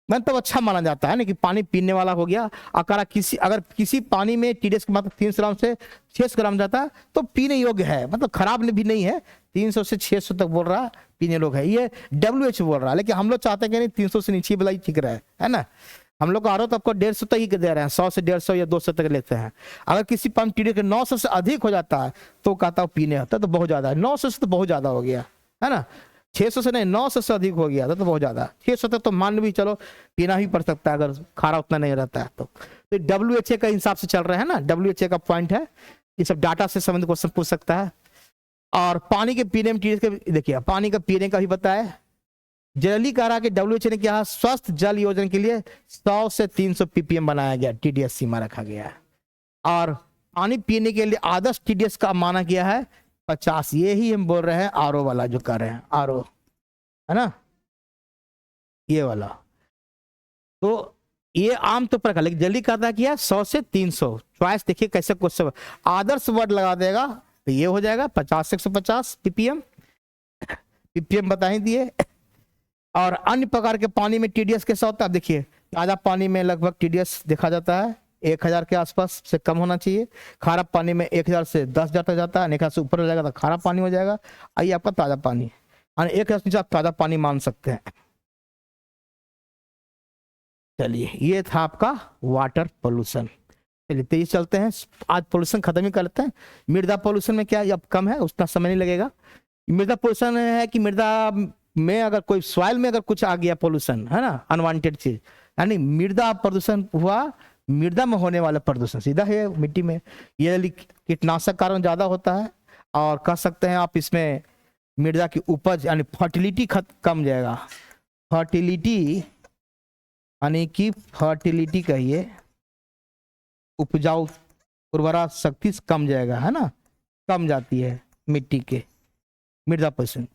Speaker 1: मतलब अच्छा माना जाता है ना कि पानी पीने वाला हो गया, अगर किसी पानी में टीडीएस की मात्रा 300 ग्राम से 600 ग्राम जाता है तो पीने योग्य है, मतलब खराब भी नहीं है, 300 से 600 तक बोल रहा है पीने लोग है, ये WHO बोल रहा है। लेकिन हम लोग चाहते हैं कि नहीं 300 से नीचे वाला ही ठीक रहे, है ना। हम लोग आरो तो आपको 150 तक ही दे रहे हैं, 100 से 150 या 200 तक लेते हैं। अगर किसी पंप टीडीएस के 900 से अधिक हो जाता है तो कहता है पीने होता है तो बहुत ज्यादा है, 900 से तो बहुत ज्यादा हो गया, है ना, 600 से नहीं 900 से अधिक हो गया तो बहुत ज्यादा, 600 तक तो मान भी चलो पीना ही पड़ सकता है अगर खारा उतना नहीं रहता है तो WHO का हिसाब से चल रहा है ना, WHO का पॉइंट है, ये सब डाटा से संबंधित क्वेश्चन पूछ सकता है। और पानी के पीने में टीडीएस के देखिए, पानी का पीने का भी बताया, जनरली कह रहा कि WHO ने क्या स्वस्थ जल योजना के लिए 100 से 300 ppm बनाया गया, टीडीएस सीमा रखा गया है। और पानी पीने के लिए आदर्श टीडीएस का माना गया है 50, ये ही हम बोल रहे हैं आरओ वाला जो कर रहे हैं, आरओ है ना ये वाला। तो ये आम तो पर, लेकिन जल्दी कहता है कि 100 से 300, चॉइस देखिए कैसे क्वेश्चन, आदर्श वर्ड लगा देगा तो ये हो जाएगा 50 से 150 ppm बता ही दिए। और अन्य प्रकार के पानी में टीडीएस कैसा होता है, देखिए ताजा पानी में लगभग टीडीएस देखा जाता है 1000 के आसपास से कम होना चाहिए, खारा पानी में 1000 से 10,000 तक जाता है, 1000 से ऊपर हो जाएगा तो खारा पानी हो जाएगा। आइए आपका ताजा पानी, 1000 से आप ताजा पानी मान सकते हैं। चलिए ये था आपका वाटर पोल्यूशन। चलिए तेजी चलते हैं, आज पोल्यूशन खत्म ही कर लेते हैं। मृदा पोल्यूशन में क्या अब कम है, उतना समय नहीं लगेगा। मृदा पोल्यूशन है कि मृदा में अगर कोई सॉइल में अगर कुछ आ गया पोल्यूशन, है ना, अनवांटेड चीज, यानी मृदा प्रदूषण हुआ, मृदा में होने वाला प्रदूषण सीधा है मिट्टी में, ये कीटनाशक कारण ज्यादा होता है। और कह सकते हैं आप इसमें मृदा की उपज यानी फर्टिलिटी कम जाएगा, फर्टिलिटी यानी कि फर्टिलिटी कहिए, उपजाऊ उर्वरा शक्ति कम जाएगा, है ना, कम जाती है मिट्टी के मृदा पोल्यूशन।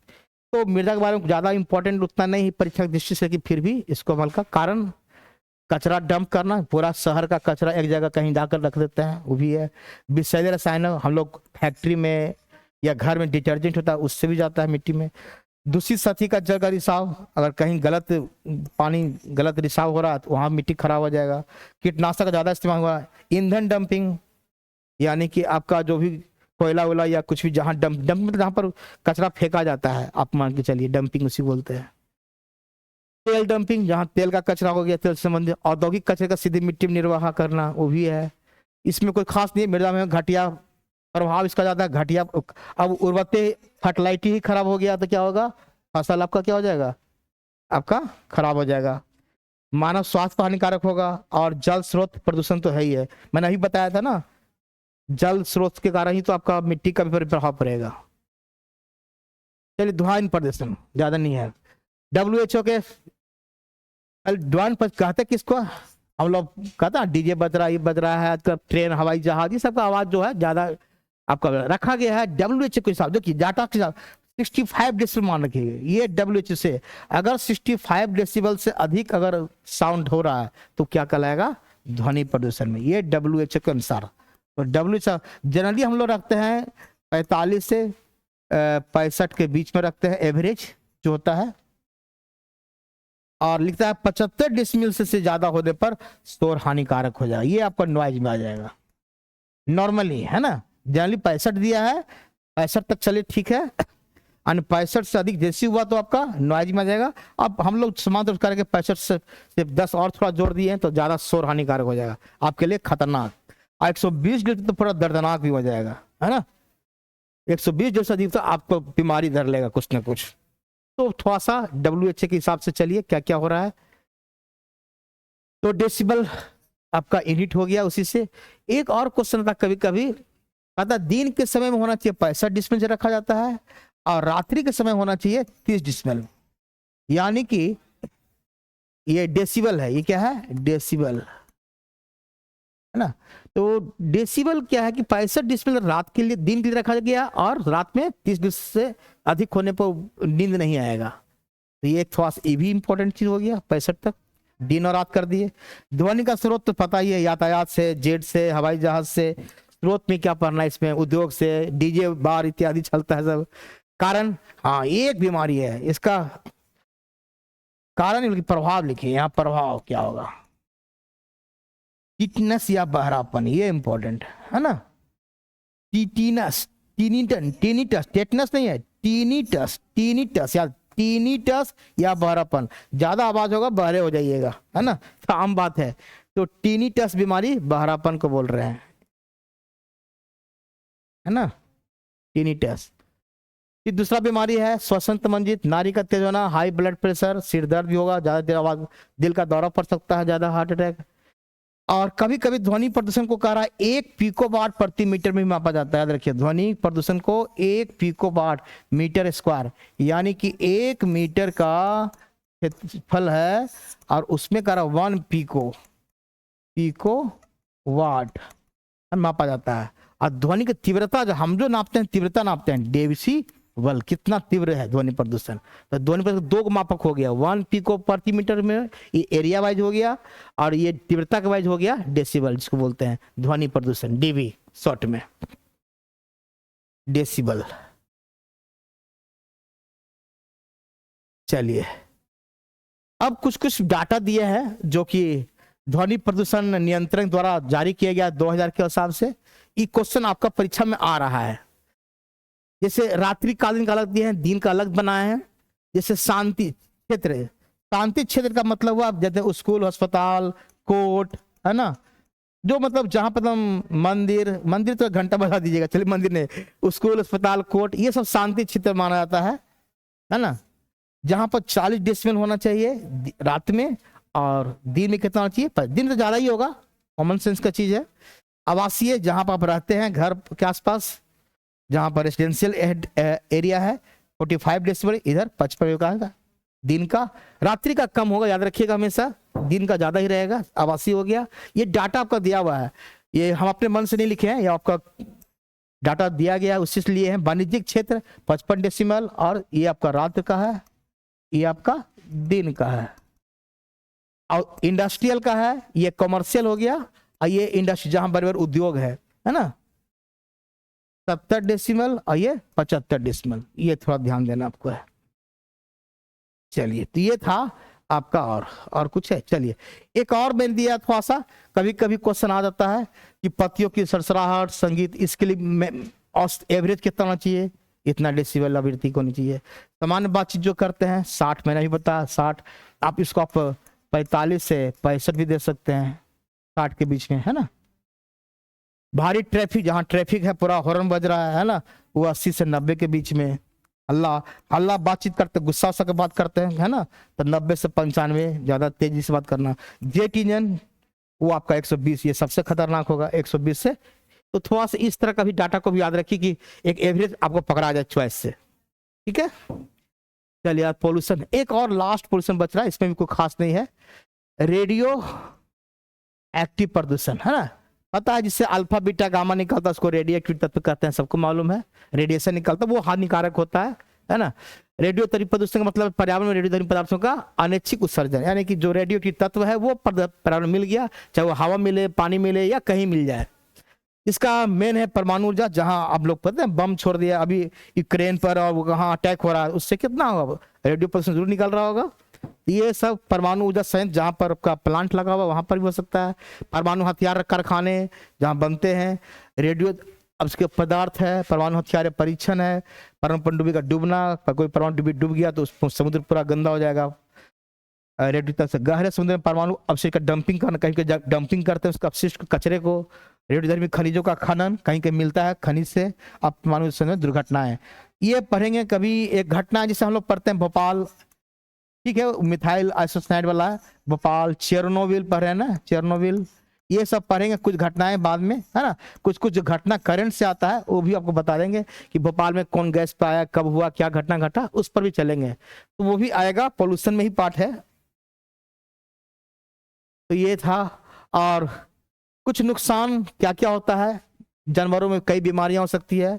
Speaker 1: तो मृदा के बारे में ज्यादा इंपॉर्टेंट उतना नहीं परीक्षा की दृष्टि से, कि फिर भी इसको अमल का कारण कचरा डंप करना, पूरा शहर का कचरा एक जगह कहीं जाकर रख देते हैं, वो भी है। विषैले रसायन हम लोग फैक्ट्री में या घर में डिटर्जेंट होता है उससे भी जाता है मिट्टी में। दूषित सतही का जल का रिसाव, अगर कहीं गलत पानी गलत रिसाव हो रहा है तो वहाँ मिट्टी खराब हो जाएगा। कीटनाशक का ज्यादा इस्तेमाल हुआ, ईंधन डंपिंग यानी कि आपका जो भी कोयला वोला या कुछ भी जहाँ डंप मतलब जहाँ पर कचरा फेंका जाता है, आप मान के चलिए डंपिंग उसी बोलते हैं। तेल डंपिंग, जहाँ तेल का कचरा हो गया, तेल से संबंधित। औद्योगिक कचरे का सीधे मिट्टी में निर्वाह करना, वो भी है। इसमें कोई खास नहीं, मृदा में घटिया प्रभाव इसका ज्यादा, घटिया। अब उर्वरते फर्टिलाइटी ही खराब हो गया तो क्या होगा, फसल आपका क्या हो जाएगा, आपका खराब हो जाएगा। मानव स्वास्थ्य पर हानिकारक होगा। और जल स्रोत प्रदूषण तो है ही है, मैंने अभी बताया था ना, जल स्रोत के कारण ही तो आपका मिट्टी का भी प्रभाव पड़ेगा। चलिए ध्वनि प्रदूषण ज्यादा नहीं है। WHO के ध्वनि कहते किसको, हम लोग कहते हैं डीजे बज रहा है, ये बज रहा है, आजकल ट्रेन हवाई जहाज, ये सबका आवाज जो है ज्यादा आपका रखा गया है WHO के हिसाब, देखिए डाटा के हिसाब 65 डेसिबल मान रखिए, ये WHO से। अगर 65 डेसिबल से अधिक अगर साउंड हो रहा है तो क्या कहलाएगा, ध्वनि प्रदूषण में, ये WHO के अनुसार। तो WHO जनरली हम लोग रखते हैं 45 से 65 के बीच में रखते हैं, एवरेज जो होता है। और लिखता है 75 डेसिबल से ज्यादा होने पर शोर हानिकारक हो जाएगा, ये आपका नॉइज में आ जाएगा नॉर्मली, है ना। जनरली 65 दिया है, 65 तक चलिए ठीक है। यानी 65 से अधिक जैसे हुआ तो आपका नॉइज में आ जाएगा। अब हम लोग समान रूप करके 65 से सिर्फ 10 और थोड़ा जोड़ दिए हैं तो ज्यादा शोर हानिकारक हो जाएगा आपके लिए, खतरनाक। 120 डेसिबल तो पूरा दर्दनाक भी हो जाएगा, है ना। 120 डेसिबल से अधिक तो आपको बीमारी धर लेगा कुछ ना कुछ। तो थोड़ा सा WHO के हिसाब से चलिए क्या क्या हो रहा है। तो डेसिबल आपका यूनिट हो गया। उसी से एक और क्वेश्चन था कभी कभी, पता दिन के समय में होना चाहिए 65 डेसिबल रखा जाता है और रात्रि के समय होना चाहिए 30 डेसिबल। यानी कि ये डेसिबल है, ये क्या है, डेसिबल, है ना। तो डेसिबल क्या है कि 65 डेसिबल रात के लिए, दिन के लिए रखा गया और रात में 30 डेसिबल से अधिक होने पर नींद नहीं आएगा। तो ये थोड़ा सा ये भी इंपॉर्टेंट चीज हो गया। 65 तक दिन और रात कर दिए। ध्वनि का स्रोत तो पता ही है, यातायात से, जेट से, हवाई जहाज से। स्रोत में क्या पढ़ना है इसमें, उद्योग से, डीजे बार इत्यादि चलता है सब। कारण, हाँ एक बीमारी है इसका कारण, प्रभाव लिखिए यहाँ, प्रभाव क्या होगा, टिटनस या बहरापन, ये इंपॉर्टेंट है ना। टिटिनस, टीनिटस, टेटनस नहीं है, टीनिटस, टीनिटस या टीनिटस या बहरापन। ज्यादा आवाज होगा बहरे हो जाइएगा, है ना, तो आम बात है। तो टीनिटस बीमारी बहरापन को बोल रहे हैं, है ना, टीनिटस। फिर दूसरा बीमारी है श्वसन संबंधित, नाड़ी का तेज होना, हाई ब्लड प्रेशर, सिर दर्द भी होगा, ज्यादा देर आवाज, दिल का दौरा पड़ सकता है, ज्यादा हार्ट अटैक। और कभी कभी ध्वनि प्रदूषण को कह रहा है 1 पिकोवाट प्रति मीटर में मापा जाता है। याद रखिए ध्वनि प्रदूषण को 1 पिकोवाट मीटर स्क्वायर, यानी कि 1 मीटर का क्षेत्रफल है और उसमें कह रहा 1 पिको वाट मापा जाता है। और ध्वनि की तीव्रता जो हम जो नापते हैं, तीव्रता नापते हैं डेसिबल, कितना तीव्र है ध्वनि प्रदूषण। तो ध्वनि प्रदूषण 2 मापक हो गया, 1 पिको प्रति मीटर में, ये एरिया वाइज हो गया, और ये तीव्रता के वाइज हो गया डेसिबल, जिसको बोलते हैं ध्वनि प्रदूषण, डीबी शॉर्ट में, डेसिबल। चलिए अब कुछ कुछ डाटा दिए हैं जो कि ध्वनि प्रदूषण नियंत्रण द्वारा जारी किया गया 2000 के हिसाब से। ये क्वेश्चन आपका परीक्षा में आ रहा है। जैसे रात्रि कालीन का अलग दिए हैं, दिन का अलग बनाए हैं। जैसे शांति क्षेत्र, शांति क्षेत्र का मतलब हुआ जैसे स्कूल, अस्पताल, कोर्ट, है ना, जो मतलब जहां पर मंदिर तो घंटा बजा दीजिएगा, चलिए मंदिर ने, स्कूल, अस्पताल, कोर्ट, ये सब शांति क्षेत्र माना जाता है ना। जहां पर 40 डेसिबल होना चाहिए रात में, और दिन में कितना होना चाहिए, पर दिन तो ज्यादा ही होगा, कॉमन सेंस का चीज है। आवासीय, जहां पर आप रहते हैं घर के आसपास, जहां पर रेसिडेंशियल एरिया है 45 डेसिबल, इधर 55 का दिन का। रात्रि का कम होगा, याद रखिएगा हमेशा, दिन का ज्यादा ही रहेगा। आवासीय हो गया। ये डाटा आपका दिया हुआ है, ये हम अपने मन से नहीं लिखे हैं, ये आपका डाटा दिया गया है, उसी से लिए हैं। वाणिज्यिक क्षेत्र 55 डेसिबल, और ये आपका रात का है, ये आपका दिन का है। और इंडस्ट्रियल का है, ये कॉमर्शियल हो गया, और ये इंडस्ट्री जहां बड़े बड़े उद्योग है ना, 70 डेसिबल, और ये 75 डेसिबल, ये थोड़ा ध्यान देना आपको है। चलिए तो ये था आपका, और कुछ है। चलिए एक और मैंने दिया थोड़ा सा, कभी कभी क्वेश्चन आ जाता है कि पतियों की सरसराहट, संगीत, इसके लिए एवरेज कितना होना चाहिए, इतना डेसिबल आवृत्ति होनी चाहिए। सामान्य बातचीत जो करते हैं 60, मैंने भी बताया 60, आप इसको आप 45 से 65 भी दे सकते हैं, 60 के बीच में, है ना। भारी ट्रैफिक, जहां ट्रैफिक है, पूरा हॉर्न बज रहा है ना, वो 80 से 90 के बीच में। हल्ला बातचीत करते, गुस्सा सा के बात करते हैं, है ना, तो 90 से 95, ज्यादा तेजी से बात करना। जेट इंजन वो आपका 120, ये सबसे खतरनाक होगा 120 से। तो थोड़ा सा इस तरह का भी डाटा को भी याद रखिए कि एक एवरेज आपको पकड़ा जाए चॉइस से, ठीक है। चलिए यार, पोल्यूशन, एक और लास्ट पोल्यूशन बच रहा है, इसमें भी कोई खास नहीं है, रेडियो एक्टिव प्रदूषण, है ना, पता है, जिससे अल्फा बीटा गामा निकलता है, उसको रेडियो एक्टिव तत्व कहते हैं, सबको मालूम है। रेडिएशन निकलता है, वो हानिकारक होता है ना। रेडियो तरी प्रदूषण का मतलब पर्यावरण में रेडियो पदार्थों का अनैच्छिक उत्सर्जन, यानी कि जो रेडियो एक्टिव तत्व है वो पर्यावरण मिल गया, चाहे वो हवा मिले, पानी मिले, या कहीं मिल जाए। इसका मेन है परमाणु ऊर्जा, जहां आप लोग पता है बम छोड़ दिया अभी यूक्रेन पर, और वो कहाँ अटैक हो रहा है, उससे कितना होगा, रेडियो प्रदूषण जरूर निकल रहा होगा। ये सब परमाणु ऊर्जा संयंत्र जहां पर आपका प्लांट लगा हुआ, वहां पर भी हो सकता है। परमाणु हथियार कारखाने जहां बनते हैं, रेडियो अब इसके पदार्थ है, परमाणु हथियार परीक्षण है, परमाणु पनडुब्बी का डूबना, कोई परमाणु डुब्बी डूब गया तो उस समुद्र पूरा गंदा हो जाएगा। रेडियो से गहरे समुद्र में परमाणु अवशेष का डंपिंग करना, कहीं कहीं डंपिंग करते हैं उसका अपशिष्ट कचरे को। रेडियोधर्मी खनिजों का खनन, कहीं कहीं मिलता है खनिज से परमाणु दुर्घटनाएं, ये पढ़ेंगे कभी। एक घटना जिसे हम लोग पढ़ते हैं भोपाल, ठीक है, मिथाइल आइसोसाइनाइड वाला है, भोपाल, चेरनोबिल पढ़ रहे हैं ना, चेरनोबिल, ये सब पढ़ेंगे। कुछ घटनाएं बाद में, है ना, कुछ कुछ जो घटना करंट से आता है वो भी आपको बता देंगे कि भोपाल में कौन गैस पाया, कब हुआ, क्या घटना घटा, उस पर भी चलेंगे, तो वो भी आएगा, पॉल्यूशन में ही पार्ट है। तो ये था। और कुछ नुकसान क्या क्या होता है, जानवरों में कई बीमारियां हो सकती है,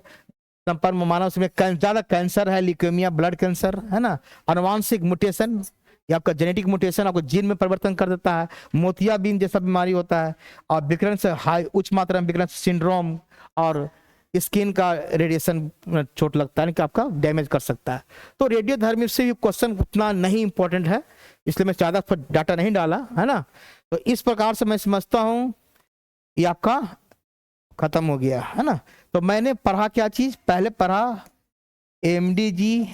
Speaker 1: संपर्क में मानव में ज्यादा कैंसर है, ल्यूकेमिया, ब्लड कैंसर, है ना, आनुवांशिक म्यूटेशन या आपका जेनेटिक म्यूटेशन आपको जीन में परिवर्तन कर देता है, मोतियाबिंद जैसा बीमारी होता है, और विकिरण से हाई उच्च मात्रा में विकिरण सिंड्रोम, और स्किन का रेडिएशन चोट लगता है कि आपका डैमेज कर सकता है। तो रेडियोधर्मी से भी क्वेश्चन उतना नहीं इंपॉर्टेंट है, इसलिए मैं ज्यादा डाटा नहीं डाला, है ना। तो इस प्रकार से मैं समझता हूं ये आपका खत्म हो गया, है ना। तो मैंने पढ़ा क्या चीज, पहले पढ़ा एमडीजी,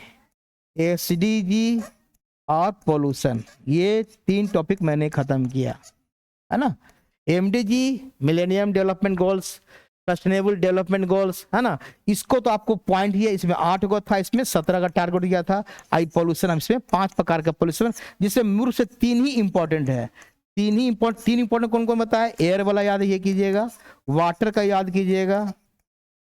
Speaker 1: एसडीजी और पोल्यूशन, ये 3 टॉपिक मैंने खत्म किया, है ना। MDG millennium development goals, sustainable development goals, है ना, इसको तो आपको पॉइंट ही है, इसमें 8 गो था, इसमें 17 का टारगेट दिया था। आई पोल्यूशन, इसमें 5 प्रकार का पोल्यूशन, जिसमें मूल से 3 ही इंपॉर्टेंट है। 3 इंपॉर्टेंट कौन कौन बताया, एयर वाला याद ये कीजिएगा, वाटर का याद कीजिएगा,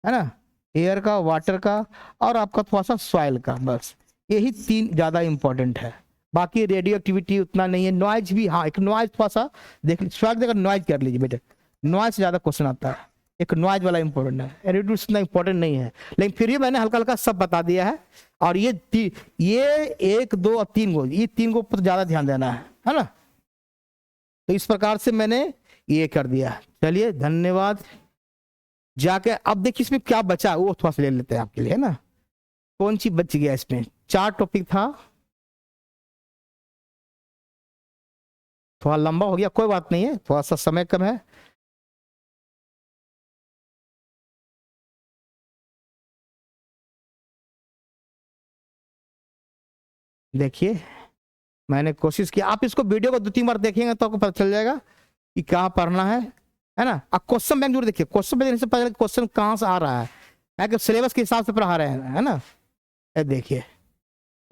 Speaker 1: है ना, एयर का, वाटर का, और आपका थोड़ा सा सॉइल का, बस यही 3 ज्यादा इंपॉर्टेंट है। बाकी रेडियो एक्टिविटी उतना नहीं है। नॉइज भी, हाँ एक नॉइज थोड़ा सा देख लीजिए, स्वागत देकर नॉइज कर लीजिए बेटे, नॉइज से ज्यादा क्वेश्चन आता है, एक नॉइज वाला इंपॉर्टेंट है, रेडियो उतना इंपॉर्टेंट नहीं है, लेकिन फिर भी मैंने हल्का हल्का सब बता दिया है। और ये 1, 2 और 3 गो, ये 3 गो पर ज्यादा ध्यान देना है ना। तो इस प्रकार से मैंने ये कर दिया। चलिए धन्यवाद। जाके अब देखिए इसमें क्या बचा वो थोड़ा सा ले लेते हैं आपके लिए, है ना। कौन सी बच गया इसमें, 4 टॉपिक था, थोड़ा लंबा हो गया, कोई बात नहीं है, थोड़ा सा समय कम है। देखिए मैंने कोशिश की, आप इसको वीडियो को 2-3 बार देखेंगे तो आपको पता चल जाएगा कि कहाँ पढ़ना है ना। आप क्वेश्चन बैंक जरूर देखिए, क्वेश्चन बैंक देने से पहले क्वेश्चन कहाँ से आ रहा है कि सिलेबस के हिसाब से पढ़ा रहे हैं, है ना। देखिए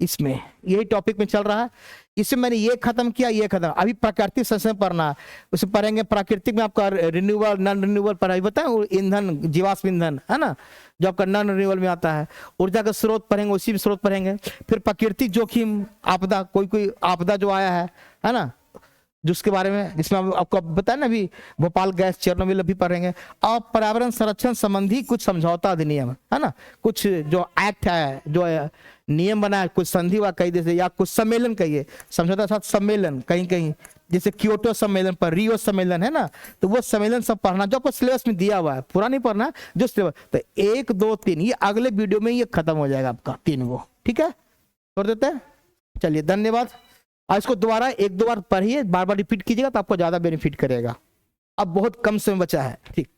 Speaker 1: इसमें यही टॉपिक में चल रहा है, इसमें मैंने ये खत्म किया, ये खत्म। अभी प्राकृतिक संरक्षण पढ़ना है, उसे पढ़ेंगे। प्राकृतिक में आपका रिन्यूएबल, नॉन रिन्यूएबल पढ़ाई बताए, ईंधन, जीवाश्म ईंधन, है ना, जो आपका नॉन रिन्यूएबल में आता है। ऊर्जा का स्रोत पढ़ेंगे, उसी में स्रोत पढ़ेंगे। फिर प्राकृतिक जोखिम, आपदा, कोई आपदा जो आया है ना, जिसके बारे में, जिसमें आपको बताया ना, अभी भोपाल गैस, चेरनोबिल अभी पढ़ेंगे। और पर्यावरण संरक्षण संबंधी कुछ समझौता अधिनियम, है ना, कुछ जो एक्ट है, जो नियम बना है, कुछ संधि हुआ कई देश, या कुछ सम्मेलन कहिए, समझौता साथ सम्मेलन, कहीं कहीं जैसे क्योटो सम्मेलन पर, रियो सम्मेलन, है ना। तो वो सम्मेलन सब पढ़ना जो आपको सिलेबस में दिया हुआ है, पूरा नहीं पढ़ना जो सिलेबस। तो 1, 2, 3 ये अगले वीडियो में ये खत्म हो जाएगा आपका 3 गो, ठीक है, कर देते हैं। चलिए धन्यवाद। और इसको दोबारा 1-2 बार पढ़िए, बार बार रिपीट कीजिएगा तो आपको ज्यादा बेनिफिट करेगा। अब बहुत कम समय बचा है, ठीक।